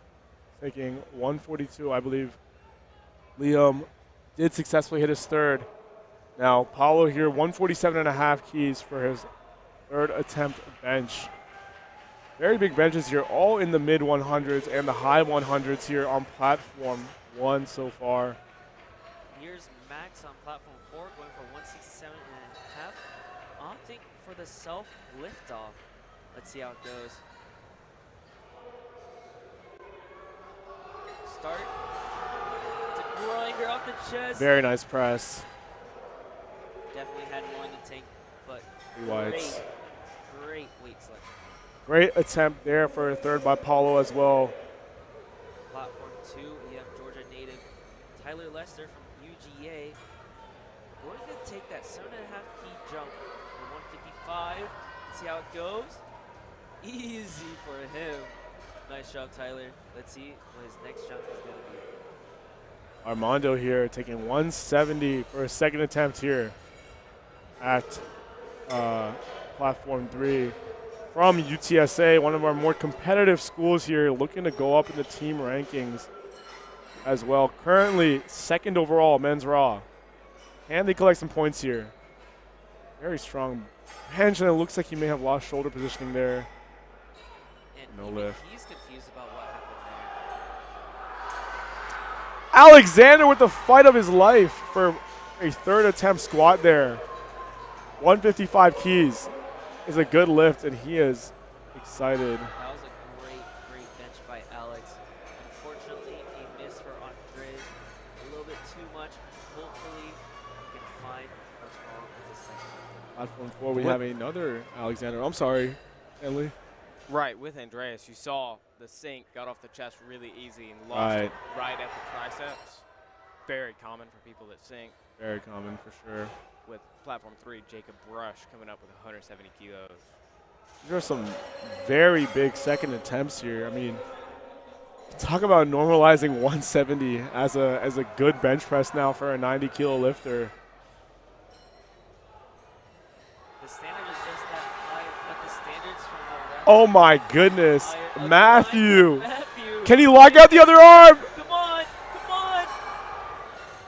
taking 142, I believe. Liam did successfully hit his third. Now, Paulo here, 147.5 keys for his third attempt bench. Very big benches here, all in the mid 100s and the high 100s here on platform 1 so far. Here's Max on platform 4 going for 167.5, opting for the self liftoff. Let's see how it goes. Start to grinder off the chest. Very nice press. Definitely had more in the tank, but Three whites. Great weight selection. Great attempt there for a third by Paulo as well. Platform 2, we have Georgia native Tyler Lester from UGA. Going to take that 7.5 key jump for 155. See how it goes. Easy for him. Nice job, Tyler. Let's see what his next jump is going to be. Armando here taking 170 for a second attempt here at platform 3 from UTSA, one of our more competitive schools here, looking to go up in the team rankings as well. Currently second overall men's raw. Can they collect some points here? Very strong bench, and it looks like he may have lost shoulder positioning there. And No even lift. he's confused about what happened Alexander with the fight of his life for a third attempt squat there. 155 keys is a good lift, and he is excited. there. That was a great bench by Alex. Unfortunately, a miss for Andres. A little bit too much. Hopefully, he can find what's wrong with the second. Platform 4, we have another Alexander. I'm sorry, Henley. Right, with Andreas, you saw the sink got off the chest really easy and lost it right at the triceps. Very common for people that sink. Very common for sure. With platform 3, Jacob Brush coming up with 170 kilos. These are some very big second attempts here. I mean, talk about normalizing 170 as a good bench press now for a 90 kilo lifter. The standard is just that high, but the standards from the rep Oh my goodness, higher. Matthew. Matthew. Can he lock out the other arm? Come on, come on.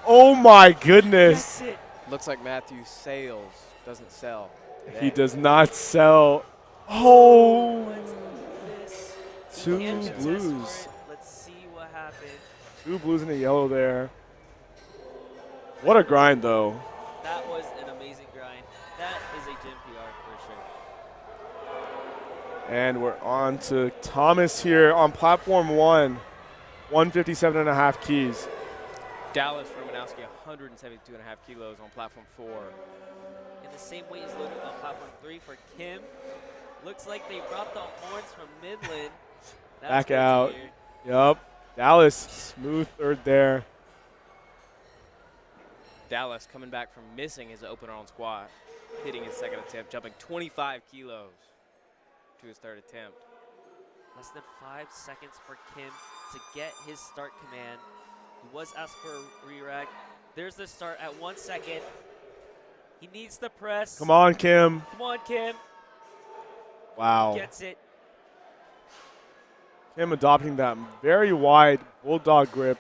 Oh my goodness. That's it. Looks like Matthew sales, doesn't sell. He does not sell. Oh, What's this? two He can't contest blues. for it. Let's see what happened. 2 blues and a yellow there. What a grind though. That was an amazing grind. That is a gym PR for sure. And we're on to Thomas here on platform 1. 157.5 keys. Dallas Romanowski, 172.5 kilos on platform 4. In the same weight is loaded on platform 3 for Kim. Looks like they brought the horns from Midland. That's Back good to out. hear. Yup. Dallas, smooth third there. Dallas coming back from missing his open arm squat, hitting his second attempt, jumping 25 kilos to his third attempt. Less than 5 seconds for Kim to get his start command. He was asked for a re-rack. There's the start at 1 second. He needs the press. Come on, Kim. Come on, Kim. Wow. Gets it. Kim adopting that very wide bulldog grip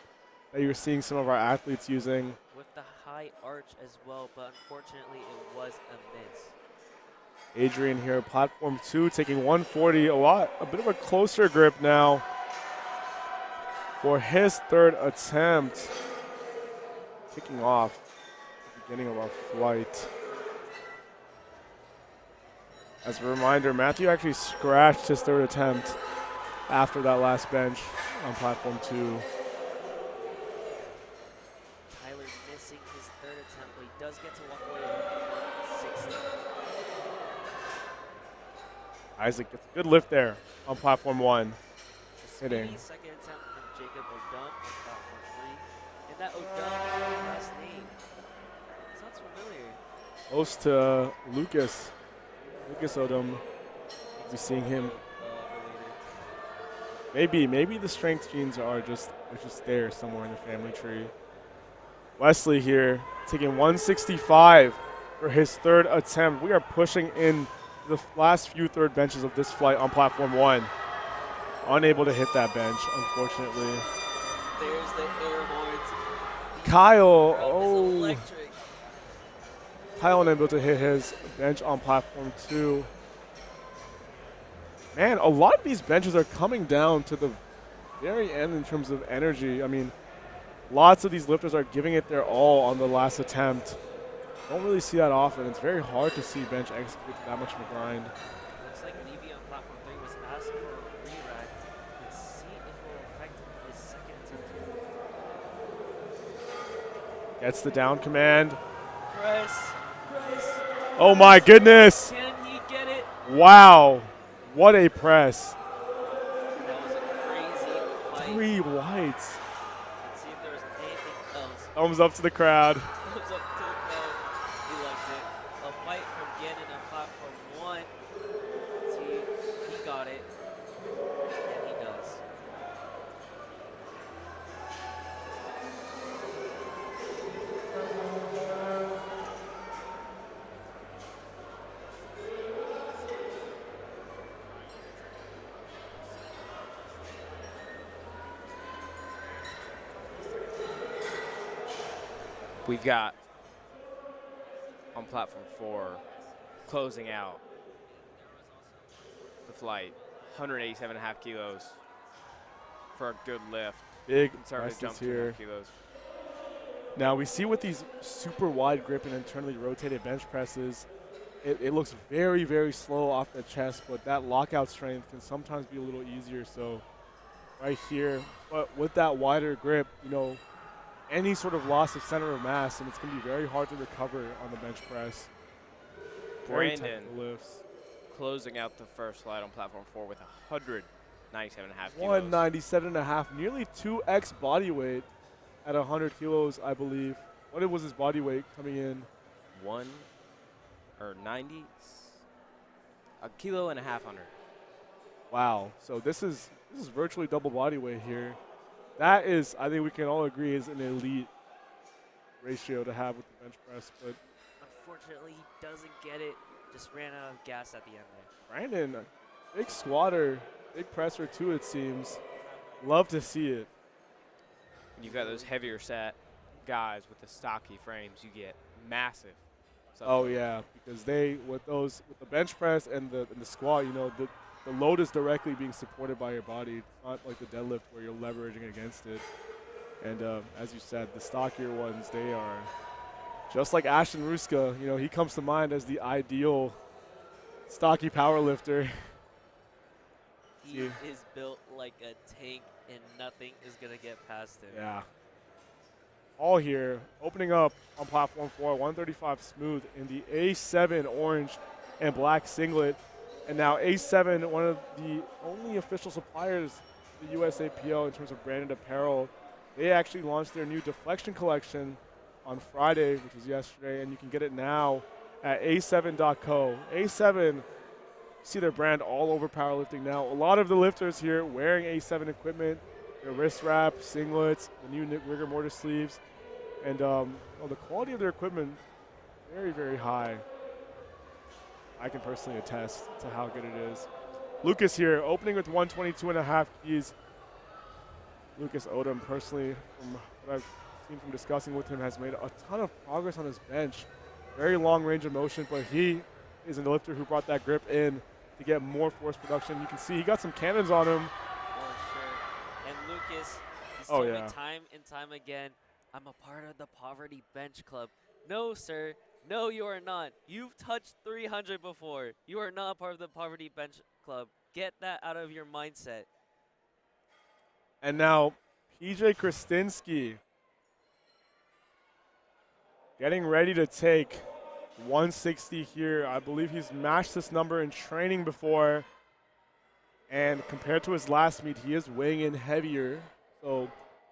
that you're seeing some of our athletes using. With the high arch as well, but unfortunately it was a miss. Adrian here, platform 2, taking 140, a bit of a closer grip now for his third attempt. Kicking off the beginning of our flight. As a reminder, Matthew actually scratched his third attempt after that last bench on platform 2. Tyler missing his third attempt, but he does get to walk away with 160. Isaac gets a good lift there on platform 1. The Hitting. speedy second attempt from Jacob Odom on platform 3. And that Odom last name sounds familiar. Close to Lucas Odom. We're seeing him. Maybe the strength genes are just there somewhere in the family tree. Wesley here taking 165 for his third attempt. We are pushing in the last few third benches of this flight on platform 1. Unable to hit that bench, unfortunately. There's the air horns. Kyle, Crowd is electric. Kyle unable to hit his bench on platform 2. Man, a lot of these benches are coming down to the very end in terms of energy. I mean, lots of these lifters are giving it their all on the last attempt. Don't really see that often. It's very hard to see bench execute that much of a grind. Looks like Levy on platform 3 was asked for a re-rack. Let's see if it will affect his second attempt. Gets the down command. Press. Oh my goodness. Can he get it? Wow. What a press. That was a crazy fight. 3 whites. Let's see if there was anything else. Thumbs up to the crowd. Thumbs up to the crowd. He likes it. A fight from Gannon on platform 1. See, he got it. And he does. We've got on platform 4, closing out the flight, 187.5 kilos for a good lift. Big Conservative jump presses 2 here. kilos. Now we see with these super wide grip and internally rotated bench presses, it looks very, very slow off the chest, but that lockout strength can sometimes be a little easier. So right here, but with that wider grip, you know, any sort of loss of center of mass, and it's going to be very hard to recover on the bench press. Very Brandon technical lifts. closing out the first slide on platform 4 with 197.5 kilos. 197.5, nearly 2x body weight at 100 kilos, I believe. What was his body weight coming in? 90, a kilo and a half under. Wow. So this is virtually double body weight here. That is, I think we can all agree, is an elite ratio to have with the bench press. But Unfortunately, he doesn't get it. Just ran out of gas at the end there. Brandon, big squatter, big presser too, it seems. Love to see it. When you've got those heavier set guys with the stocky frames, you get massive. Oh yeah, because with the bench press and the squat, you know, the load is directly being supported by your body. It's not like the deadlift where you're leveraging against it. And as you said, the stockier ones, they are just like Ashton Ruska. You know, he comes to mind as the ideal stocky power lifter. He is built like a tank, and nothing is going to get past him. Yeah. All here, opening up on platform 4, 135 smooth in the A7 orange and black singlet. And now A7, one of the only official suppliers of the USAPL in terms of branded apparel, they actually launched their new deflection collection on Friday, which was yesterday, and you can get it now at a7.co. A7, see their brand all over powerlifting now. A lot of the lifters here wearing A7 equipment, their wrist wrap, singlets, the new rigor mortis sleeves, and the quality of their equipment, very, very high. I can personally attest to how good it is. Lucas here, opening with 122.5 keys. Lucas Odom, personally, from what I've seen from discussing with him, has made a ton of progress on his bench. Very long range of motion, but he is a lifter who brought that grip in to get more force production. You can see he got some cannons on him. For sure. And Lucas, he's told me time and time again, I'm a part of the Poverty Bench Club. No, sir. No, you are not. You've touched 300 before. You are not part of the Poverty Bench Club. Get that out of your mindset. And now, PJ Krasinski getting ready to take 160 here. I believe he's matched this number in training before. And compared to his last meet, he is weighing in heavier. So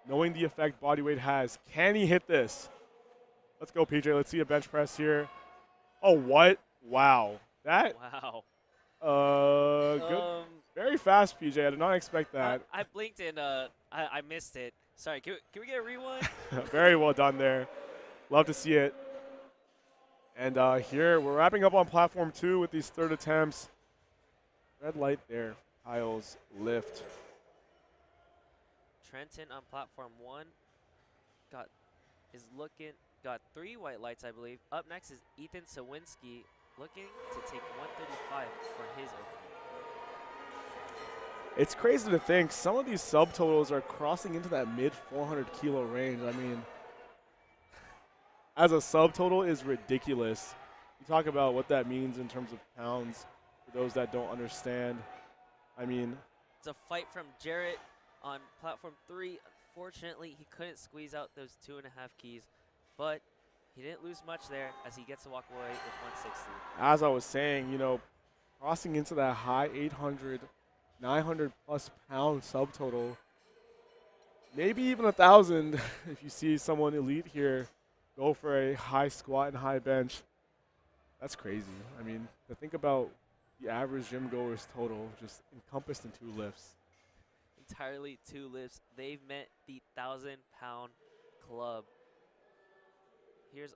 knowing the effect body weight has, can he hit this? Let's go, PJ. Let's see a bench press here. Oh, what? Wow. That. Wow. Good. Very fast, PJ. I did not expect that. I blinked and I missed it. Sorry. Can we get a rewind? Very well done there. Love to see it. And here we're wrapping up on platform 2 with these third attempts. Red light there. Kyle's lift. Trenton on platform 1 got 3 white lights, I believe. Up next is Ethan Sawinski looking to take 135 for his opening. It's crazy to think some of these subtotals are crossing into that mid 400 kilo range. I mean, as a subtotal is ridiculous. You talk about what that means in terms of pounds for those that don't understand. I mean, it's a fight from Jarrett on platform 3. Unfortunately, he couldn't squeeze out those 2.5 keys, but He didn't lose much there as he gets to walk away with 160. As I was saying, you know, crossing into that high 800, 900 plus pound subtotal, maybe even 1,000 if you see someone elite here go for a high squat and high bench. That's crazy. I mean, to think about the average gym goer's total just encompassed in 2 lifts. Entirely 2 lifts. They've met the 1,000-pound club. Here's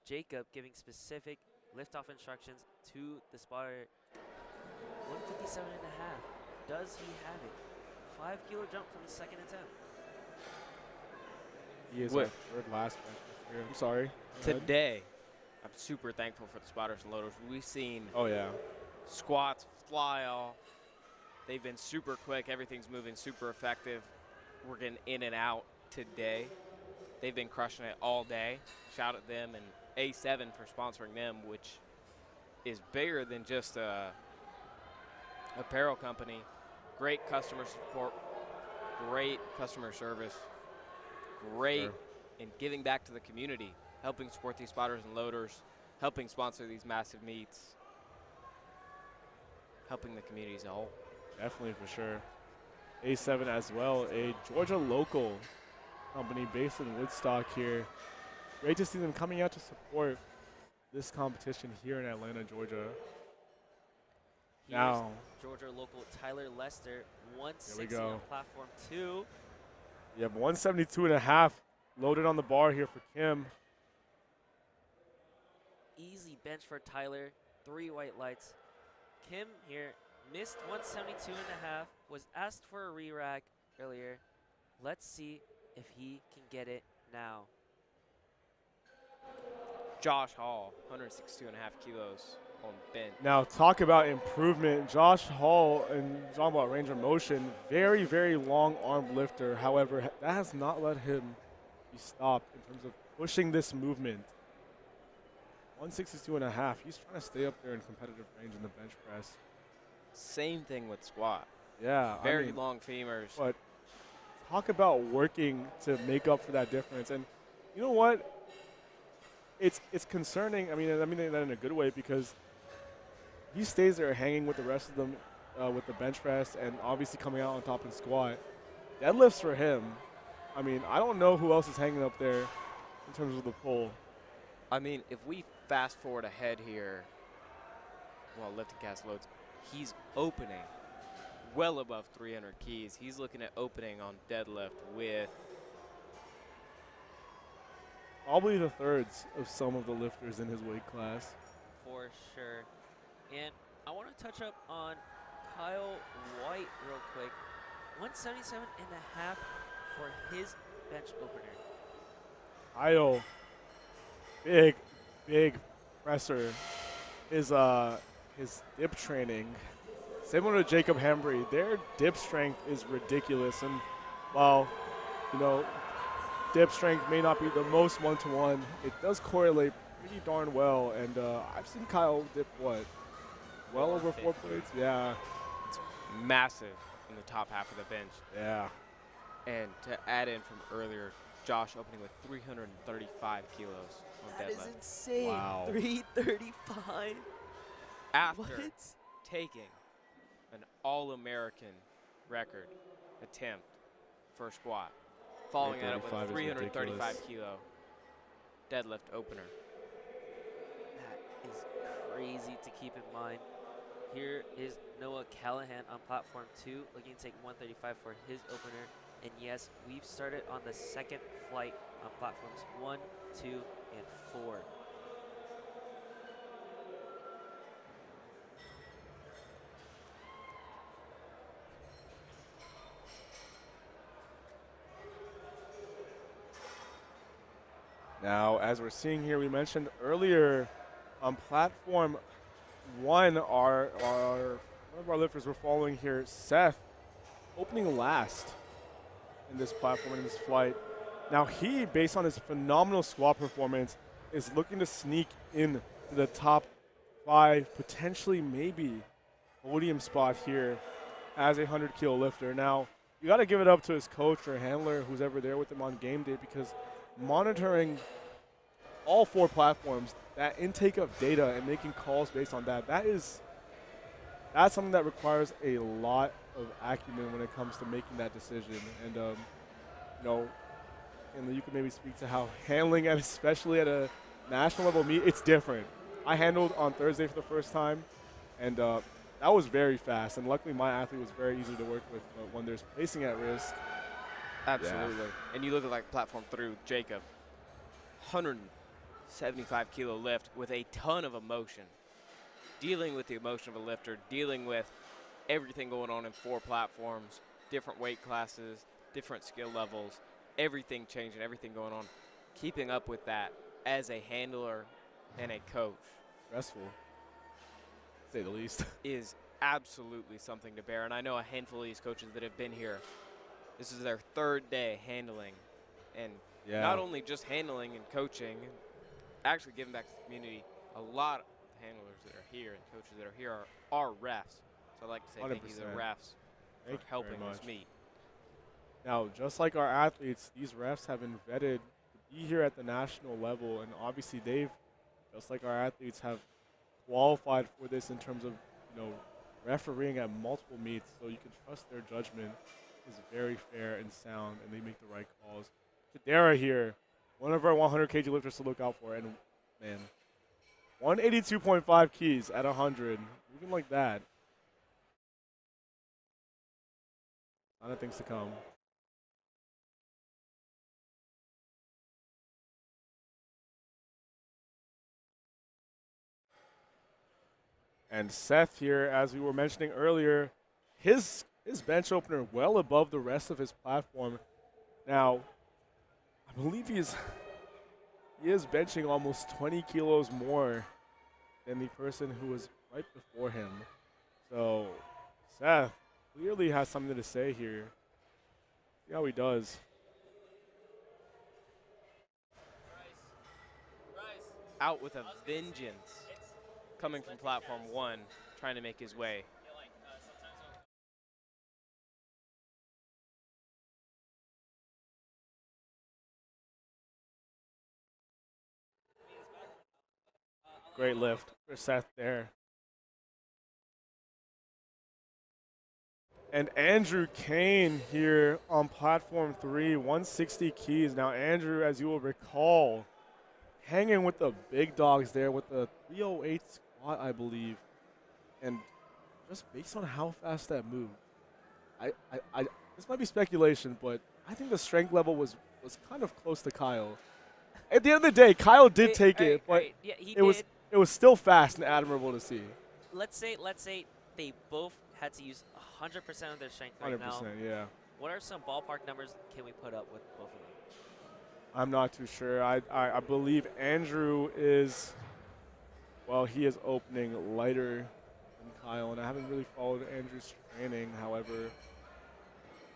Jacob giving specific liftoff instructions to the spotter. 157 and a half. Does he have it? 5 kilo jump from the second attempt. He is our third last bench here. I'm sorry. Today, I'm super thankful for the spotters and loaders. We've seen squats fly off. They've been super quick. Everything's moving super effective. We're getting in and out today. They've been crushing it all day. Shout at them and A7 for sponsoring them, which is bigger than just a apparel company. Great customer support, great customer service, great in giving back to the community, helping support these spotters and loaders, helping sponsor these massive meets, helping the community as a whole. Definitely, for sure. A7 as well, a Georgia local company based in Woodstock here. Great to see them coming out to support this competition here in Atlanta, Georgia. Here's now, Georgia local Tyler Lester, 160 go. on platform 2. You have 172 and a half loaded on the bar here for Kim. Easy bench for Tyler, 3 white lights. Kim here missed 172 and a half, was asked for a re-rack earlier. Let's see if he can get it now. Josh Hall, 162 and a half kilos on bench. Now, talk about improvement. Josh Hall, and talking about range of motion, very, very long arm lifter. However, that has not let him be stopped in terms of pushing this movement. 162 and a half. He's trying to stay up there in competitive range in the bench press. Same thing with squat. Yeah. Very long femurs. But talk about working to make up for that difference. And you know what? It's concerning. I mean that in a good way, because he stays there hanging with the rest of them with the bench press and obviously coming out on top in squat. Deadlifts for him. I mean, I don't know who else is hanging up there in terms of the pull. I mean, if we fast forward ahead here, while LiftingCast loads, he's opening well above 300 keys. He's looking at opening on deadlift with probably the thirds of some of the lifters in his weight class. For sure. And I want to touch up on Kyle White real quick. 177 and a half for his bench opener. Kyle, big presser. His dip training, similar to Jacob Hembry, their dip strength is ridiculous. And while, you know, dip strength may not be the most one-to-one, it does correlate pretty darn well. And I've seen Kyle dip, what, well over 4 plates? Yeah. It's massive in the top half of the bench. Yeah. And to add in from earlier, Josh opening with 335 kilos on That deadlift. is insane. Wow. 335. After What? taking an All-American record attempt for squat, following that up with a 335 kilo deadlift opener. That is crazy to keep in mind. Here is Noah Callahan on platform 2, looking to take 135 for his opener. And yes, we've started on the second flight on platforms 1, 2, and 4. Now, as we're seeing here, we mentioned earlier on platform 1, one of our lifters we're following here, Seth, opening last in this platform, in this flight. Now he, based on his phenomenal squat performance, is looking to sneak in to the top 5, potentially maybe podium spot here as a 100-kilo lifter. Now, you got to give it up to his coach or handler, who's ever there with him on game day, because monitoring all 4 platforms, that intake of data and making calls based on that, that's something that requires a lot of acumen when it comes to making that decision. And you know, and you can maybe speak to how handling, and especially at a national level meet, it's different. I handled on Thursday for the first time, and that was very fast. And luckily, my athlete was very easy to work with. But when there's placing at risk, Absolutely. Yeah. And you look at like platform through Jacob, 175 kilo lift with a ton of emotion. Dealing with the emotion of a lifter, dealing with everything going on in 4 platforms, different weight classes, different skill levels, everything changing, everything going on. Keeping up with that as a handler and a coach, stressful, to say the least, is absolutely something to bear. And I know a handful of these coaches that have been here. This is their 3rd day handling, and not only just handling and coaching, actually giving back to the community. A lot of handlers that are here and coaches that are here are refs. So I'd like to say 100%. thank you to the refs for helping us meet. Now, just like our athletes, these refs have been vetted to be here at the national level, and obviously they've, just like our athletes, have qualified for this in terms of, refereeing at multiple meets, so you can trust their judgment is very fair and sound, and they make the right calls. Chidera here, one of our 100 kg lifters to look out for, and man, 182.5 keys at 100, moving like that. A lot of things to come. And Seth here, as we were mentioning earlier, his bench opener well above the rest of his platform. Now, I believe he is benching almost 20 kilos more than the person who was right before him. So Seth clearly has something to say here. See how he does. Out with a vengeance, coming from platform 1, trying to make his way. Great lift for Seth there. And Andrew Kane here on platform 3, 160 keys. Now Andrew, as you will recall, hanging with the big dogs there with the 308 squat, I believe. And just based on how fast that moved, I this might be speculation, but I think the strength level was kind of close to Kyle. At the end of the day, Kyle did take it, but yeah, it was still fast and admirable to see. Let's say they both had to use 100% of their strength right now. 100%, yeah. What are some ballpark numbers can we put up with both of them? I'm not too sure. I believe Andrew is, well, he is opening lighter than Kyle, and I haven't really followed Andrew's training. However,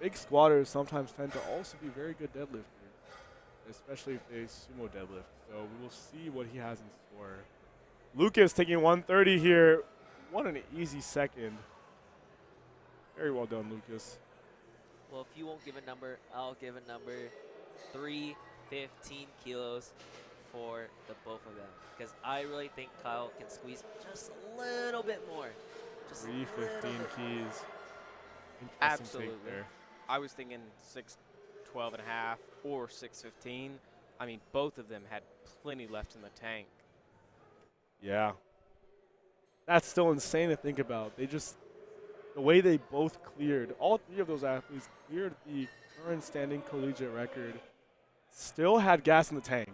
big squatters sometimes tend to also be very good deadlifters, especially if they sumo deadlift. So we will see what he has in store. Lucas taking 130 here. What an easy second. Very well done, Lucas. Well, if you won't give a number, I'll give a number. 315 kilos for the both of them, because I really think Kyle can squeeze just a little bit more. Just 315 keys. Absolutely. I was thinking 612 and a half or 615. I mean, both of them had plenty left in the tank. Yeah. That's still insane to think about. The way they both cleared, all 3 of those athletes cleared the current standing collegiate record, still had gas in the tank.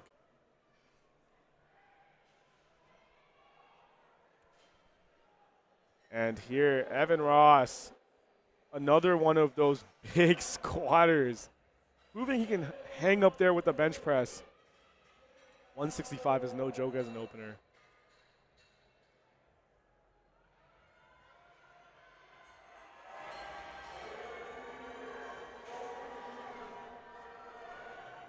And here, Evan Ross, another one of those big squatters, proving he can hang up there with the bench press. 165 is no joke as an opener.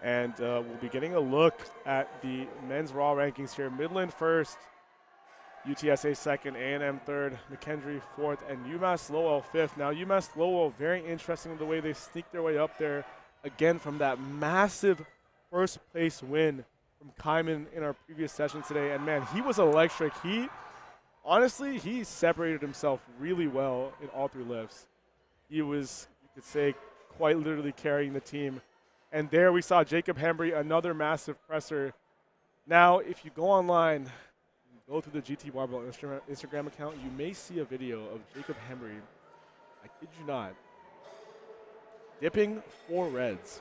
And we'll be getting a look at the men's raw rankings here. Midland first, UTSA second, A&M third, McKendree fourth, and UMass Lowell fifth. Now, UMass Lowell, very interesting the way they sneak their way up there again from that massive first place win from Kyman in our previous session today. And man, he was electric. Honestly, he separated himself really well in all 3 lifts. He was, you could say, quite literally carrying the team. And there we saw Jacob Hembry, another massive presser. Now, if you go online, go through the GT Barbell Instagram account, you may see a video of Jacob Hembry, I kid you not, dipping 4 reds.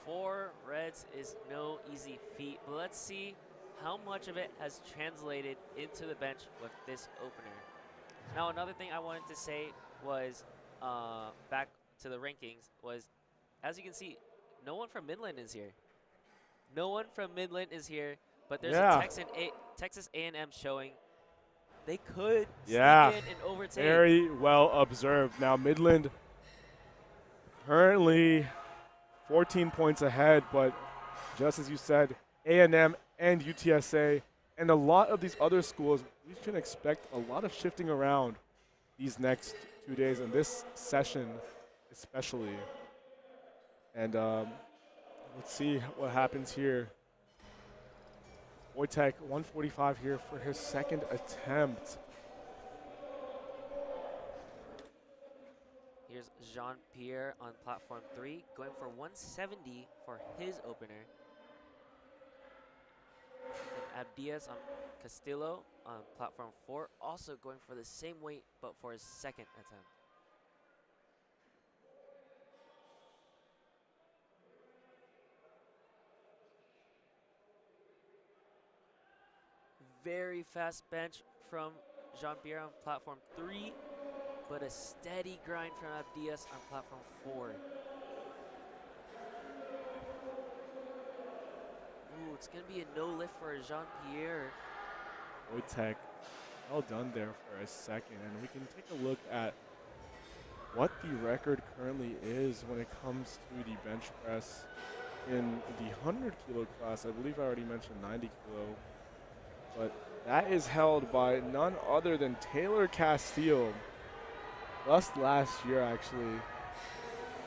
4 reds is no easy feat, but let's see how much of it has translated into the bench with this opener. Now, another thing I wanted to say was, back to the rankings, was, as you can see, no one from Midland is here. No one from Midland is here, but there's a Texas A&M showing. They could sneak in and overtake. Very well observed. Now, Midland currently 14 points ahead, but just as you said, A&M and UTSA and a lot of these other schools, we can expect a lot of shifting around these next 2 days and this session especially. And let's see what happens here. Wojtek, 145 here for his second attempt. Here's Jean-Pierre on platform 3, going for 170 for his opener. And Abdias on Castillo on platform 4, also going for the same weight, but for his second attempt. Very fast bench from Jean-Pierre on platform 3, but a steady grind from Abdias on platform 4. Ooh, it's going to be a no lift for Jean-Pierre. Wojtek, well done there for a second. And we can take a look at what the record currently is when it comes to the bench press in the 100 kilo class. I believe I already mentioned 90 kilo. But that is held by none other than Taylor Castile. Just last year, actually.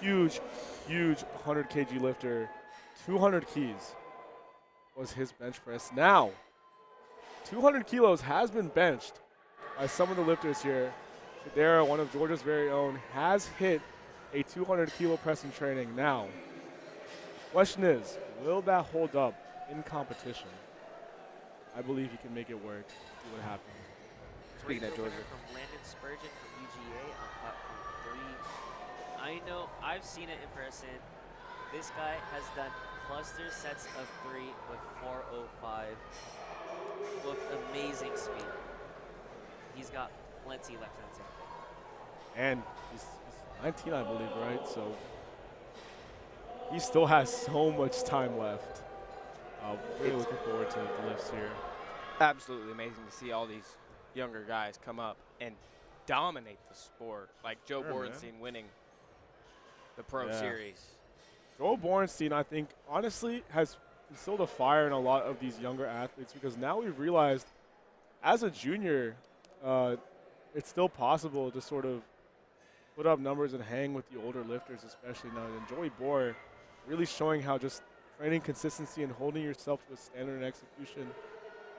Huge 100 kg lifter. 200 keys was his bench press. Now, 200 kilos has been benched by some of the lifters here. Shadera, one of Georgia's very own, has hit a 200 kilo press in training. Now, the question is, will that hold up in competition? I believe he can make it work. See what happens. Speaking of Georgia, from Landon Spurgeon from UGA on platform 3. I know, I've seen it in person. This guy has done cluster sets of 3 with 4:05 with amazing speed. He's got plenty left in him. And he's 19, I believe, right? So he still has so much time left. Really looking forward to the lifts here. Absolutely amazing to see all these younger guys come up and dominate the sport. Like Joe Borenstein winning the Pro Series. Joe Borenstein, I think, honestly, has instilled a fire in a lot of these younger athletes because now we've realized as a junior, it's still possible to sort of put up numbers and hang with the older lifters, especially now. And Joey Bohr really showing how just training consistency and holding yourself to a standard in execution,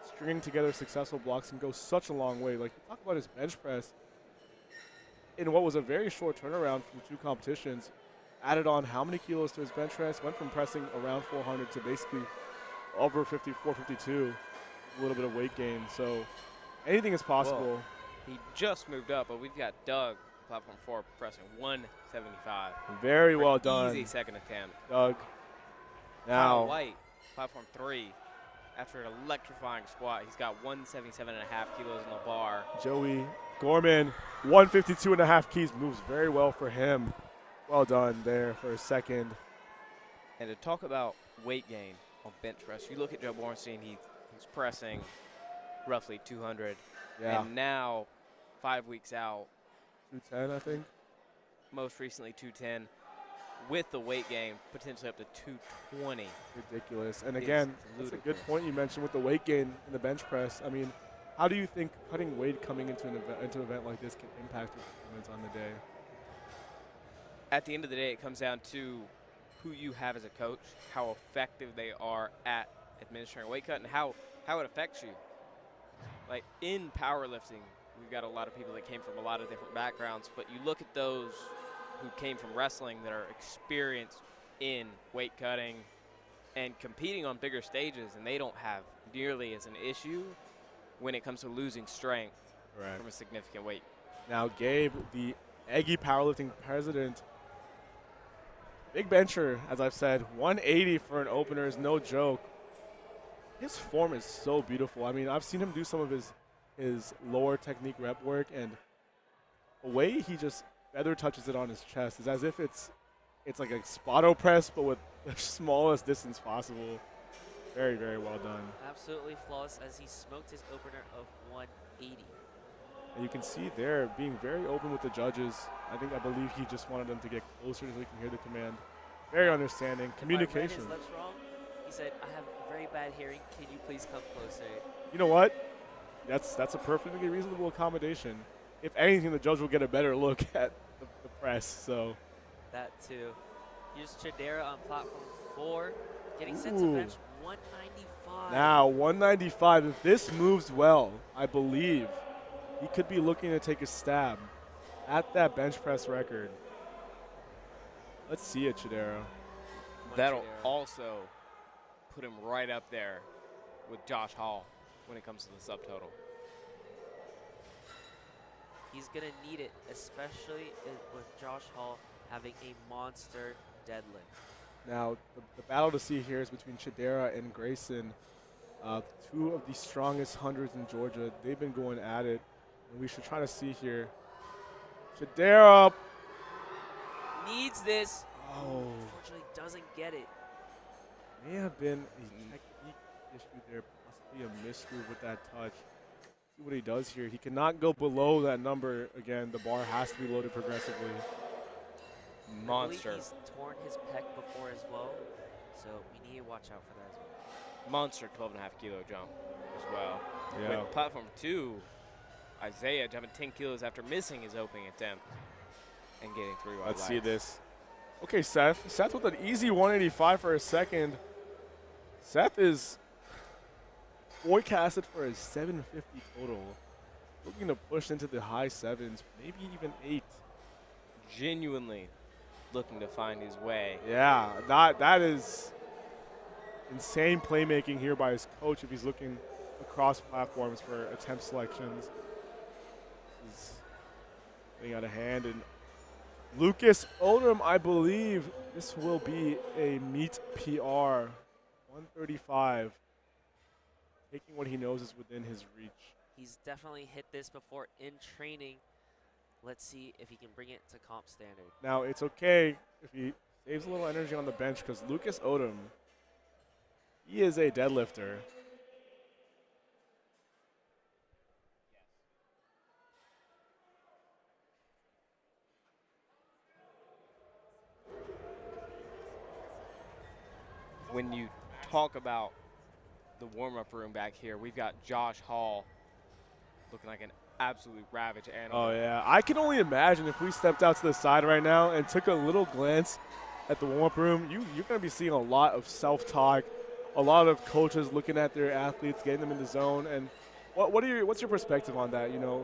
stringing together successful blocks can go such a long way. Like, you talk about his bench press in what was a very short turnaround from 2 competitions, added on how many kilos to his bench press, went from pressing around 400 to basically over 452, a little bit of weight gain. So anything is possible. Whoa. He just moved up, but we've got Doug, platform 4, pressing 175. Very well done. Easy second attempt. Doug. Now, Kyle White, platform 3, after an electrifying squat, he's got 177.5 kilos in the bar. Joey Gorman, 152.5 keys, moves very well for him. Well done there for a second. And to talk about weight gain on bench press, you look at Joe Borenstein, he's pressing roughly 200. Yeah. And now, 5 weeks out, 210, I think. Most recently 210. With the weight gain, potentially up to 220. Ridiculous. And again, that's a good point you mentioned with the weight gain in the bench press. I mean, How do you think cutting weight coming into an event like this can impact your performance on the day? At the end of the day, it comes down to who you have as a coach, how effective they are at administering a weight cut, and how it affects you. Like in powerlifting, we've got a lot of people that came from a lot of different backgrounds, but you look at those who came from wrestling that are experienced in weight cutting and competing on bigger stages, and they don't have nearly as an issue when it comes to losing strength from a significant weight. Now, Gabe, the Eggy Powerlifting president, big bencher, as I've said, 180 for an opener is no joke. His form is so beautiful. I mean, I've seen him do some of his lower technique rep work, and the way he just feather touches it on his chest is as if it's like a spotto press, but with the smallest distance possible. Very, very well done. Absolutely flawless as he smoked his opener of 180. And you can see there being very open with the judges. I believe he just wanted them to get closer so he can hear the command. Very understanding. Communication. If I read his lips wrong, he said, "I have very bad hearing. Can you please come closer?" You know what? That's a perfectly reasonable accommodation. If anything, the judge will get a better look at the press. So that too. Here's Chidera on platform 4, getting set to bench 195. Now 195. If this moves well, I believe he could be looking to take a stab at that bench press record. Let's see it, Chidera. That'll also put him right up there with Josh Hall when it comes to the subtotal. He's going to need it, especially with Josh Hall having a monster deadlift. Now, the battle to see here is between Chidera and Grayson, two of the strongest hundreds in Georgia. They've been going at it, and we should try to see here. Chidera needs this. Oh. Unfortunately, doesn't get it. May have been a technique issue there, possibly a mismove with that touch. See what he does here. He cannot go below that number again. The bar has to be loaded progressively. Monster. I believe he's torn his pec before as well, so we need to watch out for that as well. Monster 12.5 kilo jump as well. Yeah. With platform 2, Isaiah jumping 10 kilos after missing his opening attempt and getting 3 wide Let's legs. see this. Okay, Seth. Seth with an easy 185 for a second. Seth is forecasted for a 750 total. Looking to push into the high 7s, maybe even 8. Genuinely looking to find his way. Yeah, that is insane playmaking here by his coach if he's looking across platforms for attempt selections. He's getting out of hand. And Lucas Oldham, I believe this will be a meet PR. 135. Taking what he knows is within his reach. He's definitely hit this before in training. Let's see if he can bring it to comp standard. Now, it's okay if he saves a little energy on the bench because Lucas Odom, he is a deadlifter. When you talk about the warm-up room back here, we've got Josh Hall looking like an absolute ravage animal. Oh, yeah. I can only imagine if we stepped out to the side right now and took a little glance at the warm-up room, you're going to be seeing a lot of self-talk, a lot of coaches looking at their athletes, getting them in the zone. And what's your perspective on that, you know,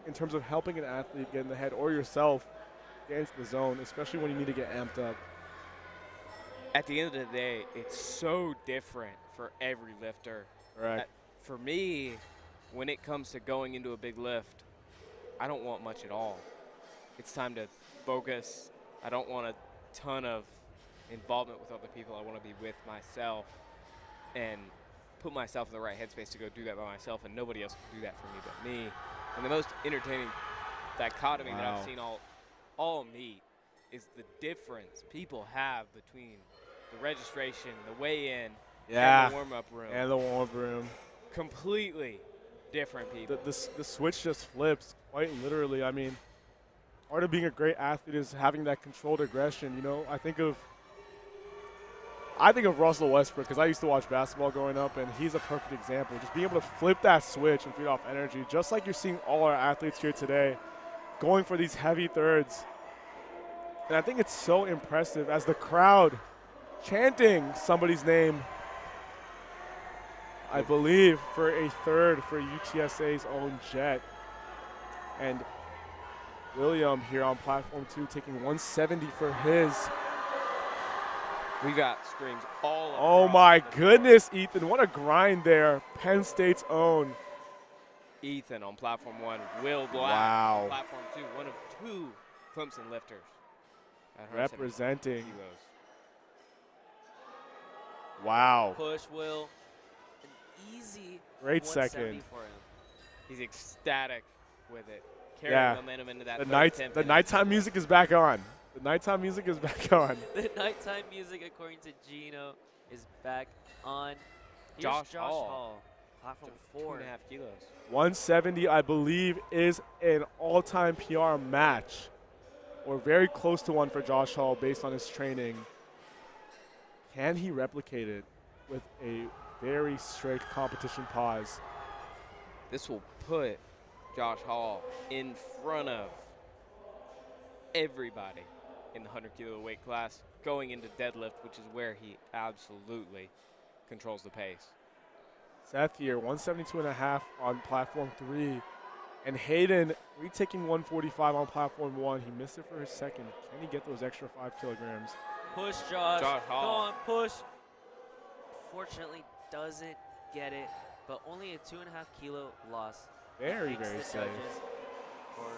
in terms of helping an athlete get in the head or yourself get into the zone, especially when you need to get amped up? At the end of the day, it's so different for every lifter. Right. For me, when it comes to going into a big lift, I don't want much at all. It's time to focus. I don't want a ton of involvement with other people. I want to be with myself and put myself in the right headspace to go do that by myself, and nobody else can do that for me but me. And the most entertaining dichotomy that I've seen all meet is the difference people have between the registration, the weigh-in, and the warm-up room. And the warm-up room. Completely different people. The switch just flips, quite literally. I mean, part of being a great athlete is having that controlled aggression. You know, I think of I think of Russell Westbrook because I used to watch basketball growing up, and he's a perfect example. Just being able to flip that switch and feed off energy, just like you're seeing all our athletes here today, going for these heavy thirds. And I think it's so impressive as the crowd chanting somebody's name, I believe, for a third for UTSA's own Jet. And William here on platform 2 taking 170 for his. We got screams all across. Oh my the goodness, Ethan, what a grind there. Penn State's own. Ethan on platform 1, Will Black Wow. on platform 2, one of 2 Clemson lifters. At 170 Representing. kilos. Wow. Push Will. An easy Great 170 second. for him. He's ecstatic with it. Carrying Yeah. momentum into that The third attempt. the nighttime music is back on. The nighttime music is back on. The nighttime music, according to Gino, is back on. Here's Josh Josh Hall. Hall. Platform 4. 2.5 kilos. 170, I believe, is an all-time PR match, or very close to one for Josh Hall based on his training. Can he replicate it with a very strict competition pause? This will put Josh Hall in front of everybody in the 100-kilo weight class going into deadlift, which is where he absolutely controls the pace. Seth here, 172.5 on platform 3. And Hayden retaking 145 on platform 1. He missed it for his second. Can he get those extra 5 kilograms? Push, Josh. Josh Go Hall. on, push. Fortunately, doesn't get it, but only a 2.5 kilo loss. Very, Thanks very to safe. judges for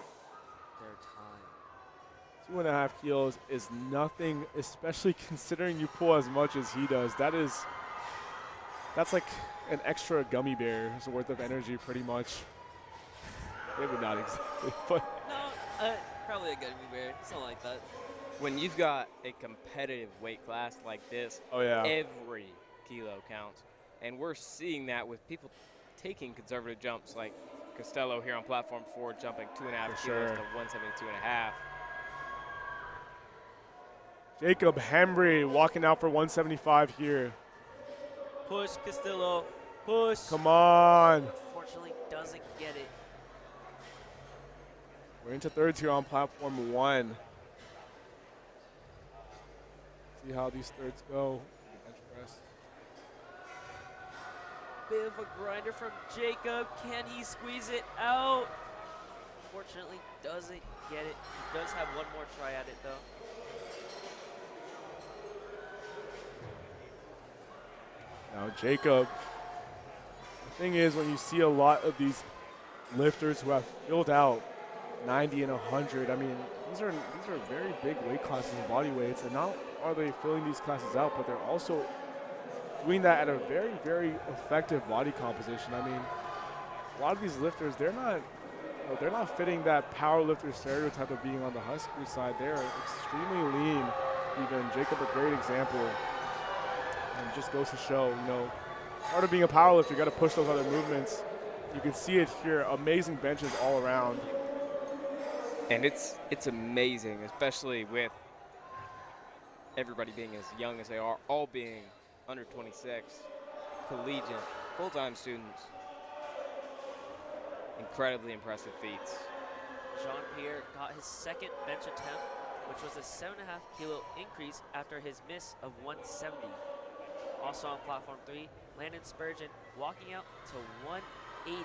their time. 2.5 kilos is nothing, especially considering you pull as much as he does. That's like an extra gummy bear's worth of energy, pretty much. Maybe not exactly, but No, probably a gummy bear, something like that. When you've got a competitive weight class like this, oh yeah. every kilo counts. And we're seeing that with people taking conservative jumps like Costello here on platform 4, jumping 2.5 kilos sure. to 172.5. Jacob Hembry walking out for 175 here. Push, Castillo. Push. Come on. Unfortunately, doesn't get it. We're into thirds here on platform 1. See how these thirds go. Bench press. Bit of a grinder from Jacob. Can he squeeze it out? Unfortunately, doesn't get it. He does have one more try at it, though. Now Jacob, the thing is when you see a lot of these lifters who have filled out 90 and 100, I mean, these are very big weight classes and body weights, and not are they filling these classes out, but they're also doing that at a very, very effective body composition. I mean, a lot of these lifters, they're not fitting that power lifter stereotype of being on the Husker side. They're extremely lean. Even Jacob, a great example. And just goes to show, part of being a powerlifter, you got to push those other movements. You can see it here, amazing benches all around. And it's amazing, especially with everybody being as young as they are, all being under 26, collegiate, full-time students. Incredibly impressive feats. Jean-Pierre got his second bench attempt, which was a 7.5 kilo increase after his miss of 170. Also on platform 3, Landon Spurgeon walking out to 180.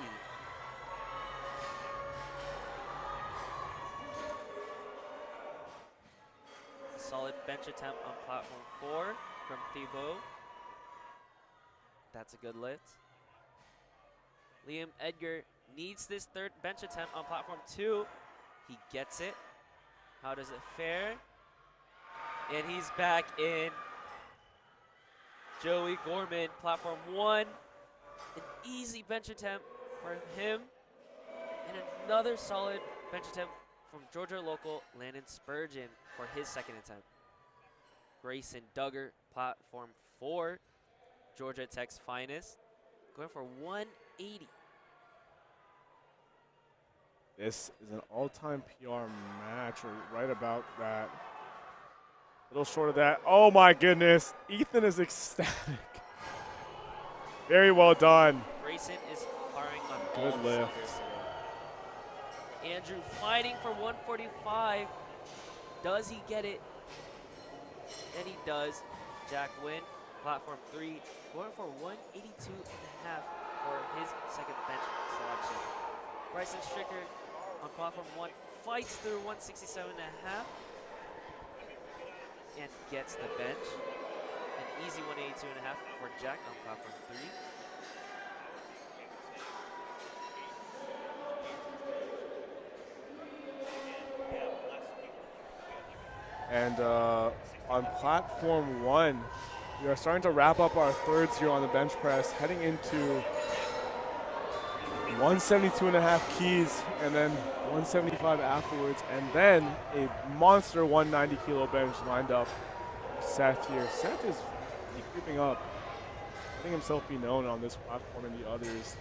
A solid bench attempt on platform 4 from Thibault. That's a good lift. Liam Edgar needs this third bench attempt on platform 2. He gets it. How does it fare? And he's back in. Joey Gorman, platform 1. An easy bench attempt for him. And another solid bench attempt from Georgia local Landon Spurgeon for his second attempt. Grayson Duggar, platform 4. Georgia Tech's finest. Going for 180. This is an all-time PR match, or right about that. little short of that. Oh my goodness. Ethan is ecstatic. Very well done. Grayson is firing on Good all lift. cylinders today. Andrew fighting for 145. Does he get it? And he does. Jack Wynn, platform 3, going for 182.5 for his second bench selection. Bryson Stricker on platform 1 fights through 167.5 and gets the bench. An easy 182.5 for Jack on platform 3. And on platform 1, we are starting to wrap up our thirds here on the bench press, heading into 172.5 keys and then 175 afterwards, and then a monster 190 kilo bench lined up for Seth here. Seth is creeping up, letting himself be known on this platform and the others.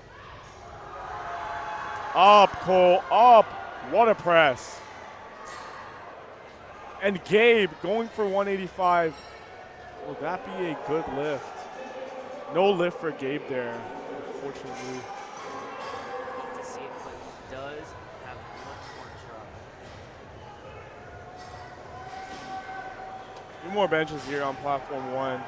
Up, Cole, up! What a press. And Gabe going for 185. Will that be a good lift? No lift for Gabe there, unfortunately. To see it, but he does have one more drop. 2 more benches here on platform 1. 192.5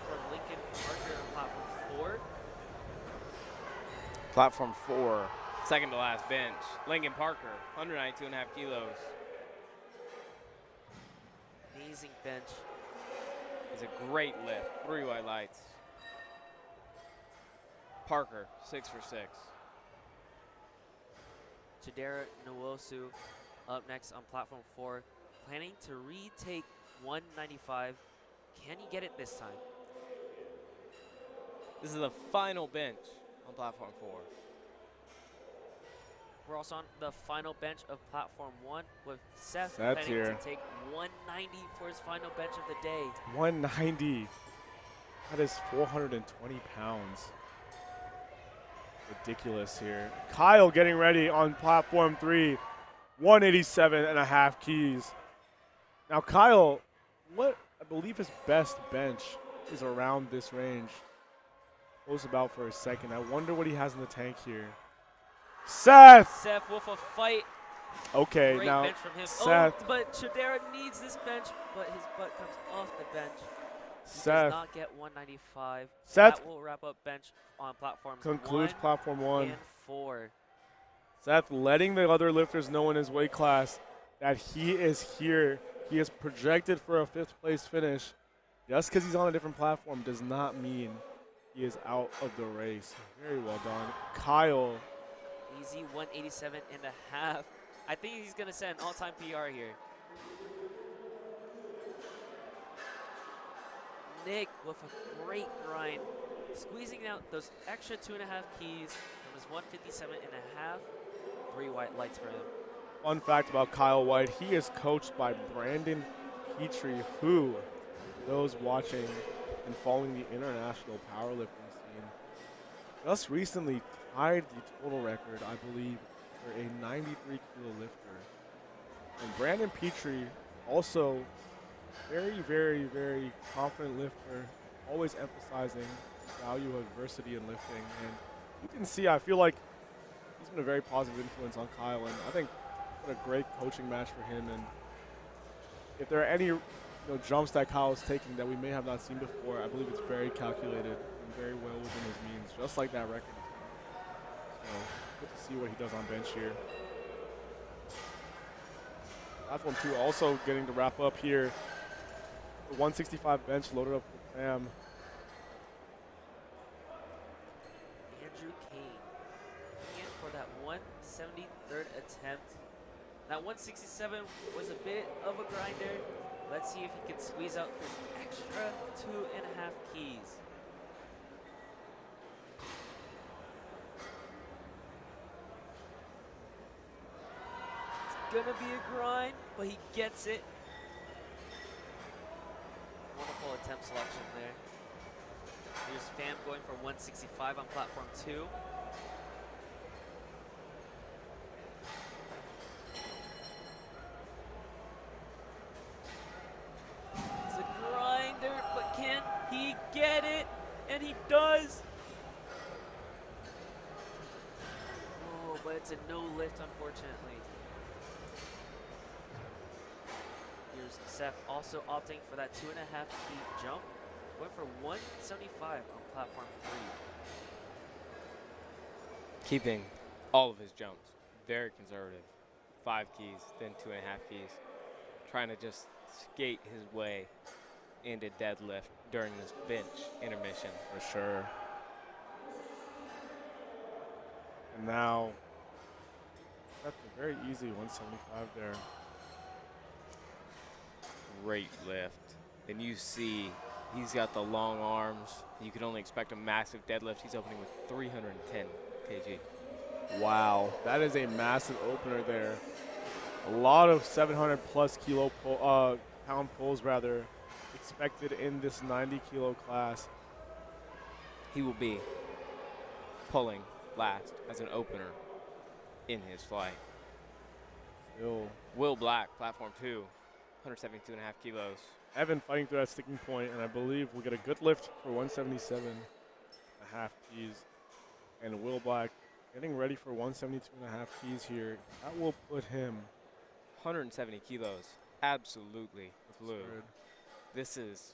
for Lincoln Parker on platform 4. Platform 4, second to last bench. Lincoln Parker, 192.5 kilos. Amazing bench. It's a great lift. 3 white lights. Parker, 6 for 6. Chidera Nwosu up next on platform 4, planning to retake 195. Can he get it this time? This is the final bench on platform 4. We're also on the final bench of platform 1 with Seth Seth's planning here. to take 190 for his final bench of the day. 190. That is 420 pounds. Ridiculous here. Kyle getting ready on platform 3. 187.5 keys. Now Kyle, what I believe his best bench is around this range. Close about for a second. I wonder what he has in the tank here. Seth! Seth with a fight. Okay, Great now bench from him. Seth. Oh, but Chidera needs this bench, but his butt comes off the bench. He Seth. does not get 195. Seth That will wrap up bench on platforms concludes 1 platform 1. and 4. Seth letting the other lifters know in his weight class that he is here. He is projected for a 5th place finish. Just because he's on a different platform does not mean he is out of the race. Very well done. Kyle. Easy 187.5. I think he's going to set an all-time PR here. Nick with a great grind, squeezing out those extra 2.5 keys from his 157.5. 3 white lights for him. Fun fact about Kyle White, he is coached by Brandon Petrie, who, those watching and following the international powerlifting scene, just recently tied the total record, I believe, for a 93 kilo lifter. And Brandon Petrie, also very, very, very confident lifter, always emphasizing the value of adversity in lifting. And you can see, I feel like he's been a very positive influence on Kyle, and I think what a great coaching match for him. And if there are any jumps that Kyle is taking that we may have not seen before, I believe it's very calculated and very well within his means, just like that record. So good to see what he does on bench here. Platform 2 also getting to wrap up here. The 165 bench loaded up with Pam. Andrew Kane coming in for that 173rd attempt. That 167 was a bit of a grinder. Let's see if he can squeeze out this extra 2.5 keys. It's gonna be a grind, but he gets it. Wonderful attempt selection there. Here's Pham going for 165 on platform 2. but it's a no lift, unfortunately. Here's Seth also opting for that 2.5 key jump. Went for 175 on platform 3. Keeping all of his jumps very conservative. 5 keys, then 2.5 keys. Trying to just skate his way into deadlift during this bench intermission. For sure. And now, that's a very easy 175 there. Great lift. And you see he's got the long arms. You can only expect a massive deadlift. He's opening with 310 kg. Wow, that is a massive opener there. A lot of 700 plus pound pulls rather expected in this 90 kilo class. He will be pulling last as an opener in his flight. Still, Will Black, platform 2, 172.5 kilos. Evan fighting through that sticking point, and I believe we'll get a good lift for 177.5 keys. And Will Black getting ready for 172.5 keys here. That will put him 170 kilos. Absolutely flew. absurd. This is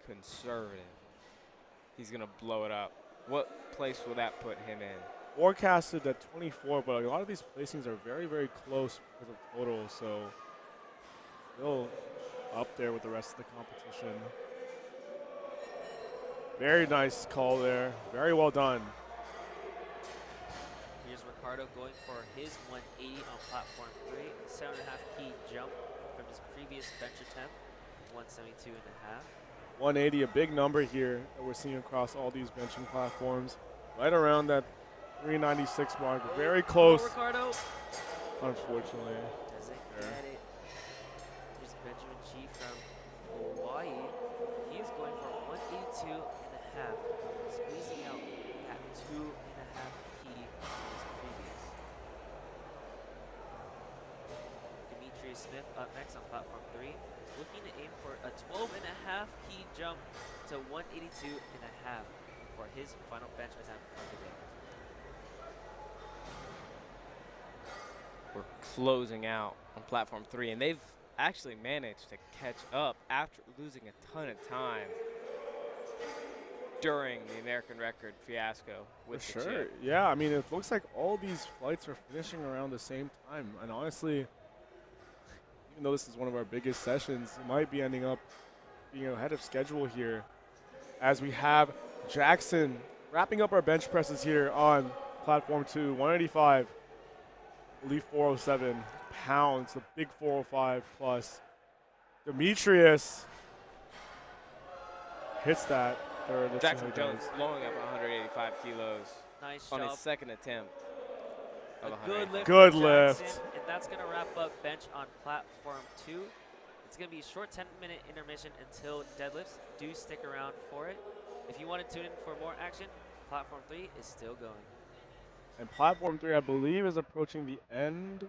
conservative. He's going to blow it up. What place will that put him in? Forecasted at 24, but a lot of these placings are very, very close because of total, so still up there with the rest of the competition. Very nice call there. Very well done. Here's Ricardo going for his 180 on platform 3. 7.5 key jump from his previous bench attempt, 172.5. 180, a big number here that we're seeing across all these benching platforms. Right around that 396 mark. Very close, Ricardo. unfortunately. Doesn't There. get it. Here's Benjamin Chi from Hawaii. He is going for 182.5, squeezing out that 2.5 key from his previous. Demetrius Smith up next on platform 3, looking to aim for a 12.5 key jump to 182.5 for his final bench attempt of the day. We're closing out on platform 3, and they've actually managed to catch up after losing a ton of time during the American record fiasco with For the sure. chip. Yeah, I mean, it looks like all these flights are finishing around the same time. And honestly, even though this is one of our biggest sessions, it might be ending up being ahead of schedule here as we have Jackson wrapping up our bench presses here on platform 2, 185. Elite 407 pounds, the big 405 plus. Demetrius hits that third. Let's see Jackson how he Jones does. blowing up 185 kilos Nice on job. his second attempt. Of A good 185. lift. Good from lift. Jackson, and that's going to wrap up bench on platform 2. It's going to be a short 10-minute intermission until deadlifts. Do stick around for it. If you want to tune in for more action, platform 3 is still going. And platform 3, I believe, is approaching the end.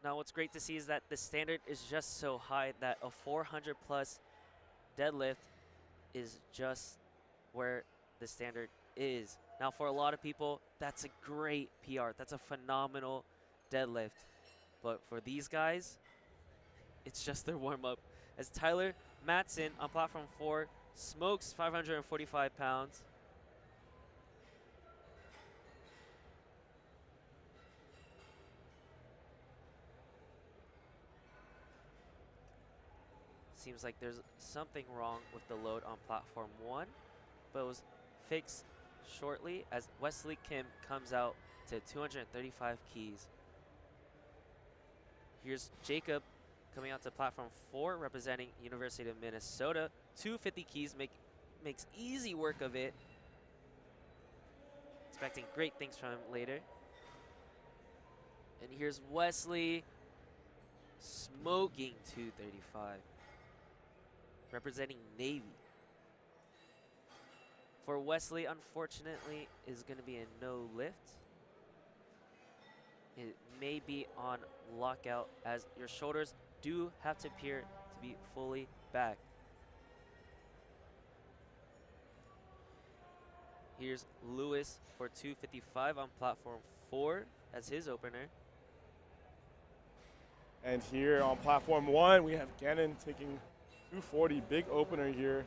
Now what's great to see is that the standard is just so high that a 400 plus deadlift is just where the standard is. Now for a lot of people, that's a great PR. That's a phenomenal deadlift. But for these guys, it's just their warm-up. As Tyler Matson on platform 4 smokes 545 pounds. Seems like there's something wrong with the load on platform 1, but it was fixed shortly as Wesley Kim comes out to 235 keys. Here's Jacob coming out to platform 4, representing University of Minnesota. 250 keys makes easy work of it. Expecting great things from him later. And here's Wesley smoking 235, representing Navy. For Wesley, unfortunately, is going to be a no lift. It may be on lockout as your shoulders do have to appear to be fully back. Here's Lewis for 255 on platform 4 as his opener. And here on platform 1, we have Gannon taking 240, big opener here.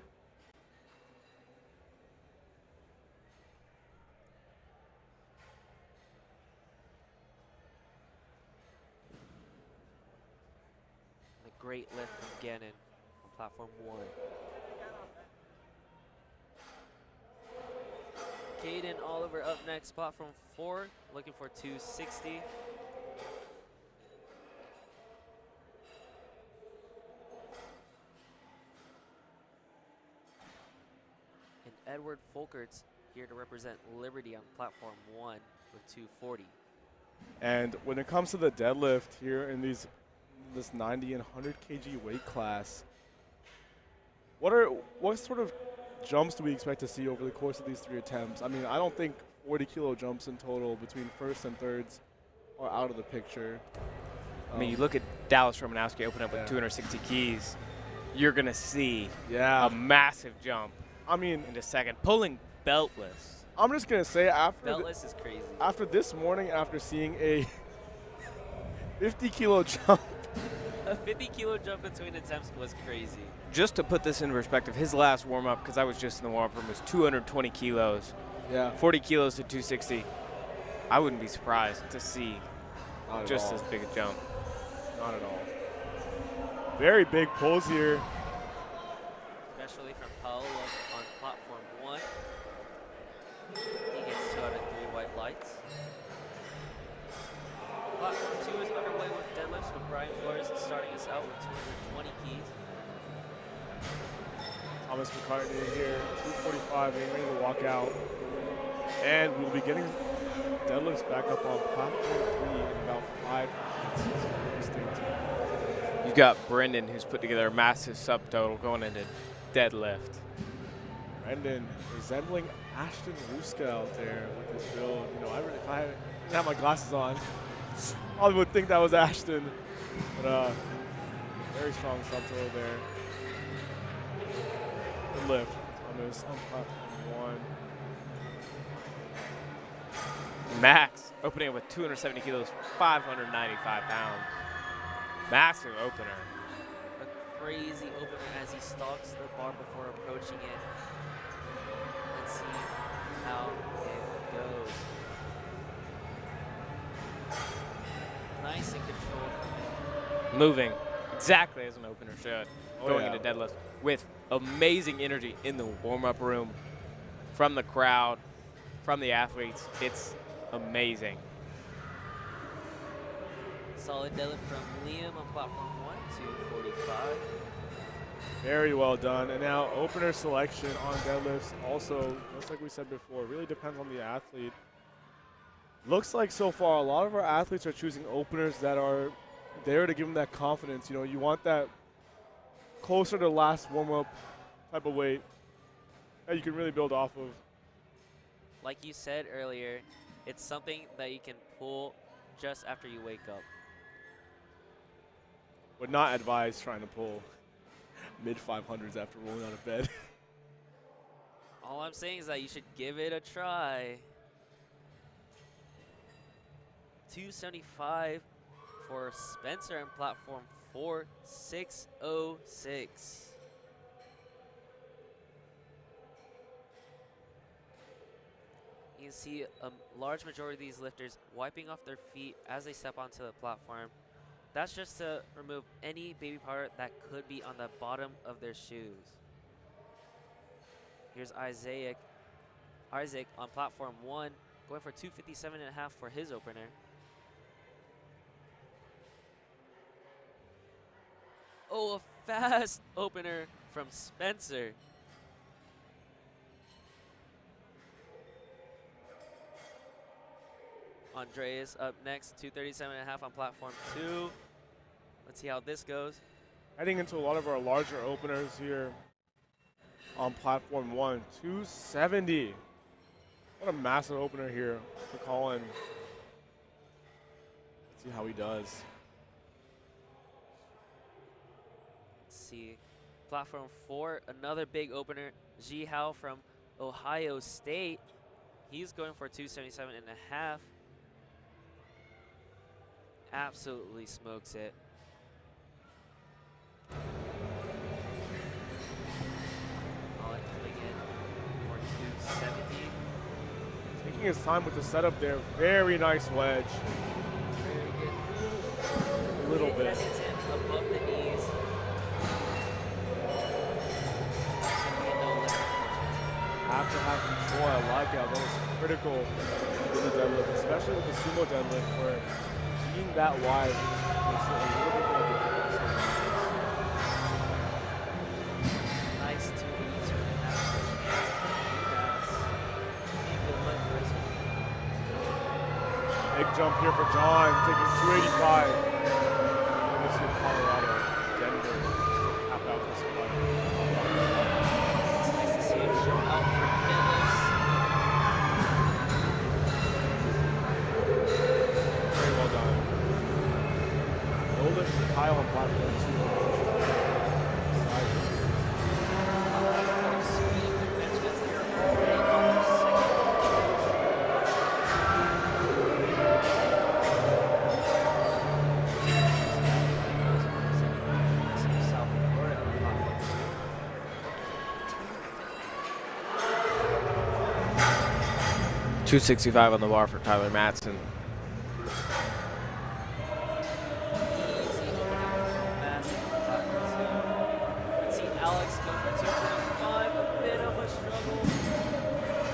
A great lift from Gannon on platform 1. Caden Oliver up next, platform 4, looking for 260. And Edward Folkerts here to represent Liberty on platform 1 with 240. And when it comes to the deadlift here in this 90 and 100 kg weight class, what sort of jumps do we expect to see over the course of these 3 attempts? I mean, I don't think 40 kilo jumps in total between first and thirds are out of the picture. I mean, you look at Dallas Romanowski open up with 260 keys, you're going to see a massive jump. I mean, in a second, pulling beltless. I'm just going to say beltless is crazy. After this morning, after seeing a 50 kilo jump. A 50 kilo jump between attempts was crazy. Just to put this in perspective, his last warm-up, because I was just in the warm-up room, was 220 kilos. Yeah. 40 kilos to 260. I wouldn't be surprised to see just as big a jump. Not at all. Very big pulls here. Especially from Paolo on platform 1. He gets 2 out of 3 white lights. Platform 2 is underway with deadlifts with Brian Flores starting us out with 220 keys. Thomas McCartney here, 245, getting ready to walk out. And we'll be getting deadlifts back up on platform 3 in about 5 minutes. Stay tuned. You've got Brendan, who's put together a massive subtotal going into deadlift. Brendan resembling Ashton Ruska out there with his build. You know, if I didn't have my glasses on, probably would think that was Ashton. But very strong subtotal there. Good lift on platform 1. Max opening with 270 kilos, 595 pounds. Massive opener. A crazy opener as he stalks the bar before approaching it. Let's see how it goes. Nice and controlled from him. Moving exactly as an opener should. Oh, going yeah. into deadlift with amazing energy in the warm-up room, from the crowd, from the athletes. It's amazing. Solid deadlift from Liam on platform 1, 245. Very well done. And now opener selection on deadlifts also, just like we said before, really depends on the athlete. Looks like so far a lot of our athletes are choosing openers that are there to give them that confidence. You know, you want that closer to last warm-up type of weight that you can really build off of. Like you said earlier, it's something that you can pull just after you wake up. would not advise trying to pull mid 500s after rolling out of bed. All I'm saying is that you should give it a try. 275 for Spencer in platform 4, 606. You can see a large majority of these lifters wiping off their feet as they step onto the platform. That's just to remove any baby powder that could be on the bottom of their shoes. Here's Isaac on platform 1, going for 257.5 for his opener. Oh, a fast opener from Spencer. Andreas up next, 237.5 on platform 2. Let's see how this goes. Heading into a lot of our larger openers here on platform 1, 270. What a massive opener here for Colin. Let's see how he does. Let's see. Platform 4, another big opener. Ji Hao from Ohio State. He's going for 277.5. Absolutely smokes it. Colin coming in for 270. Taking his time with the setup there. Very nice wedge. Very good. A little bit. Hesitant above the knees. Have to have control. I like that. That was critical in the deadlift, especially with the sumo deadlift, where being that wide makes it a little bit more difficult to stay Nice 282.5. big jump here for John, taking 285. University of Colorado, Denver, cap out this fight. It's nice to see him show out for deadlifts. Very well done. No lift for Kyle on platform 2. Speed of their bench as they're already on their second. South Florida on platform 265 on the bar for Tyler Matson. Let's see Alex go for 225, a bit of a struggle.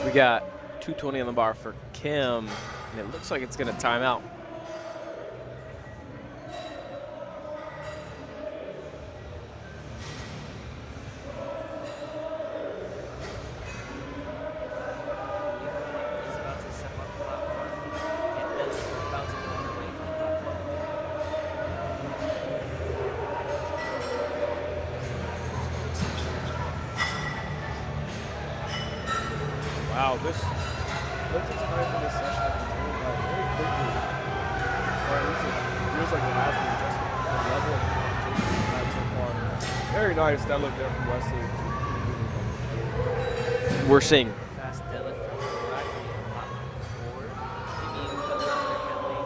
We got 220 on the bar for Kim, and it looks like it's going to time out. He's about to step on the platform, and Dennis is about to go on the way to the platform. Wow, this lifting tonight for this session has been going by very quickly. Or at least it feels like it has been, just the level of competition we've had so far. Very nice deadlift there from Wesley. We're seeing Fast deadlift from Rodney on platform 4. Maybe cut after Kelly.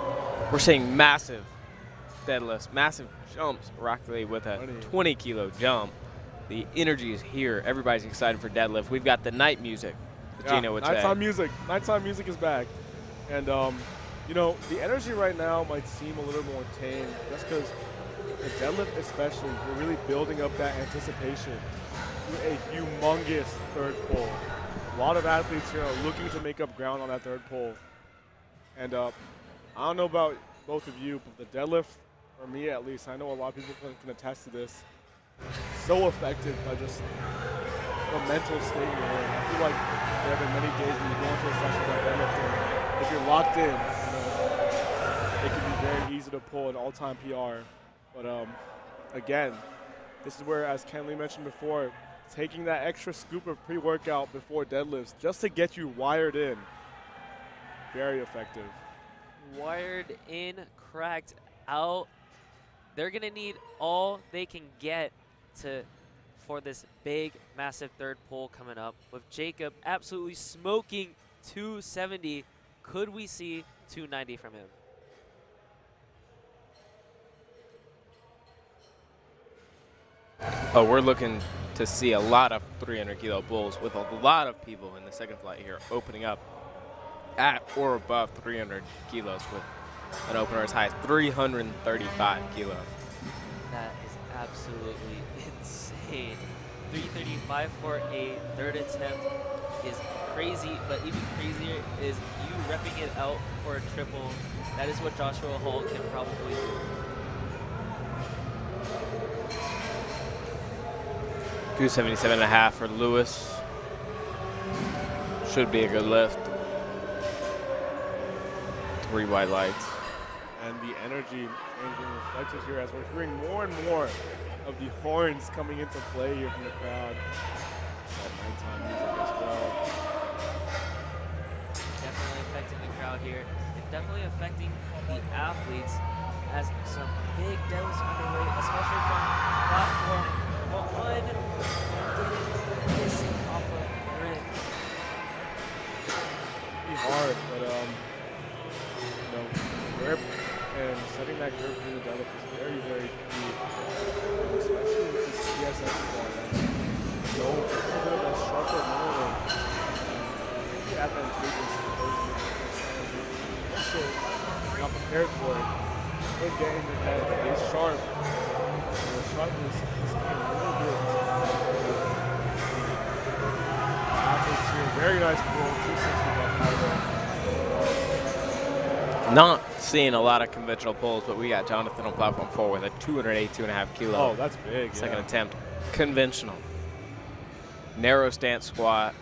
We're seeing massive deadlifts, massive jumps. Rock Lee with a 20 kilo jump. The energy is here. Everybody's excited for deadlift. We've got the night music. Gino would say. Nighttime music. Nighttime music is back. And, you know, the energy right now might seem a little more tame just because the deadlift especially, we're really building up that anticipation to a humongous third pull. A lot of athletes here are looking to make up ground on that third pull. And I don't know about both of you, but the deadlift, for me at least, I know a lot of people can attest to this, so effective by just the mental state you're in. I feel like there have been many days when you go into a session like deadlifting, if you're locked in, you know, it can be very easy to pull an all-time PR. But again, this is where, as Ken Lee mentioned before, taking that extra scoop of pre-workout before deadlifts just to get you wired in, very effective. Wired in, cracked out. they're going to need all they can get for this big, massive third pull coming up. With Jacob absolutely smoking 270, could we see 290 from him? Oh, we're looking to see a lot of 300 kilo pulls with a lot of people in the second flight here opening up at or above 300 kilos with an opener as high as 335 kilos. That is absolutely insane. 335 for a third attempt is crazy, but even crazier is you repping it out for a triple. That is what Joshua Hall can probably do. 277.5 for Lewis. Should be a good lift. 3 white lights. And the energy is being reflected here as we're hearing more and more of the horns coming into play here from the crowd. That nighttime music as well. Definitely affecting the crowd here, and definitely affecting the athletes as some big deadlifts underway, especially from platform 1 and getting missing off of grid. Pretty hard, but you know, grip and setting that grip through the deadlift is very, very key, especially with this CSS squat. You know, a little bit of that sharper movement can be advantageous to those also not prepared for it. Good getting your head, it's sharp. The sharpness is coming a little bit. Athletes here, very nice pull, 260 back high. Not seeing a lot of conventional pulls, but we got Jonathan on platform 4 with a 282.5 kilo. Oh, that's big. Second attempt. Conventional. Narrow stance squat,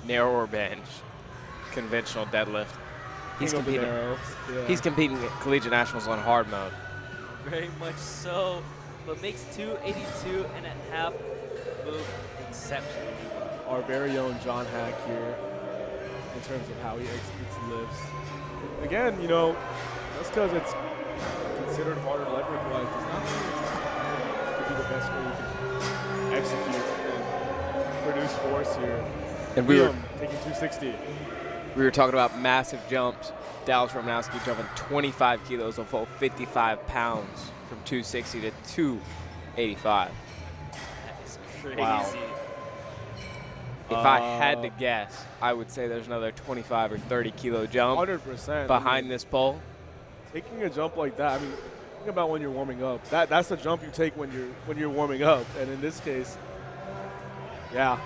narrower bench, conventional deadlift. He's competing. He's competing at Collegiate Nationals on hard mode. Very much so, but makes 282.5 move exceptionally well. Our very own John Hack here in terms of how he executes lifts. Again, you know, just because it's considered harder leverage-wise does not mean it could be the best way you can execute and produce force here. And we were taking 260. We were talking about massive jumps. Dallas Romanowski jumping 25 kilos, a full 55 pounds from 260 to 285. That is crazy. Wow. If I had to guess, I would say there's another 25 or 30 kilo jump 100% behind this pole. Taking a jump like that, I mean, think about when you're warming up. That's the jump you take when you're warming up. And in this case, yeah.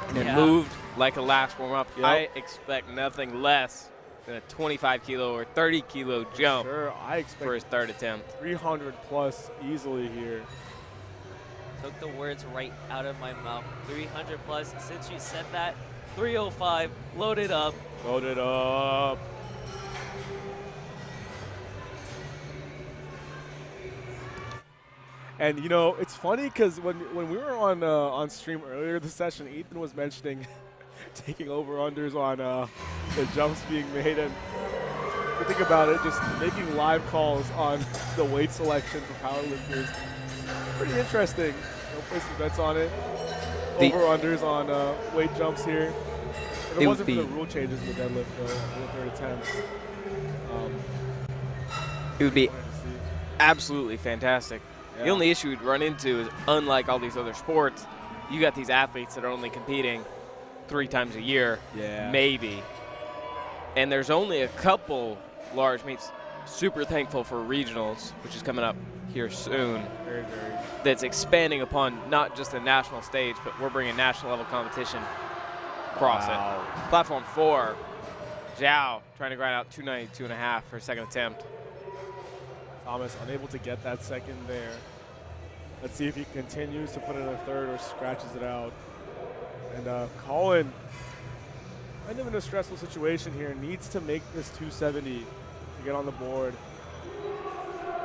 And it moved like a last warm-up. Yep. I expect nothing less than a 25 kilo or 30 kilo jump I expect for his third attempt. 300 plus easily here. Took the words right out of my mouth. 300 plus. Since you said that, 305. Load it up. Load it up. And you know, it's funny because when we were on stream earlier this session, Ethan was mentioning taking over-unders on the jumps being made, and if you think about it, just making live calls on the weight selection for powerlifters, pretty interesting. You know, place some bets on it. Over-unders on weight jumps here. If it wasn't for the rule changes in the deadlift, though, in the third attempts. It would be absolutely fantastic. The only issue we'd run into is, unlike all these other sports, you got these athletes that are only competing 3 times a year, maybe. And there's only a couple large meets. Super thankful for regionals, which is coming up here soon. Very, very. That's expanding upon not just the national stage, but we're bringing national level competition across it. Platform 4, Zhao trying to grind out 292.5 for a second attempt. Thomas unable to get that second there. Let's see if he continues to put in a third or scratches it out. And Colin, kind of in a stressful situation here, needs to make this 270 to get on the board.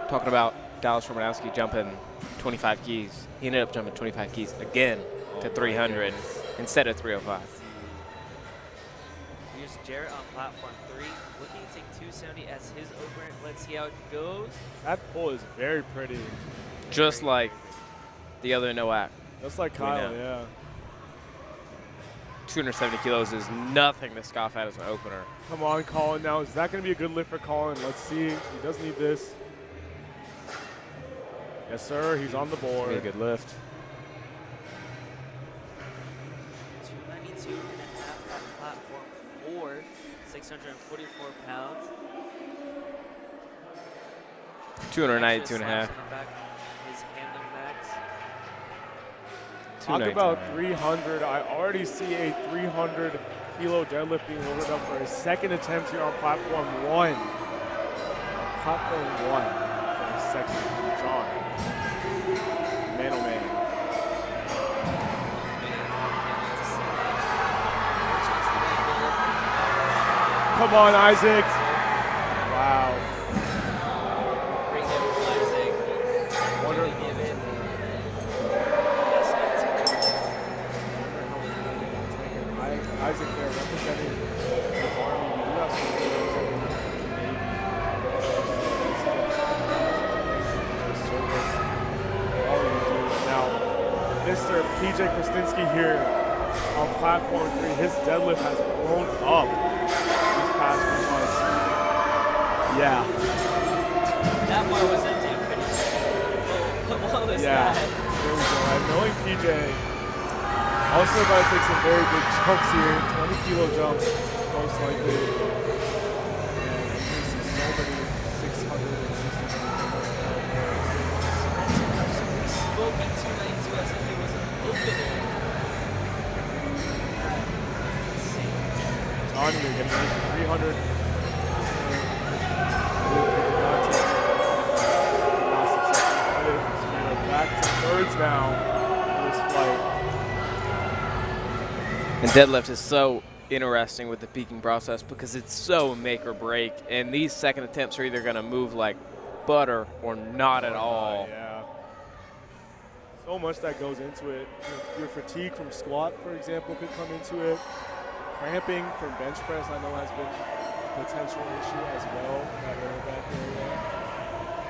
Talking about Dallas Romanowski jumping 25 keys. He ended up jumping 25 keys again to 300 instead of 305. Here's Jarrett on platform 3, looking to take 270 as his opener. Let's see how it goes. That pull is very pretty. Just like the other Noak. Just like Kyle, yeah. 270 kilos is nothing to scoff at as an opener. Come on, Colin. Now, is that going to be a good lift for Colin? Let's see. He does need this. Yes, sir. He's on the board. Be a good lift. 292 and a half at platform 4, 644 pounds. 292 and a half. His handling max. Talk about 300. I already see a 300 kilo deadlift being loaded up for his second attempt here on platform 1. Platform 1 for his second from John. Man, oh man. Come on, Isaac. Wow. Great hit from Isaac. Really give it. Isaac there representing the Army. We do have some videos of service. All you do. Now, Mr. PJ Krasinski here on platform 3. His deadlift has blown up these past few months. Yeah. That bar was empty, I'm pretty sure. What was Yeah. that? There we go. And knowing PJ, also about to take some very big jumps here, 20 kilo jumps, most likely. And we see so many 660 pounds. Smoking 292 as if it was an opener. Tanya getting ready for 300. So we are back to thirds now in this flight. And deadlift is so interesting with the peaking process because it's so make or break. And these second attempts are either going to move like butter or not at all. Yeah. So much that goes into it. Your fatigue from squat, for example, could come into it. Cramping from bench press, I know, has been a potential issue as well. That lower back area.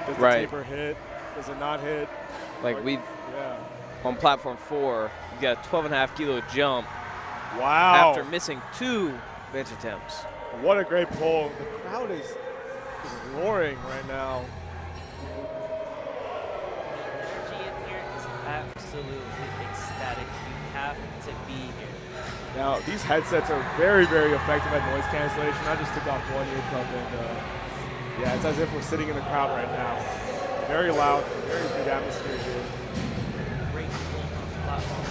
Does the taper hit? Does it not hit? Like on platform 4, you got a 12.5 kilo jump. Wow. After missing 2 bench attempts. What a great pull. The crowd is roaring right now. The energy in here is absolutely ecstatic. You have to be here. Now, these headsets are very, very effective at noise cancellation. I just took off one earcup and yeah, it's as if we're sitting in the crowd right now. Very loud, very big atmosphere here. Great pull from the platform.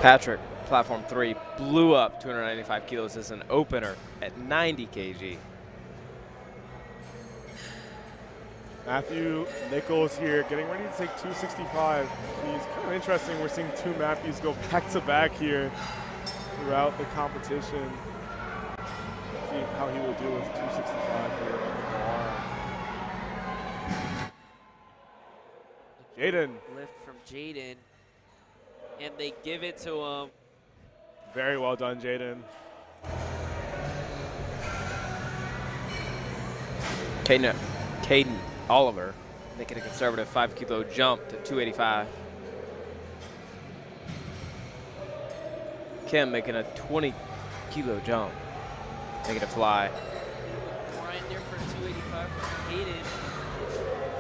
Patrick, platform 3, blew up 295 kilos as an opener at 90 kg. Matthew Nichols here, getting ready to take 265. He's kind of interesting. We're seeing 2 Matthews go back to back here throughout the competition. See how he will do with 265 here on the bar. Jaden. Lift from Jaden, and they give it to him. Very well done, Jaden. Caden Oliver making a conservative 5 kilo jump to 285. Kim making a 20 kilo jump, making it fly. Grinder for 285 from Caden,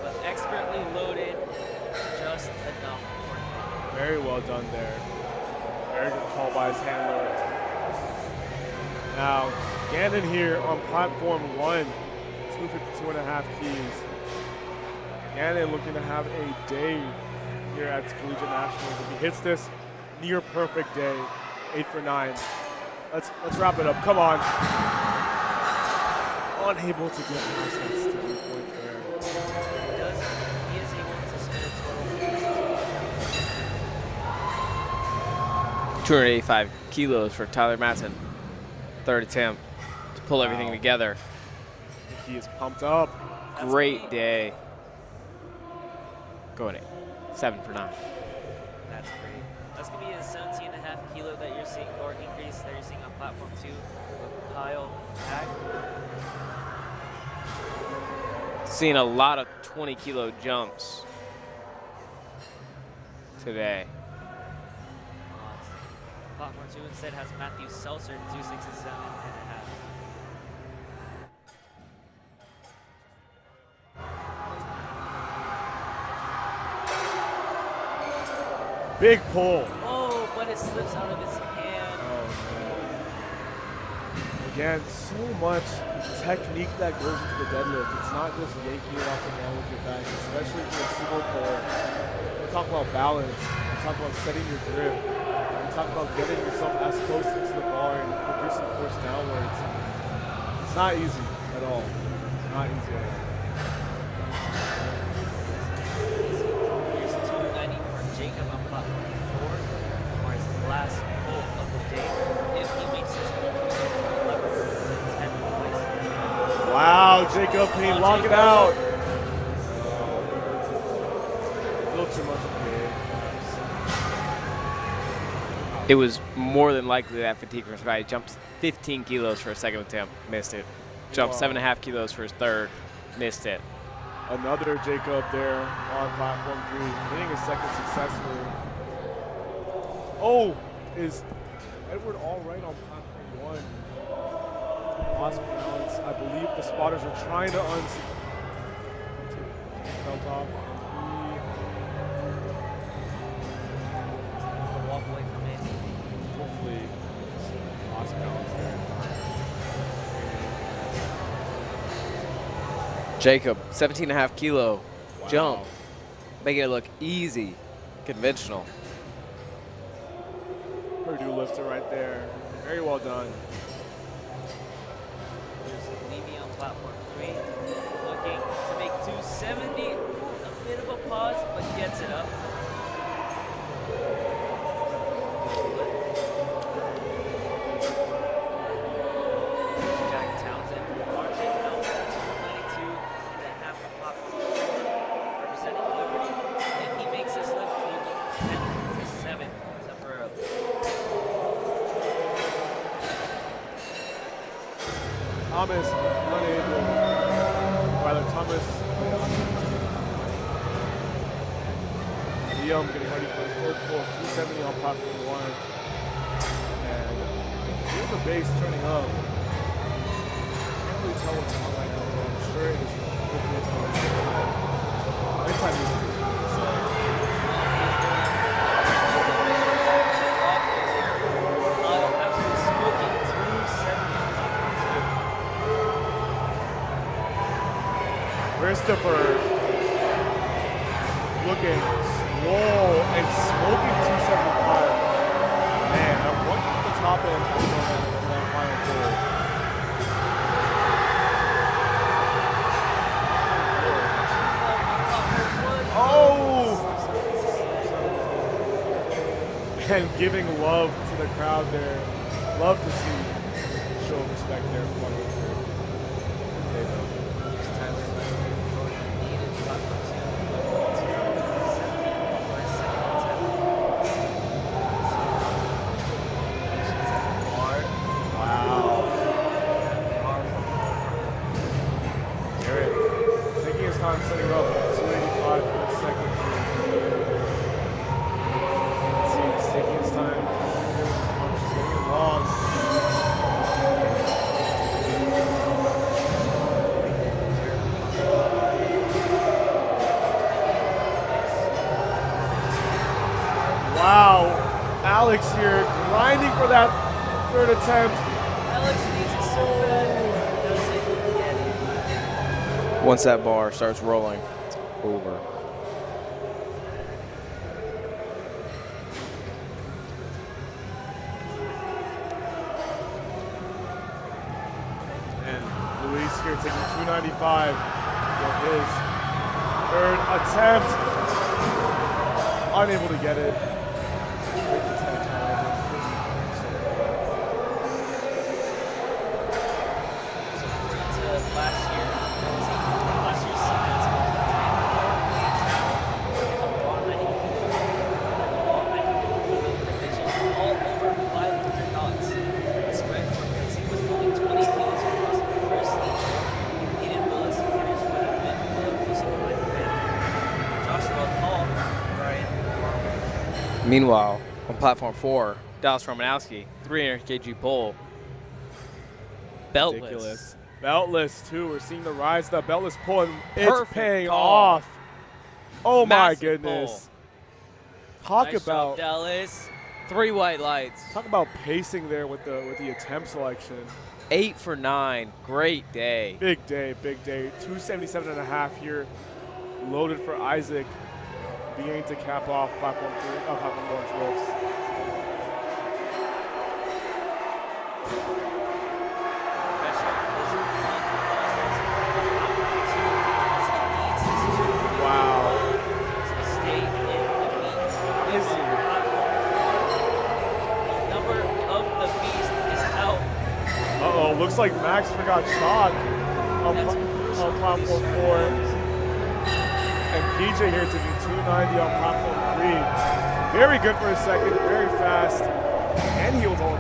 but expertly loaded, just enough for him. Very well done there. Very good call by his handler. Now, Gannon here on platform 1, 252.5 keys. Gannon looking to have a day here at Collegiate Nationals. If he hits this, near perfect day, 8 for 9. Let's wrap it up. Come on. Unable to get past that sticking point there. He is able to spin a total 285 kilos for Tyler Matson. Third attempt to pull everything together. He is pumped up. Great day. Going 7 for 9. That's great. That's going to be a 17.5 kilo that you're seeing, or increase that you're seeing on platform 2 with Kyle Hack. Seeing a lot of 20-kilo jumps today. Platform 2 instead has Matthew Seltzer, 267.5. Big pull. Oh, but it slips out of his hand. Oh, man. Again, so much technique that goes into the deadlift. It's not just yanking it off the wall with your back, especially for a single pull. We talk about balance. We talk about setting your grip. We talk about getting yourself as close into the bar and producing force downwards. It's not easy at all. It's not easy at all. Here's 290 for Jacob on platform 4 for his last pull of the day. If he makes this pull, he's going to 11 to 10 place. Wow, Jacob, can he lock it out? A little too much of a It was more than likely that fatigue from somebody. Jumped 15 kilos for a second attempt, missed it. Jumped 7.5 kilos for his third, missed it. Another Jacob there on platform 3, hitting his second successfully. Oh, is Edward all right on platform 1? Lost balance. I believe the spotters are trying to take his belt off. And Walk away from it. he hopefully lost balance there. Jacob, 17.5 kilo Wow. jump, making it look easy, conventional. Purdue lifter right there. Very well done. There's Levy on platform 3, looking to make 270. A bit of a pause, but gets it up. There's Jack Townsend, marching out to 292.5 on platform 4, representing Liberty. If he makes this lift, he'll go 10 to 7 temporarily. Thomas unable. Rather, Thomas. Liam getting ready for the third pull, 270 on platform 1. And I hear the bass turning up. Can't really tell what's on right now, but I'm sure it is hopefully it's going to nighttime music. Absolutely smoking 270 on platform 2. Christopher looking swole and smoking 275. Man, I wonder at the top end on that final pull. Oh! And giving love to the crowd there. Love to see show of respect there for one of the time setting up 285 for the second. Let's see, he's taking his time. He's getting long. Wow, Alex here grinding for that third attempt. Alex needs it so bad. Once that bar starts rolling, it's over. And Luis here taking 295 for his third attempt. Unable to get it. Meanwhile, on platform 4, Dallas Romanowski, 300 kg pull. Beltless. Ridiculous. Beltless, too. We're seeing the rise of the beltless pull, and it's Perfect paying call. off. Oh, my Massive goodness. pull. Talk Nice about job, Dallas. 3 white lights. talk about pacing there with the attempt selection. 8 for 9. Great day. Big day, big day. 277.5 here, loaded for Isaac, beginning to cap off platform 1 lifts. Wow. Stay in the meet. Is he? Number of the beast is out. Uh-oh, looks like Max forgot shot on That's platform 4. And PJ here to do 290 on platform 3. Very good for a second, very fast. And he holds on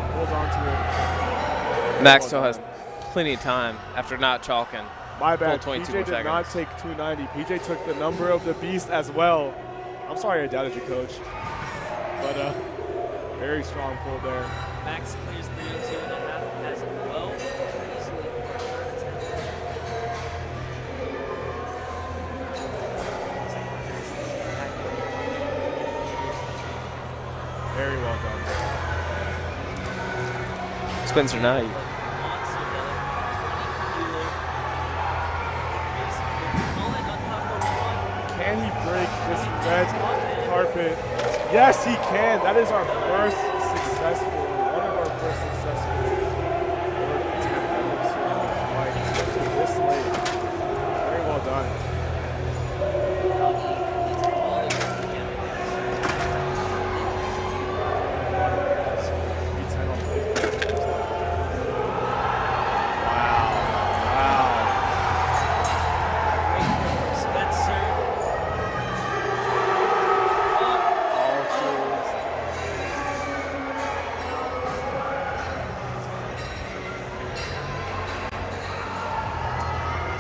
to it. Max still has plenty of time after not chalking. My bad, Full 22 PJ more did not seconds. take 290. PJ took the number of the beast as well. I'm sorry I doubted you, coach. But very strong pull there. Max clears 302.5 as well. Easily for a third attempt. Very well done. Spencer Knight. Can he break this red carpet? Yes, he can. That is our first successful, one of our first successful attempt at this flight, especially this late. Very well done.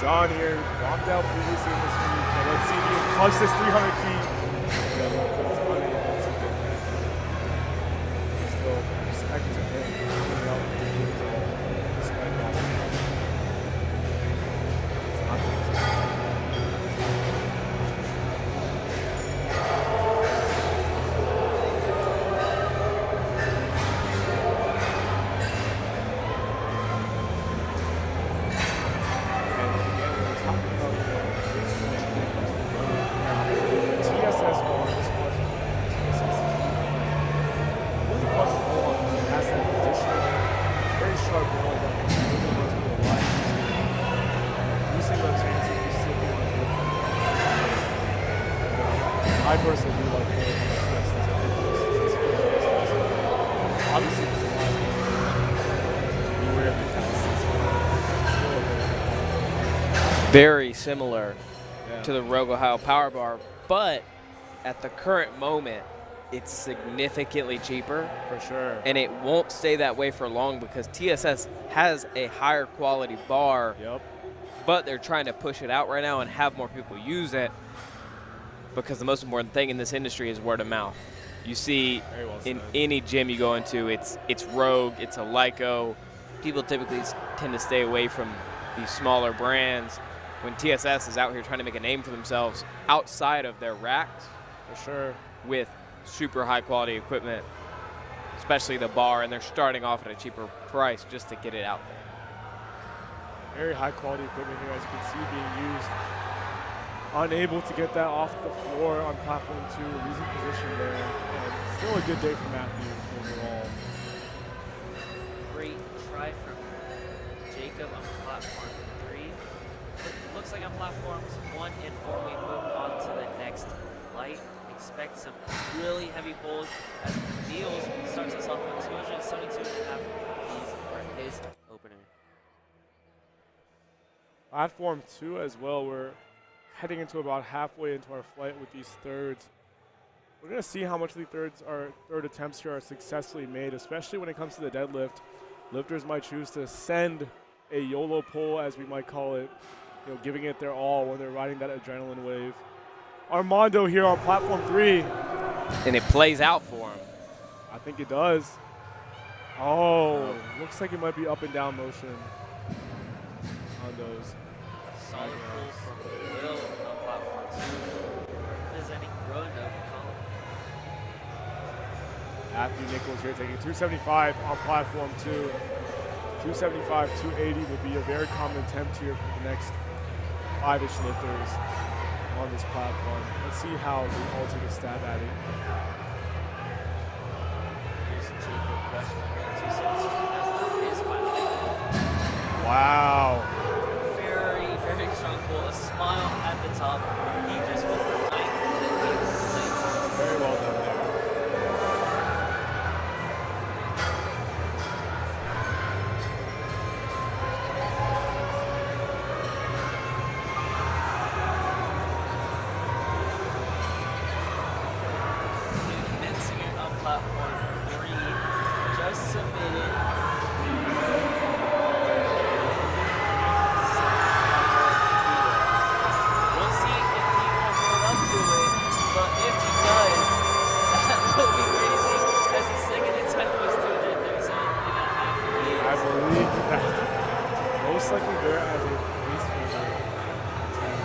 John here, walked out previously in this week, but let's see if he can clutch this 300 key. Still respect to him. Respect that. It's not I personally do like it. Obviously, it's a lot. Beware of the tendencies. Very similar Yeah. to the Rogue Ohio Power Bar, but at the current moment, it's significantly cheaper, For sure. and it won't stay that way for long because TSS has a higher quality bar, Yep. but they're trying to push it out right now and have more people use it because the most important thing in this industry is word of mouth. You see Very well in said. any gym you go into, it's Rogue, it's a Lyco. People typically tend to stay away from these smaller brands when TSS is out here trying to make a name for themselves outside of their racks For sure. with super high quality equipment, especially the bar, and they're starting off at a cheaper price just to get it out there. Very high quality equipment here, as you can see, being used. Unable to get that off the floor on platform 2, losing position there. And still a good day for Matthew overall. Great try from Jacob on platform 3. Looks like on platforms 1 and 4 we move on to the next flight. Expect some really heavy pulls as Niels starts us off with 272.5 keys for his opener. Platform 2 as well, we're heading into about halfway into our flight with these thirds. We're going to see how much of the third attempts here are successfully made, especially when it comes to the deadlift. Lifters might choose to send a YOLO pull, as we might call it, giving it their all when they're riding that adrenaline wave. Armando here on platform 3. and it plays out for him. I think it does. Oh, looks like it might be up and down motion on those. Solid pull from Will on platform 2. Representing Roanoke column. Matthew Nichols here taking 275 on platform 2. 275, 280 will be a very common attempt here for the next 5-ish lifters on this platform. Let's see how they all take a stab at it. Wow. Very, very strong pull. A smile at the top. He just went for 9 plates. Very well done there. Commencing it on platform 3. Just submitted. We'll see if he will hold up to it, but if he does, that will be crazy, as his second attempt was 237.5 meters. I believe that most likely there as a placeholder attempt.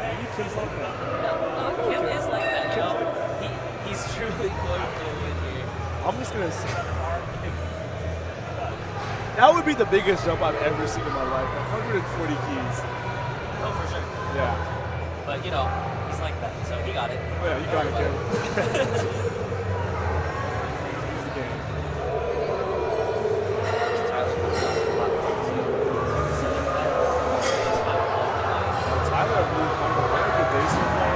Maybe Kim's like that. No, Kim is like that, you know. He's truly going for the win here. I'm just gonna say that would be the biggest jump I've ever seen in my life. 140 keys. Oh, for sure. Yeah. But, you know, he's like that, so he got it. Oh yeah, you got it, Kim. He's the game. There's Tyler coming up on platform 2. Tyler, I believe, having a very good day so far.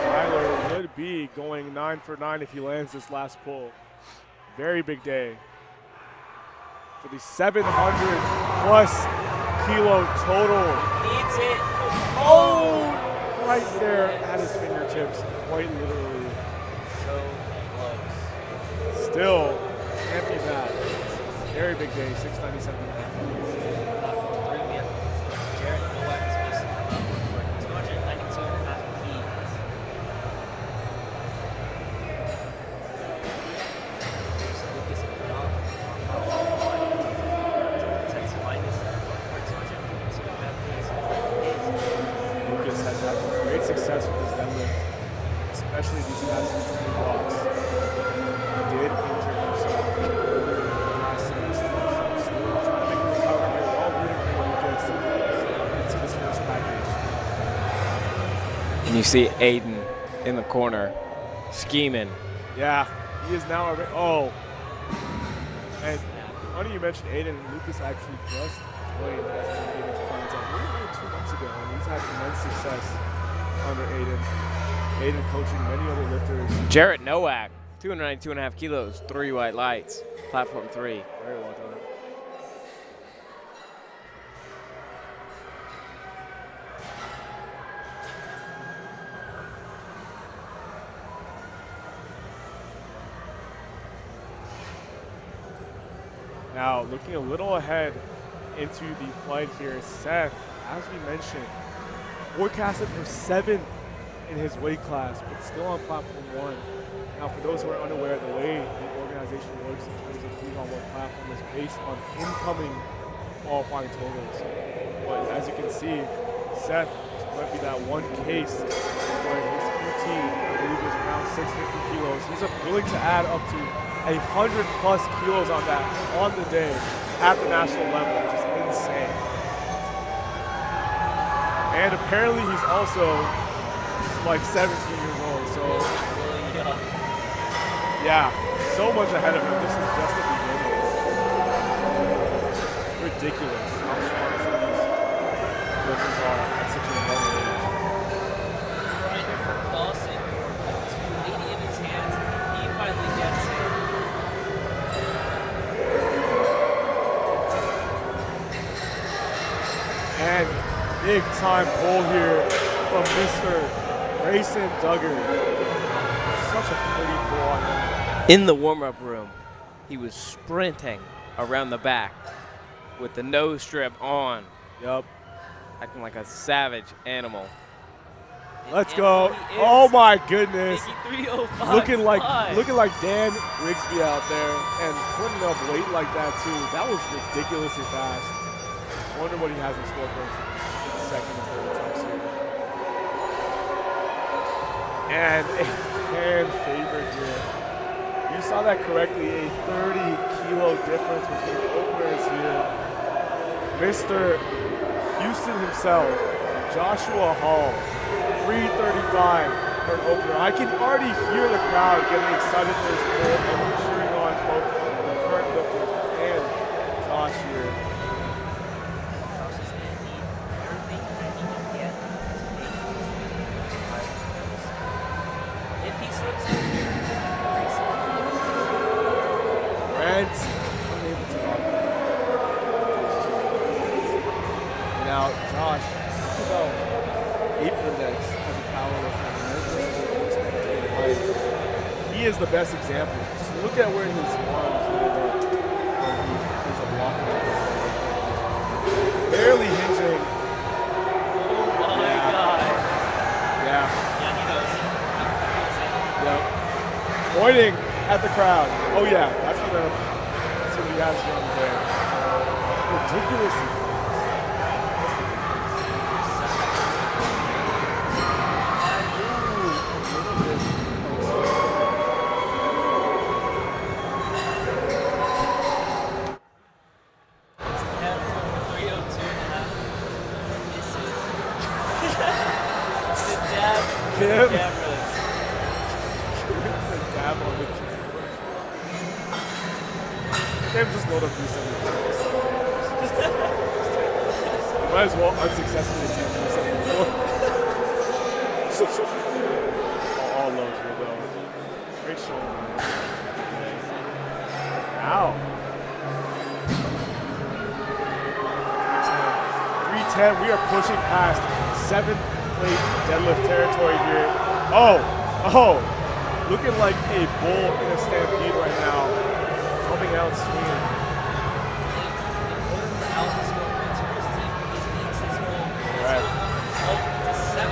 Tyler would be going 9 for 9 if he lands this last pull. Very big day for the 700 plus kilo total. Needs it. Oh, right there at his fingertips, quite literally. So close. Still, can't be bad. Very big day, 697. Platform 3, we have Jarrett Nowak supposed to come up for 292.5 keys. There's Lucas McDonald on platform 1. Texas finest for 252.5 keys. Lucas has had great success with his deadlift, especially these past few training blocks. He did injure himself last semester, so still trying to make a recovery here. We're all rooting for Lucas. Let's see this first package. And you see Aiden in the corner scheming. Yeah, he is now already. Oh, and funny you mentioned Aiden. Lucas actually just joined as one of Aiden's clients only 2 months ago, and he's had immense success under Aiden. Aiden coaching many other lifters. Jarrett Nowak, 292.5 kilos, 3 white lights, platform 3. Very well done. Now, looking a little ahead into the flight here, Seth, as we mentioned, forecasted for 7th in his weight class, but still on platform 1. Now, for those who are unaware, the way the organization works in terms of who's on what platform is based on incoming qualifying totals. But as you can see, Seth might be that one case where his QT, I believe, is around 650 kilos. He's willing to add up to 100 plus kilos on that on the day at the national level, which is insane. And apparently he's also like 17 years old, so yeah, so much ahead of him. This is just the beginning. Ridiculous how strong some of these lifters are at such a young age. Grinder from Dawson, 280 in his hands. He finally gets it. And big time pull here from Mr. Grayson Duggar. Such a pretty pull on him. In the warm-up room, he was sprinting around the back, with the nose strip on, Yep. acting like a savage animal. Let's And go. he is Oh my goodness. making 305. Looking like Dan Rigsby out there and putting up weight like that too. That was ridiculously fast. I wonder what he has in store for his second and third attempts here. And a fan favorite here. You saw that correctly, a 30-kilo difference between openers here. Mr. Houston himself, Joshua Hall, 335 for an opener. I can already hear the crowd getting excited for his goal and cheering on both the current lifters and Josh here. Josh is going to need everything that he can get to make this high. If he slips in, Brent unable to lock that. Now, Josh, talk about ape index as a powerlifter. He is the best example. Just look at where his arms land up when he is a blocking like this. Barely hinging. oh my God. Yeah. Yeah, he knows. Yep. Pointing at the crowd. Oh yeah, that's for them. That's what he has on there. Ridiculously fast. Kim. The dab on the keyboard. Kim just load up 374. You might as well unsuccessfully attempt 374. All love here though. Great show, man. Ow. 310. We are pushing past 7th plate deadlift territory here. Oh, looking like a bull in a stampede right now. Coming out swinging. In order for Al to score points for his team, he needs this goal. Right. 12 to 7.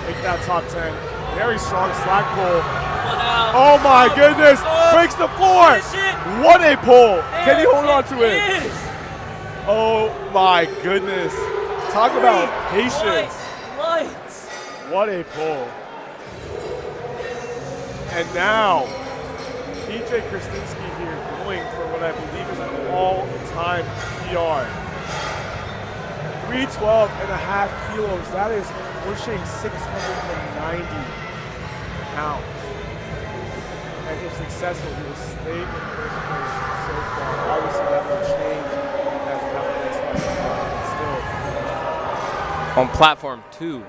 Make that top 10. Very strong slack pull. One out. Oh my goodness! Breaks the floor! Finish it. What a pull! Can he hold on to it? Is. Oh my goodness! Talk about patience. Lights. What a pull. And now, PJ Krasinski here going for what I believe is an all-time PR. 312 and a half kilos. That is pushing 690 pounds. And if successful, he will stay in first place so far. Obviously, that will change as we have the next fight. But still. On platform 2,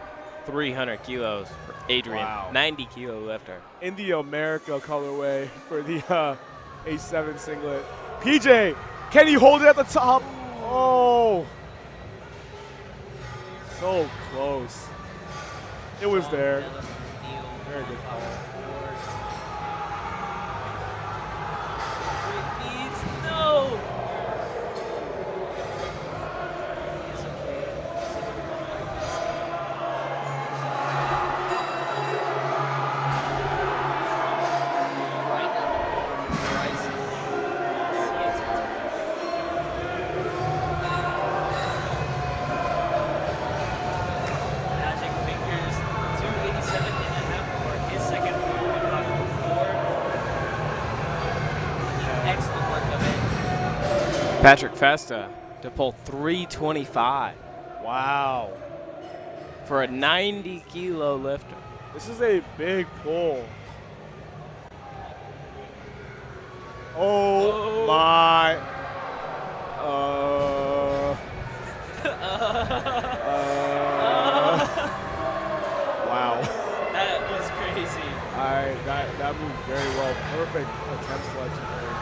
300 kilos for Adrian, Wow. 90 kilo lifter. In the America colorway for the A7 singlet. PJ, can he hold it at the top? Oh. So close. It was there. Very good call. No. Patrick Festa to pull 325 Wow. for a 90 kilo lifter. This is a big pull. Oh my. Wow. That was crazy. That moved very well. Perfect attempt selection there.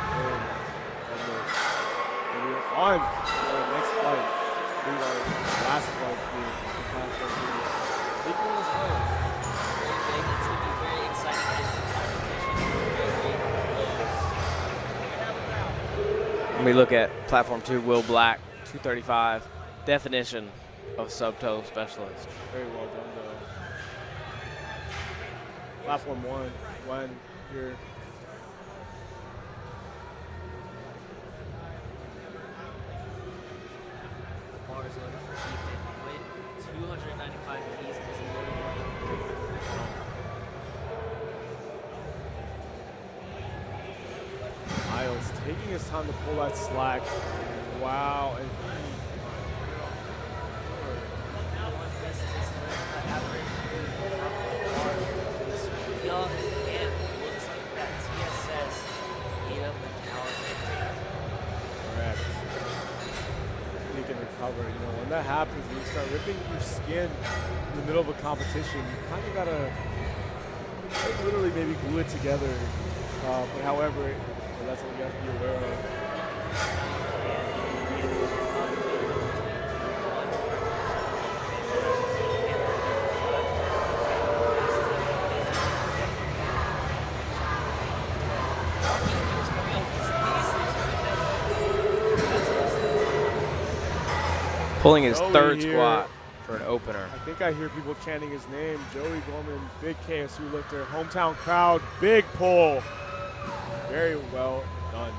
And we're on to our next fight. Our last fight being the platform here. Taking this way. Very big. It's going to be very exciting as the competition is very close. When we look at platform 2, Will Black, 235, definition of subtotal specialist. Very well done, though. Platform 1, Glenn here. Bar is loaded for Ethan. Win 295 keys is loaded. Miles taking his time to pull that slack. Wow. And correct. You can recover. You know, when that happens, when you start ripping your skin in the middle of a competition, you kind of gotta literally maybe glue it together. But however, that's what you have to be aware of. Pulling his Joey third here. squat for an opener. I think I hear people chanting his name. Joey Gorman, big KSU lifter, hometown crowd, big pull. Very well done.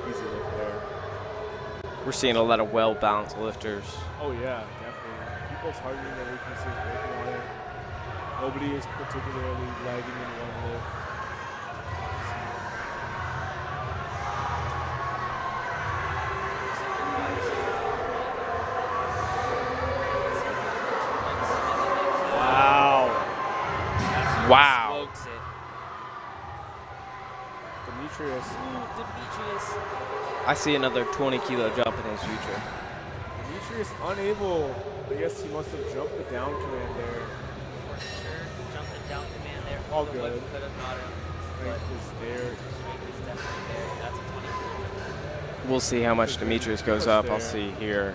Easy lift there. We're seeing a lot of well-balanced lifters. Oh yeah, definitely. People's hardening their weaknesses, working on it. Nobody is particularly lagging in one lift. Wow. Smokes it. Demetrius. Ooh, Demetrius. I see another 20-kilo jump in his future. Demetrius unable. I guess he must have jumped the down command there. For sure, jumping down command there. All The good. whip could have got him. Strength is there. Strength is definitely there. That's a 20-kilo jump. We'll see how much Demetrius goes up. I'll see here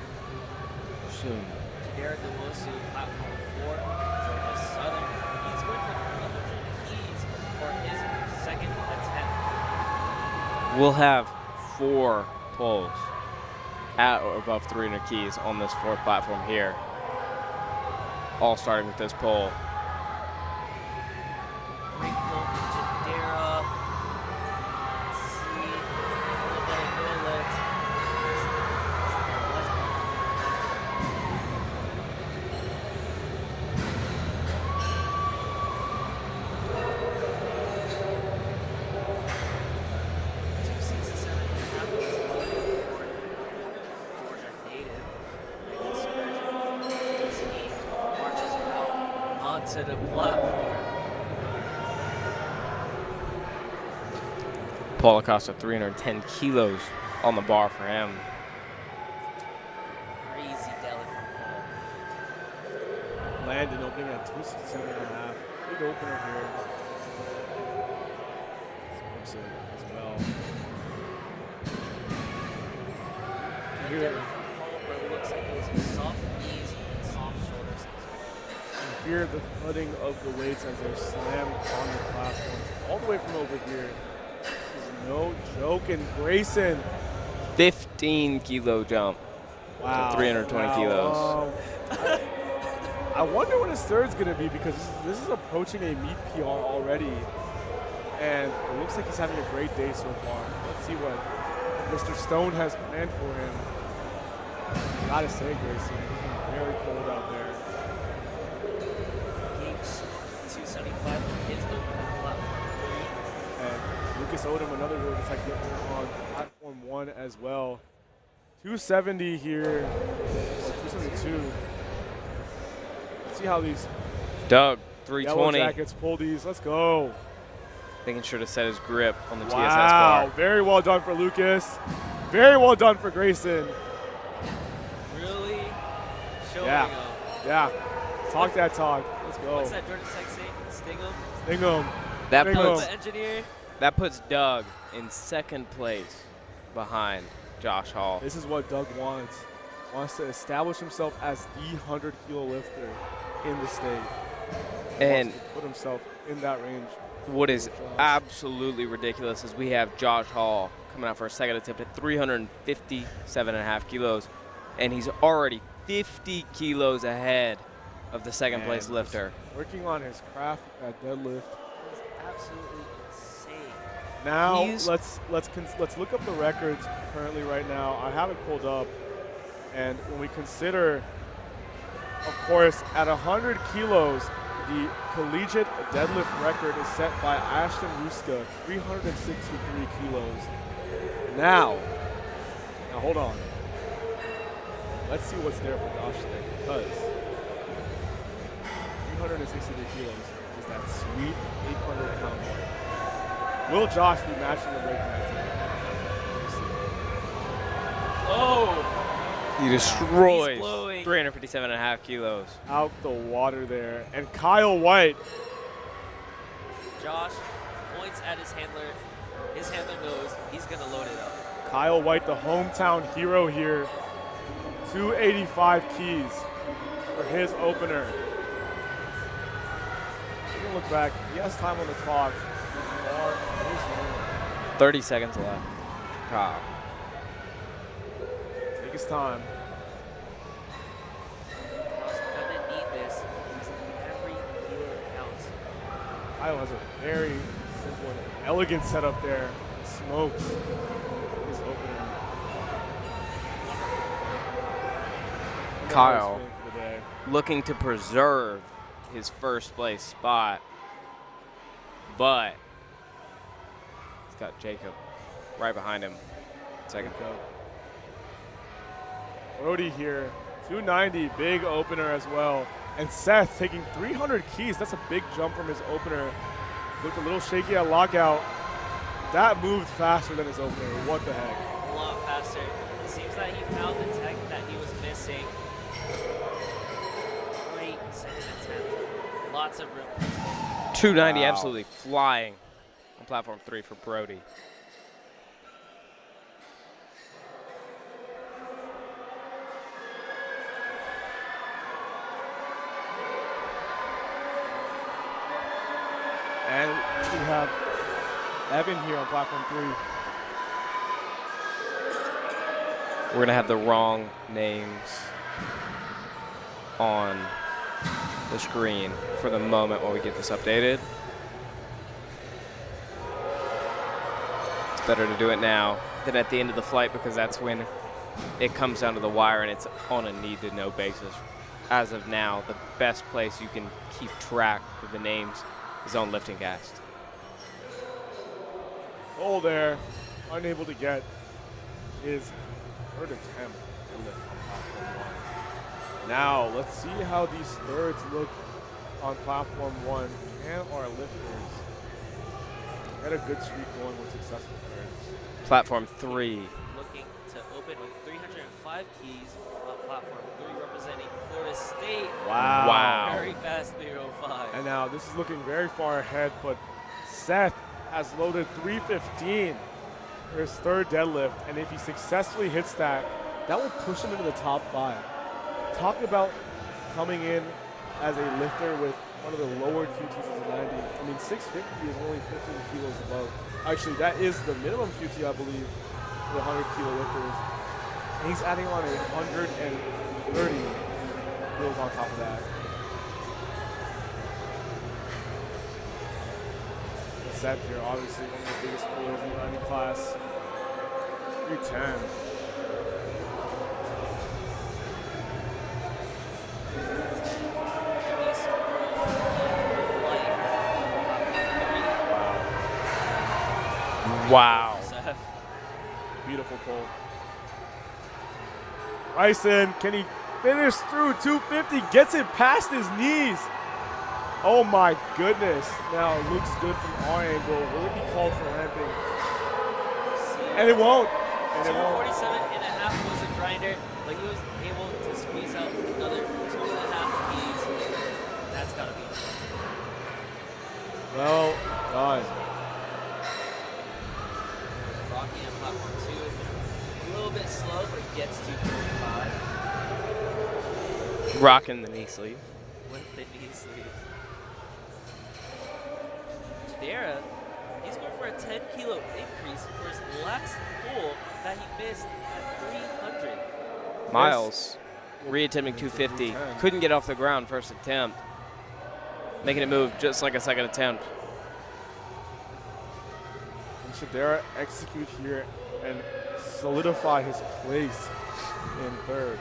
soon. Jared DeWosu, platform 4, Georgia Southern. He's going for 300 keys for his second attempt. We'll have 4 pulls at or above 300 keys on this 4th platform here. All starting with this pull. Great pull from Jadera. Let's see. A little bit of no lift. To the platform. Paul Acosta, 310 kilos on the bar for him. Crazy deadlift from Paul. Landon opening at 267.5. Big opener here. Smokes it as well. Good deadlift from Paul, but it looks like it was soft knees and soft shoulders. You hear the thudding of the weights as they're slammed on the platforms all the way from over here. This is no joke. And Grayson. 15-kilo jump. Wow. So 320 kilos. I wonder what his third's going to be because this is approaching a meet PR already. And it looks like he's having a great day so far. Let's see what Mr. Stone has planned for him. Gotta say, Grayson, looking very cold out there. 275 for his opener platform 3. And Lucas Odom, another really tech lifter on platform 1 as well. 270 here, or 272. Let's see how these Doug, Yellow 320. Jackets pull these. Let's go. Making sure to set his grip on the TSS Wow, bar. very well done for Lucas. Very well done for Grayson. Really showing Yeah. him. Yeah, talk that talk. Let's go. What's that Georgia Tech saying? Sting him? Sting him. That Sting 'em. puts The engineer? that puts Doug in 2nd place behind Josh Hall. This is what Doug wants. Wants to establish himself as the 100-kilo lifter in the state. And Wants to put himself in that range. what is Josh. absolutely ridiculous is we have Josh Hall coming out for a second attempt at 357.5 kilos, and he's already 50 kilos ahead of the second place And lifter. just working on his craft at deadlift. It's absolutely insane. Now He's- let's look up the records currently right now. I have it pulled up, and when we consider, of course, at 100 kilos, the collegiate deadlift record is set by Ashton Ruska, 363 kilos. Now hold on. Let's see what's there for Josh today, because 363 kilos is that sweet 800-pound mark. Will Josh be matching the break tonight? Oh! He destroys He's blowing. 357.5 kilos. Out the water there. And Kyle White. Josh points at his handler. His handler knows he's going to load it up. Kyle White, the hometown hero here. 285 keys for his opener. You can look back. He has time on the clock. 30 seconds left. Kyle. Take his time. Josh gonna need this because every kilo counts. Kyle has a very simple and elegant setup there. Smokes his opener. Kyle For the day. looking to preserve his first place spot, but he's got Jacob right behind him. Second. Brody here, 290, big opener as well. And Seth taking 300 keys. That's a big jump from his opener. Looked a little shaky at lockout. That moved faster than his opener. What the heck? A lot faster. It seems that he found the tech that he was missing. Great second attempt. Lots of room. 290 Wow. absolutely flying on platform 3 for Brody. And we have Evan here on platform 3. We're going to have the wrong names on the screen for the moment while we get this updated. It's better to do it now than at the end of the flight, because that's when it comes down to the wire and it's on a need-to-know basis. As of now, the best place you can keep track of the names is on LiftingCast. Goal there, unable to get his third attempt to lift on platform 1. Now, let's see how these thirds look on platform 1. Can our lifters get a good streak going with successful thirds? Platform 3. Looking to open with 305 keys on platform 3, representing Florida State. Wow. Very fast 305. And now this is looking very far ahead, but Seth has loaded 315 for his third deadlift, and if he successfully hits that, that will push him into the top 5. Talk about coming in as a lifter with one of the lower QTs as a 90. I mean, 650 is only 15 kilos above. Actually, that is the minimum QT, I believe, for the 100 kilo lifters. And he's adding on 130 kilos on top of that. Seth here, obviously one of the biggest pullers in the 90 class. 310. Wow. Beautiful pull. Bryson, can he finish through 250? Gets it past his knees. Oh my goodness. Now it looks good from our angle. Will it be called for ramping? And it won't. And it won't. 247.5 was a grinder, but he was able to squeeze out another 2.5 keys. That's got to be enough. Well done. Rocky on platform 2 is a little bit slow, but gets to 45 Rocking the knee sleeve. with the knee sleeves. Tadera, he's going for a 10-kilo increase for his last pull that he missed at 300. Miles re-attempting 250. Couldn't get off the ground first attempt. Making it move just like a second attempt. And Shadera execute here and solidify his place in third.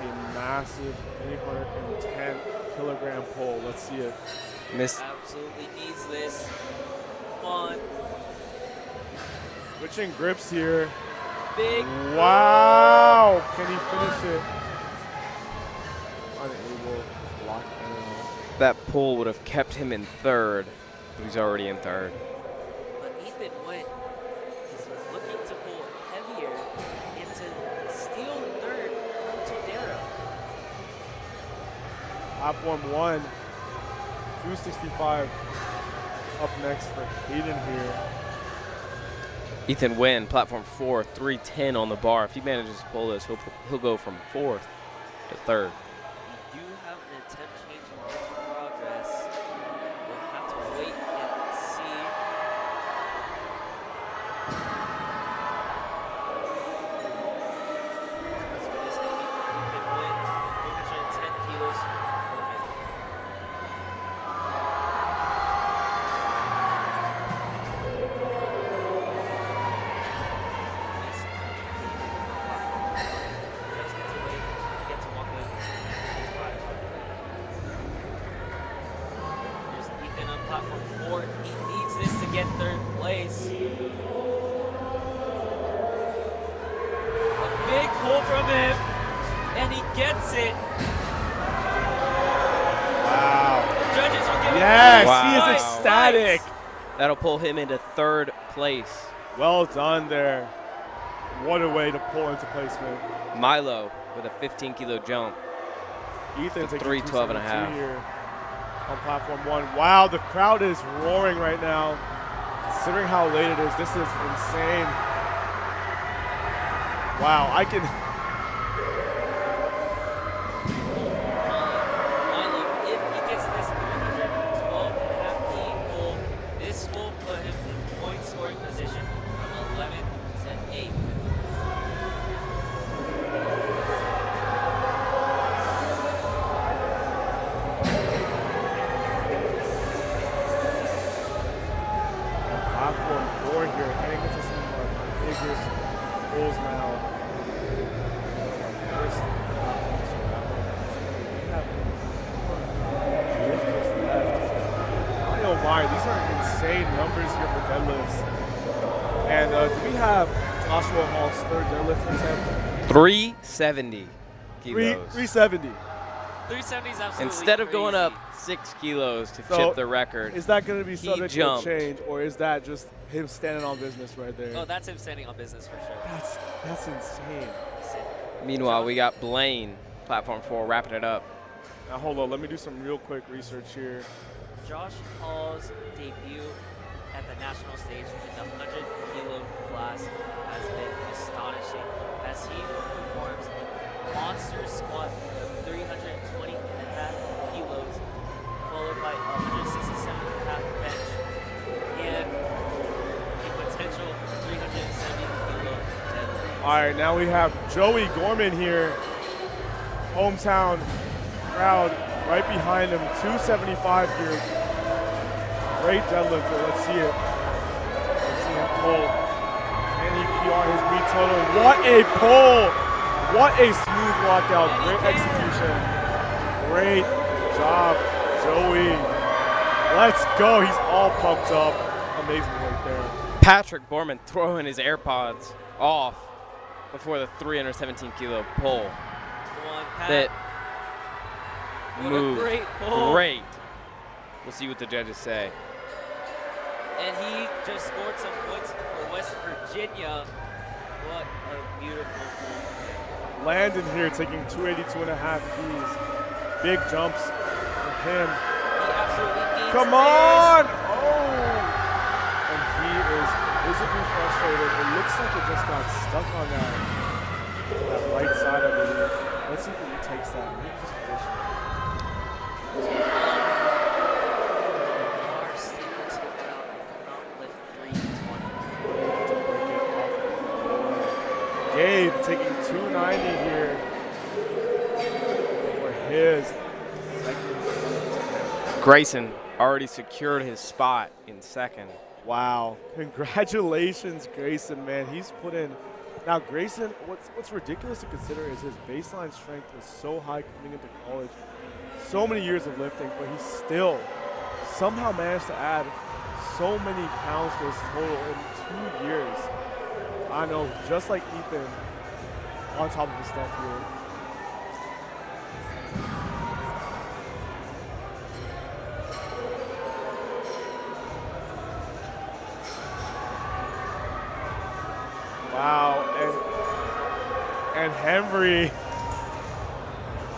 A massive 310-kilogram pull. Let's see it. Missed. Absolutely needs this. Come on. Switching grips here. Big. Wow! Can he finish it? Unable to lock it in. That pull would have kept him in third, but he's already in third. But Ethan Nguyen is looking to pull heavier into steal third from Tadera. Platform 1, 265 up next for Hayden here. Ethan Nguyen, platform 4, 310 on the bar. If he manages to pull this, he'll go from 4th to 3rd. We do have an attempt change in progress. We'll have to wait and see. So this is going to be from Ethan Nguyen, 310 kilos for him. Platform 4, he needs this to get 3rd place. A big pull from him, and he gets it. Wow. The judges are giving Yes, Wow. he is ecstatic. That'll pull him into 3rd place. Well done there. What a way to pull into placement. Milo with a 15-kilo jump. Ethan taking 312 and a half. 272 here on platform 1. Wow, the crowd is roaring right now. Considering how late it is, this is insane. Wow, I can. Milo, if he gets this 312.5 key pull, this will put him in point scoring position from 11th to 8th. Platform 4 here, heading into some of our biggest pulls now. First, we have lifters left. Oh my, these are insane numbers here for deadlifts. And do we have Joshua Hall's 3rd deadlift attempt? 370 kilos. 370. 370 is absolutely Instead of going crazy. up 6 kilos to So, chip the record. Is that going to be He subject to a jumped. change, or is that just him standing on business right there? Oh, that's him standing on business for sure. That's insane. Meanwhile, we got Blaine, platform 4, wrapping it up. Now hold on, let me do some real quick research here. Josh Hall's debut at the national stage in the 100-kilo class has been astonishing as he performs a monster squat of 320.5 kilos, followed by 167.5 bench, and a potential 370-kilo deadlift. All right, now we have Joey Gorman here. Hometown crowd right behind him, 275 here. Great deadlifter, let's see it. Let's see him pull. Can he PR his meet total? What a pull! What a smooth walkout, great execution. Great job, Joey. Let's go, he's all pumped up. Amazing work there. Patrick Borman throwing his AirPods off before the 317-kilo pull. Come on, Pat. That What moved a great pull. great. We'll see what the judges say. And he just scored some points for West Virginia. What a beautiful move. Landon here taking 282.5 keys. Big jumps for him. He absolutely needs Come on! Oh! And he is visibly frustrated. It looks like it just got stuck on that right side, I believe. Let's see if he takes that. Maybe just position. Our Stapleton his second. Grayson already secured his spot in second. Wow. Congratulations, Grayson, man. He's put in. Now, Grayson, what's ridiculous to consider is his baseline strength was so high coming into college. So many years of lifting, but he still somehow managed to add so many pounds to his total in 2 years. I know, just like Ethan, on top of his stuff here. Wow, and Henry,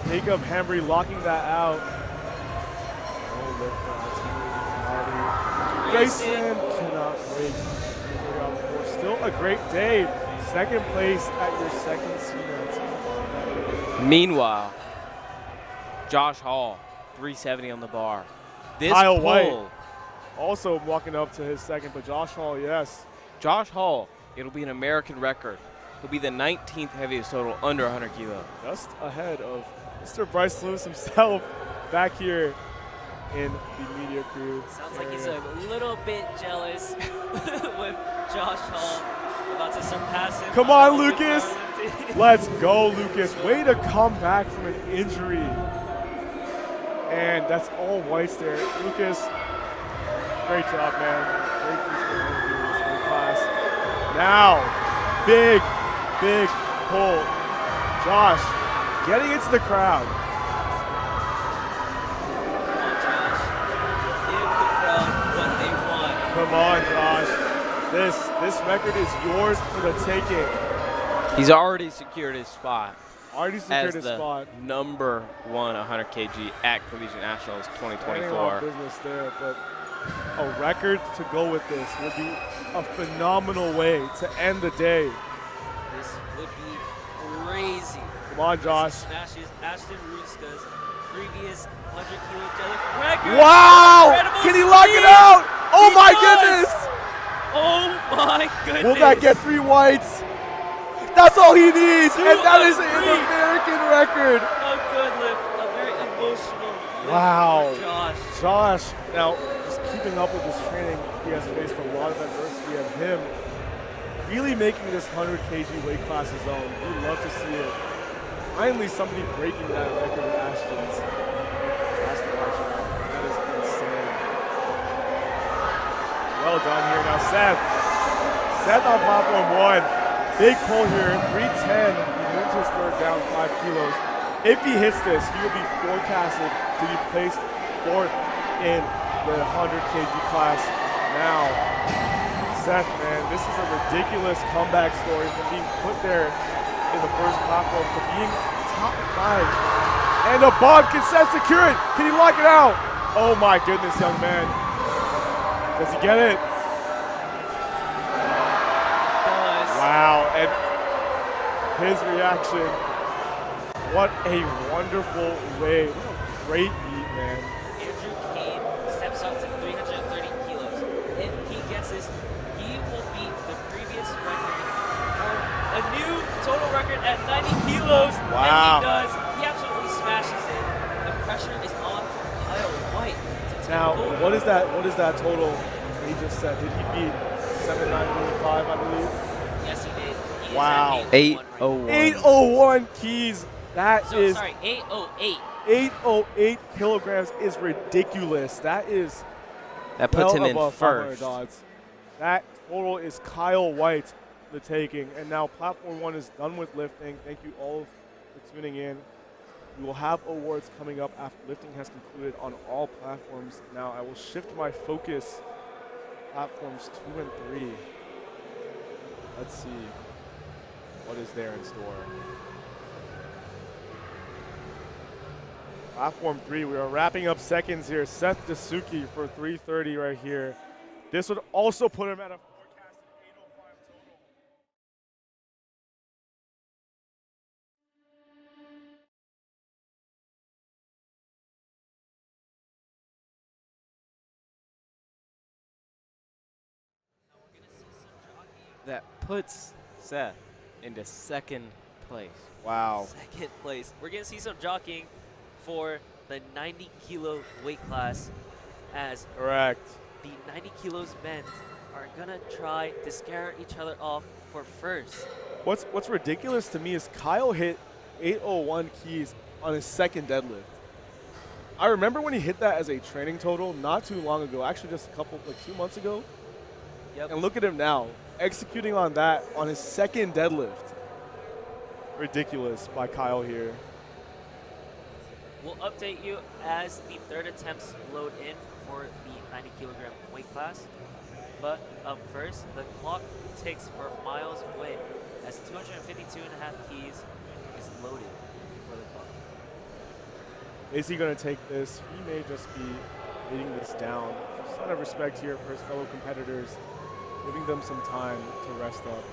Jacob Henry locking that out. Grayson cannot wait. Still a great day. Second place at your second CNET. Meanwhile, Josh Hall, 370 on the bar. This Kyle pull, White also walking up to his second, but Josh Hall, yes. Josh Hall, it'll be an American record. He'll be the 19th heaviest total under 100 kilos. Just ahead of Mr. Bryce Lewis himself back here in the media crew. Sounds like he's a little bit jealous with Josh Hall about to surpass him. Come on, Lucas. Let's go, Lucas. Way to come back from an injury. And that's all whites there. Lucas, great job, man. Great class. Now, big pull. Josh, getting into the crowd. Come on, Josh. This record is yours for the taking. He's already secured his spot. Already secured as his the spot. number 1 100 kg at Collegiate Nationals 2024. Business there, but a record to go with this would be a phenomenal way to end the day. This would be crazy. Come on, Josh. This smashes Ashton Ruska's previous 100 kilo deadlift record. Wow! Incredible Can he lock it speed! out? Oh He my does! goodness! Oh my goodness! Will that get 3 whites? That's all he needs, and that is an 2 American record. A good lift, a very emotional lift Wow. for Josh. Josh, now just keeping up with his training, he has faced a lot of adversity, and him really making this 100 kg weight class his own. We'd love to see it. Finally, somebody breaking that record with Ashton's. That is insane. Well done here. Now Seth on platform 1. Big pull here, 310. He moved his third down 5 kilos. If he hits this, he will be forecasted to be placed 4th in the 100 kg class. Now, Seth, man, this is a ridiculous comeback story from being put there in the first platform to being top 5. And a bomb, can Seth secure it? Can he lock it out? Oh my goodness, young man. Does he get it? Wow, and his reaction, what a wonderful way. What a great beat, man. Andrew Kane steps up to 330 kilos. If he gets this, he will beat the previous record for a new total record at 90 kilos. Wow. And he does. He absolutely smashes it. The pressure is on for Kyle White. Now, what is that total that he just said? Did he beat 7935, I believe? Yes, he did. He Wow. is at 801. 801 keys. That So, is sorry, 808. 808 kilograms is ridiculous. That is That puts him in above 500 first. odds. That total is Kyle White the taking. And now platform 1 is done with lifting. Thank you all for tuning in. We will have awards coming up after lifting has concluded on all platforms. Now I will shift my focus platforms 2 and 3. Let's see what is there in store. Platform 3, we are wrapping up seconds here. Seth Dasuki for 330 right here. This would also put him at a forecasted 805 total. That puts Seth into second place. Wow. Second place. We're going to see some jockeying for the 90 kilo weight class, as Correct. the 90 kilos men are gonna try to scare each other off for first. What's ridiculous to me is Kyle hit 801 keys on his second deadlift. I remember when he hit that as a training total not too long ago, actually just a couple, like 2 months ago. Yep. And look at him now, executing on that on his second deadlift. Ridiculous by Kyle here. We'll update you as the third attempts load in for the 90 kilogram weight class. But up first, the clock ticks for Miles Wynn as 252.5 keys is loaded for the buck. Is he going to take this? He may just be beating this down. Just out of respect here for his fellow competitors, giving them some time to rest up.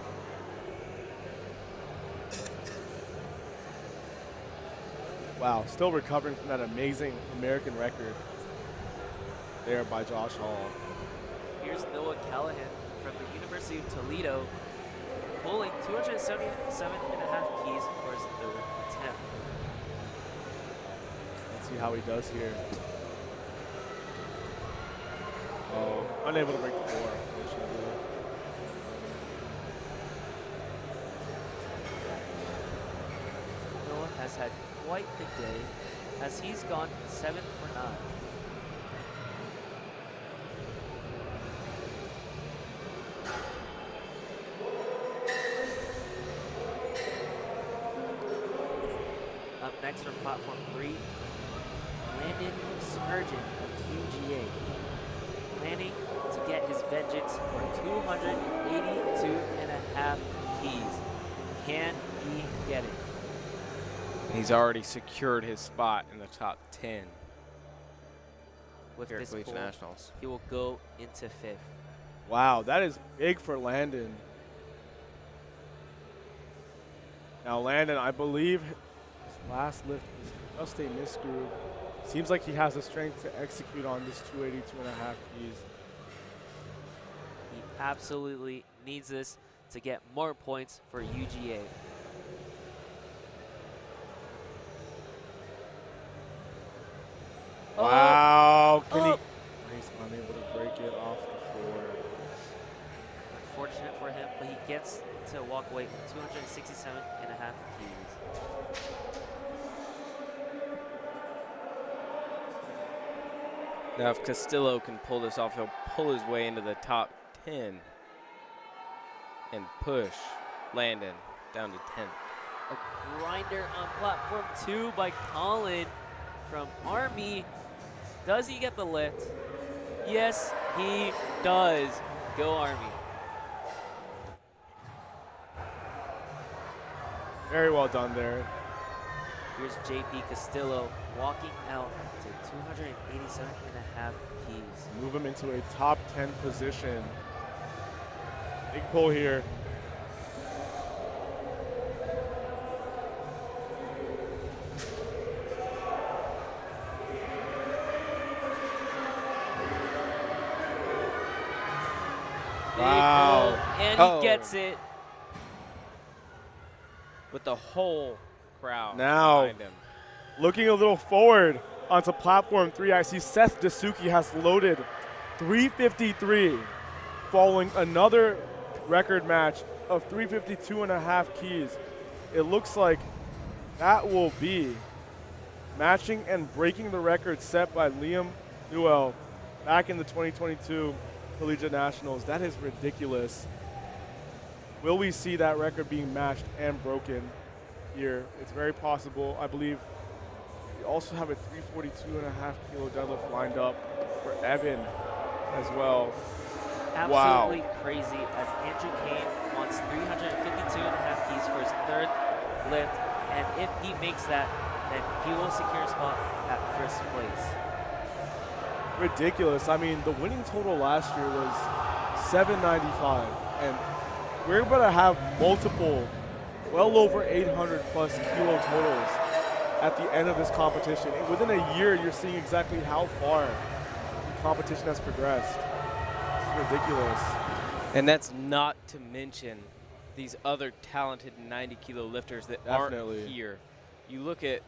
Wow, still recovering from that amazing American record there by Josh Hall. Here's Noah Callahan from the University of Toledo, pulling 277.5 keys for his third attempt. Let's see how he does here. Oh, unable to break the floor, unfortunately. Noah has had quite the day as he's gone 7 for 9. Up next from platform 3, Landon Spurgeon of UGA, planning to get his vengeance for 282.5 keys. Can he get it? He's already secured his spot in the top 10 With here at this Collegiate pull, Nationals. he will go into 5th. Wow, that is big for Landon. Now Landon, I believe his last lift was just a misgroove. Seems like he has the strength to execute on this 282.5 keys. He absolutely needs this to get more points for UGA. Wow, can Oh. He's unable to break it off the floor. Unfortunate for him, but he gets to walk away with 267.5 keys. Now, if Castillo can pull this off, he'll pull his way into the top 10 and push Landon down to 10th. A grinder on platform 2 by Colin from Army. Does he get the lift? Yes, he does. Go Army. Very well done there. Here's JP Castillo walking out to 287.5 keys. Move him into a top 10 position. Big pull here. Wow. And Oh. he gets it. With the whole crowd Now. behind him. Looking a little forward onto platform 3, I see Seth Dasuki has loaded 353 following another record match of 352.5 keys. It looks like that will be matching and breaking the record set by Liam Newell back in the 2022 Collegiate Nationals. That is ridiculous. Will we see that record being matched and broken here? It's very possible. I believe we also have a 342.5 kilo deadlift lined up for Evan as well. Absolutely crazy as Andrew Kane wants 352.5 keys for his third lift. And if he makes that, then he will secure a spot at first place. Ridiculous. I mean, the winning total last year was 795, and we're going to have multiple, well over 800 plus kilo totals at the end of this competition. And within a year, you're seeing exactly how far the competition has progressed. It's ridiculous. And that's not to mention these other talented 90 kilo lifters that Definitely. aren't here. You look at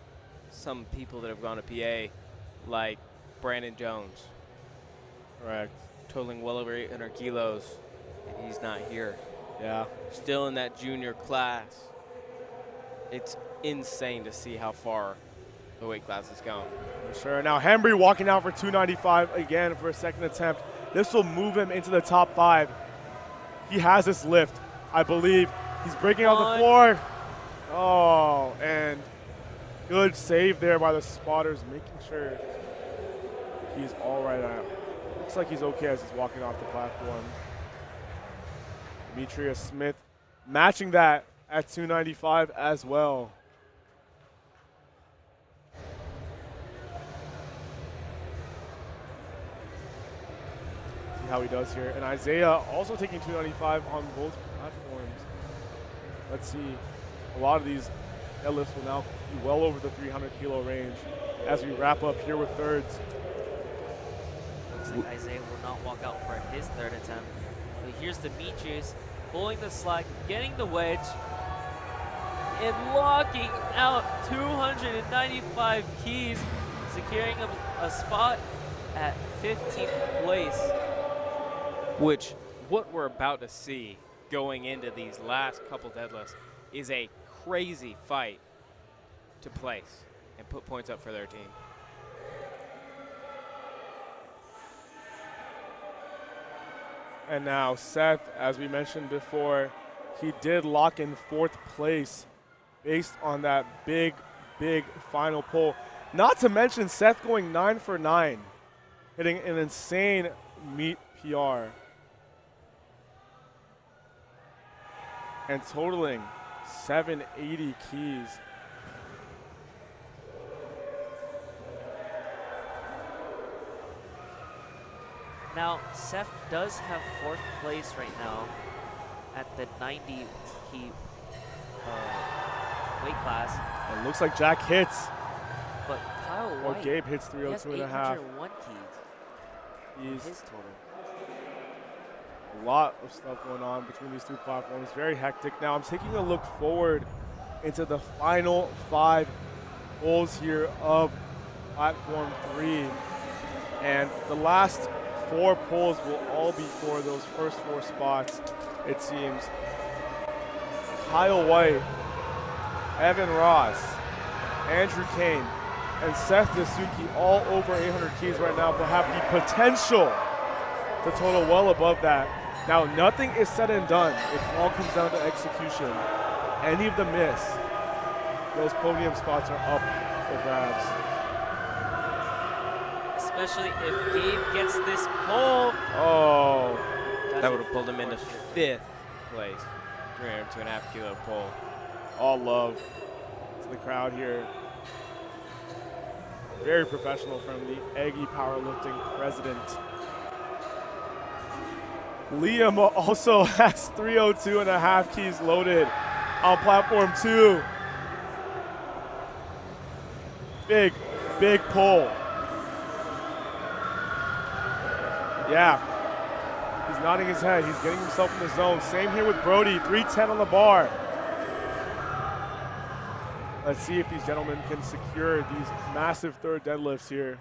some people that have gone to PA, like Brandon Jones, Correct. totaling well over 800 kilos, and he's not here. Yeah. Still in that junior class. It's insane to see how far the weight class has gone. For sure. Now Hembry walking out for 295 again for a second attempt. This will move him into the top 5. He has this lift, I believe. He's breaking out the floor. Oh, and good save there by the spotters, making sure he's all right now. Looks like he's okay as he's walking off the platform. Demetrius Smith matching that at 295 as well. See how he does here. And Isaiah also taking 295 on both platforms. Let's see. A lot of these deadlifts will now be well over the 300 kilo range as we wrap up here with thirds. Looks like Isaiah will not walk out for his third attempt. But here's Demetrius pulling the slack, getting the wedge, and locking out 295 keys, securing a spot at 15th place. Which, what we're about to see going into these last couple deadlifts is a crazy fight to place and put points up for their team. And now Seth, as we mentioned before, he did lock in 4th place based on that big final pull. Not to mention Seth going 9 for 9, hitting an insane meet PR. And totaling 780 keys. Now, Seth does have 4th place right now at the 90 key weight class. It looks like Jack hits. But Kyle Or White, Gabe hits he has 302 and a half. 801 keys. His total. A lot of stuff going on between these two platforms. Very hectic. Now I'm taking a look forward into the final 5 holes here of platform 3. And the last 4 pulls will all be for those first 4 spots, it seems. Kyle White, Evan Ross, Andrew Kane, and Seth Dasuki all over 800 keys right now, but have the potential to total well above that. Now, nothing is said and done. It all comes down to execution. Any of them miss, those podium spots are up for grabs. Especially if Gabe gets this pull. Oh. That would have pulled him into 5th place. 302.5 kilo pull. All love to the crowd here. Very professional from the Aggie Powerlifting president. Liam also has 302 and a half keys loaded on platform 2. Big pull. Yeah, he's nodding his head. He's getting himself in the zone. Same here with Brody, 310 on the bar. Let's see if these gentlemen can secure these massive third deadlifts here.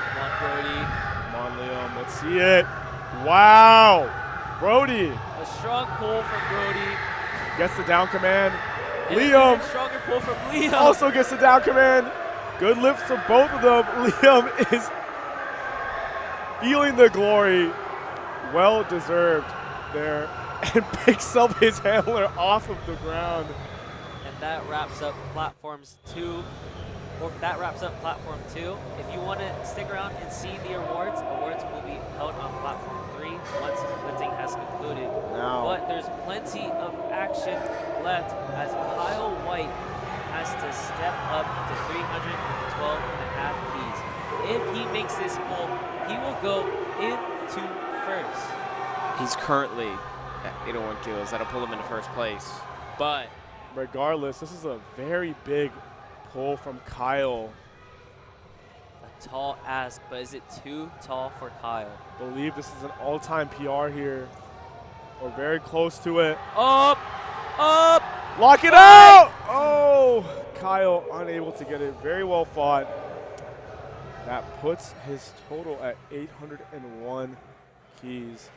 Come on, Brody. Come on, Liam, let's see it. Wow, Brody. A strong pull from Brody. Gets the down command. And Liam a stronger pull from Liam. also gets the down command. Good lifts from both of them. Liam is feeling the glory. Well deserved there. And picks up his handler off of the ground. And that wraps up platforms 2. Or that wraps up platform 2. If you want to stick around and see the awards will be held on platform 3 once lifting has concluded. Now. But there's plenty of action left as Kyle White has to step up to 312 and a half keys. If he makes this pull, he will go into first. He's currently at 801 kilos. That'll pull him into 1st place. But Regardless, this is a very big pull from Kyle. A tall ask, but is it too tall for Kyle? I believe this is an all-time PR here. or very close to it. Up, up. Lock it out! Oh, Kyle unable to get it. Very well fought. That puts his total at 801 keys.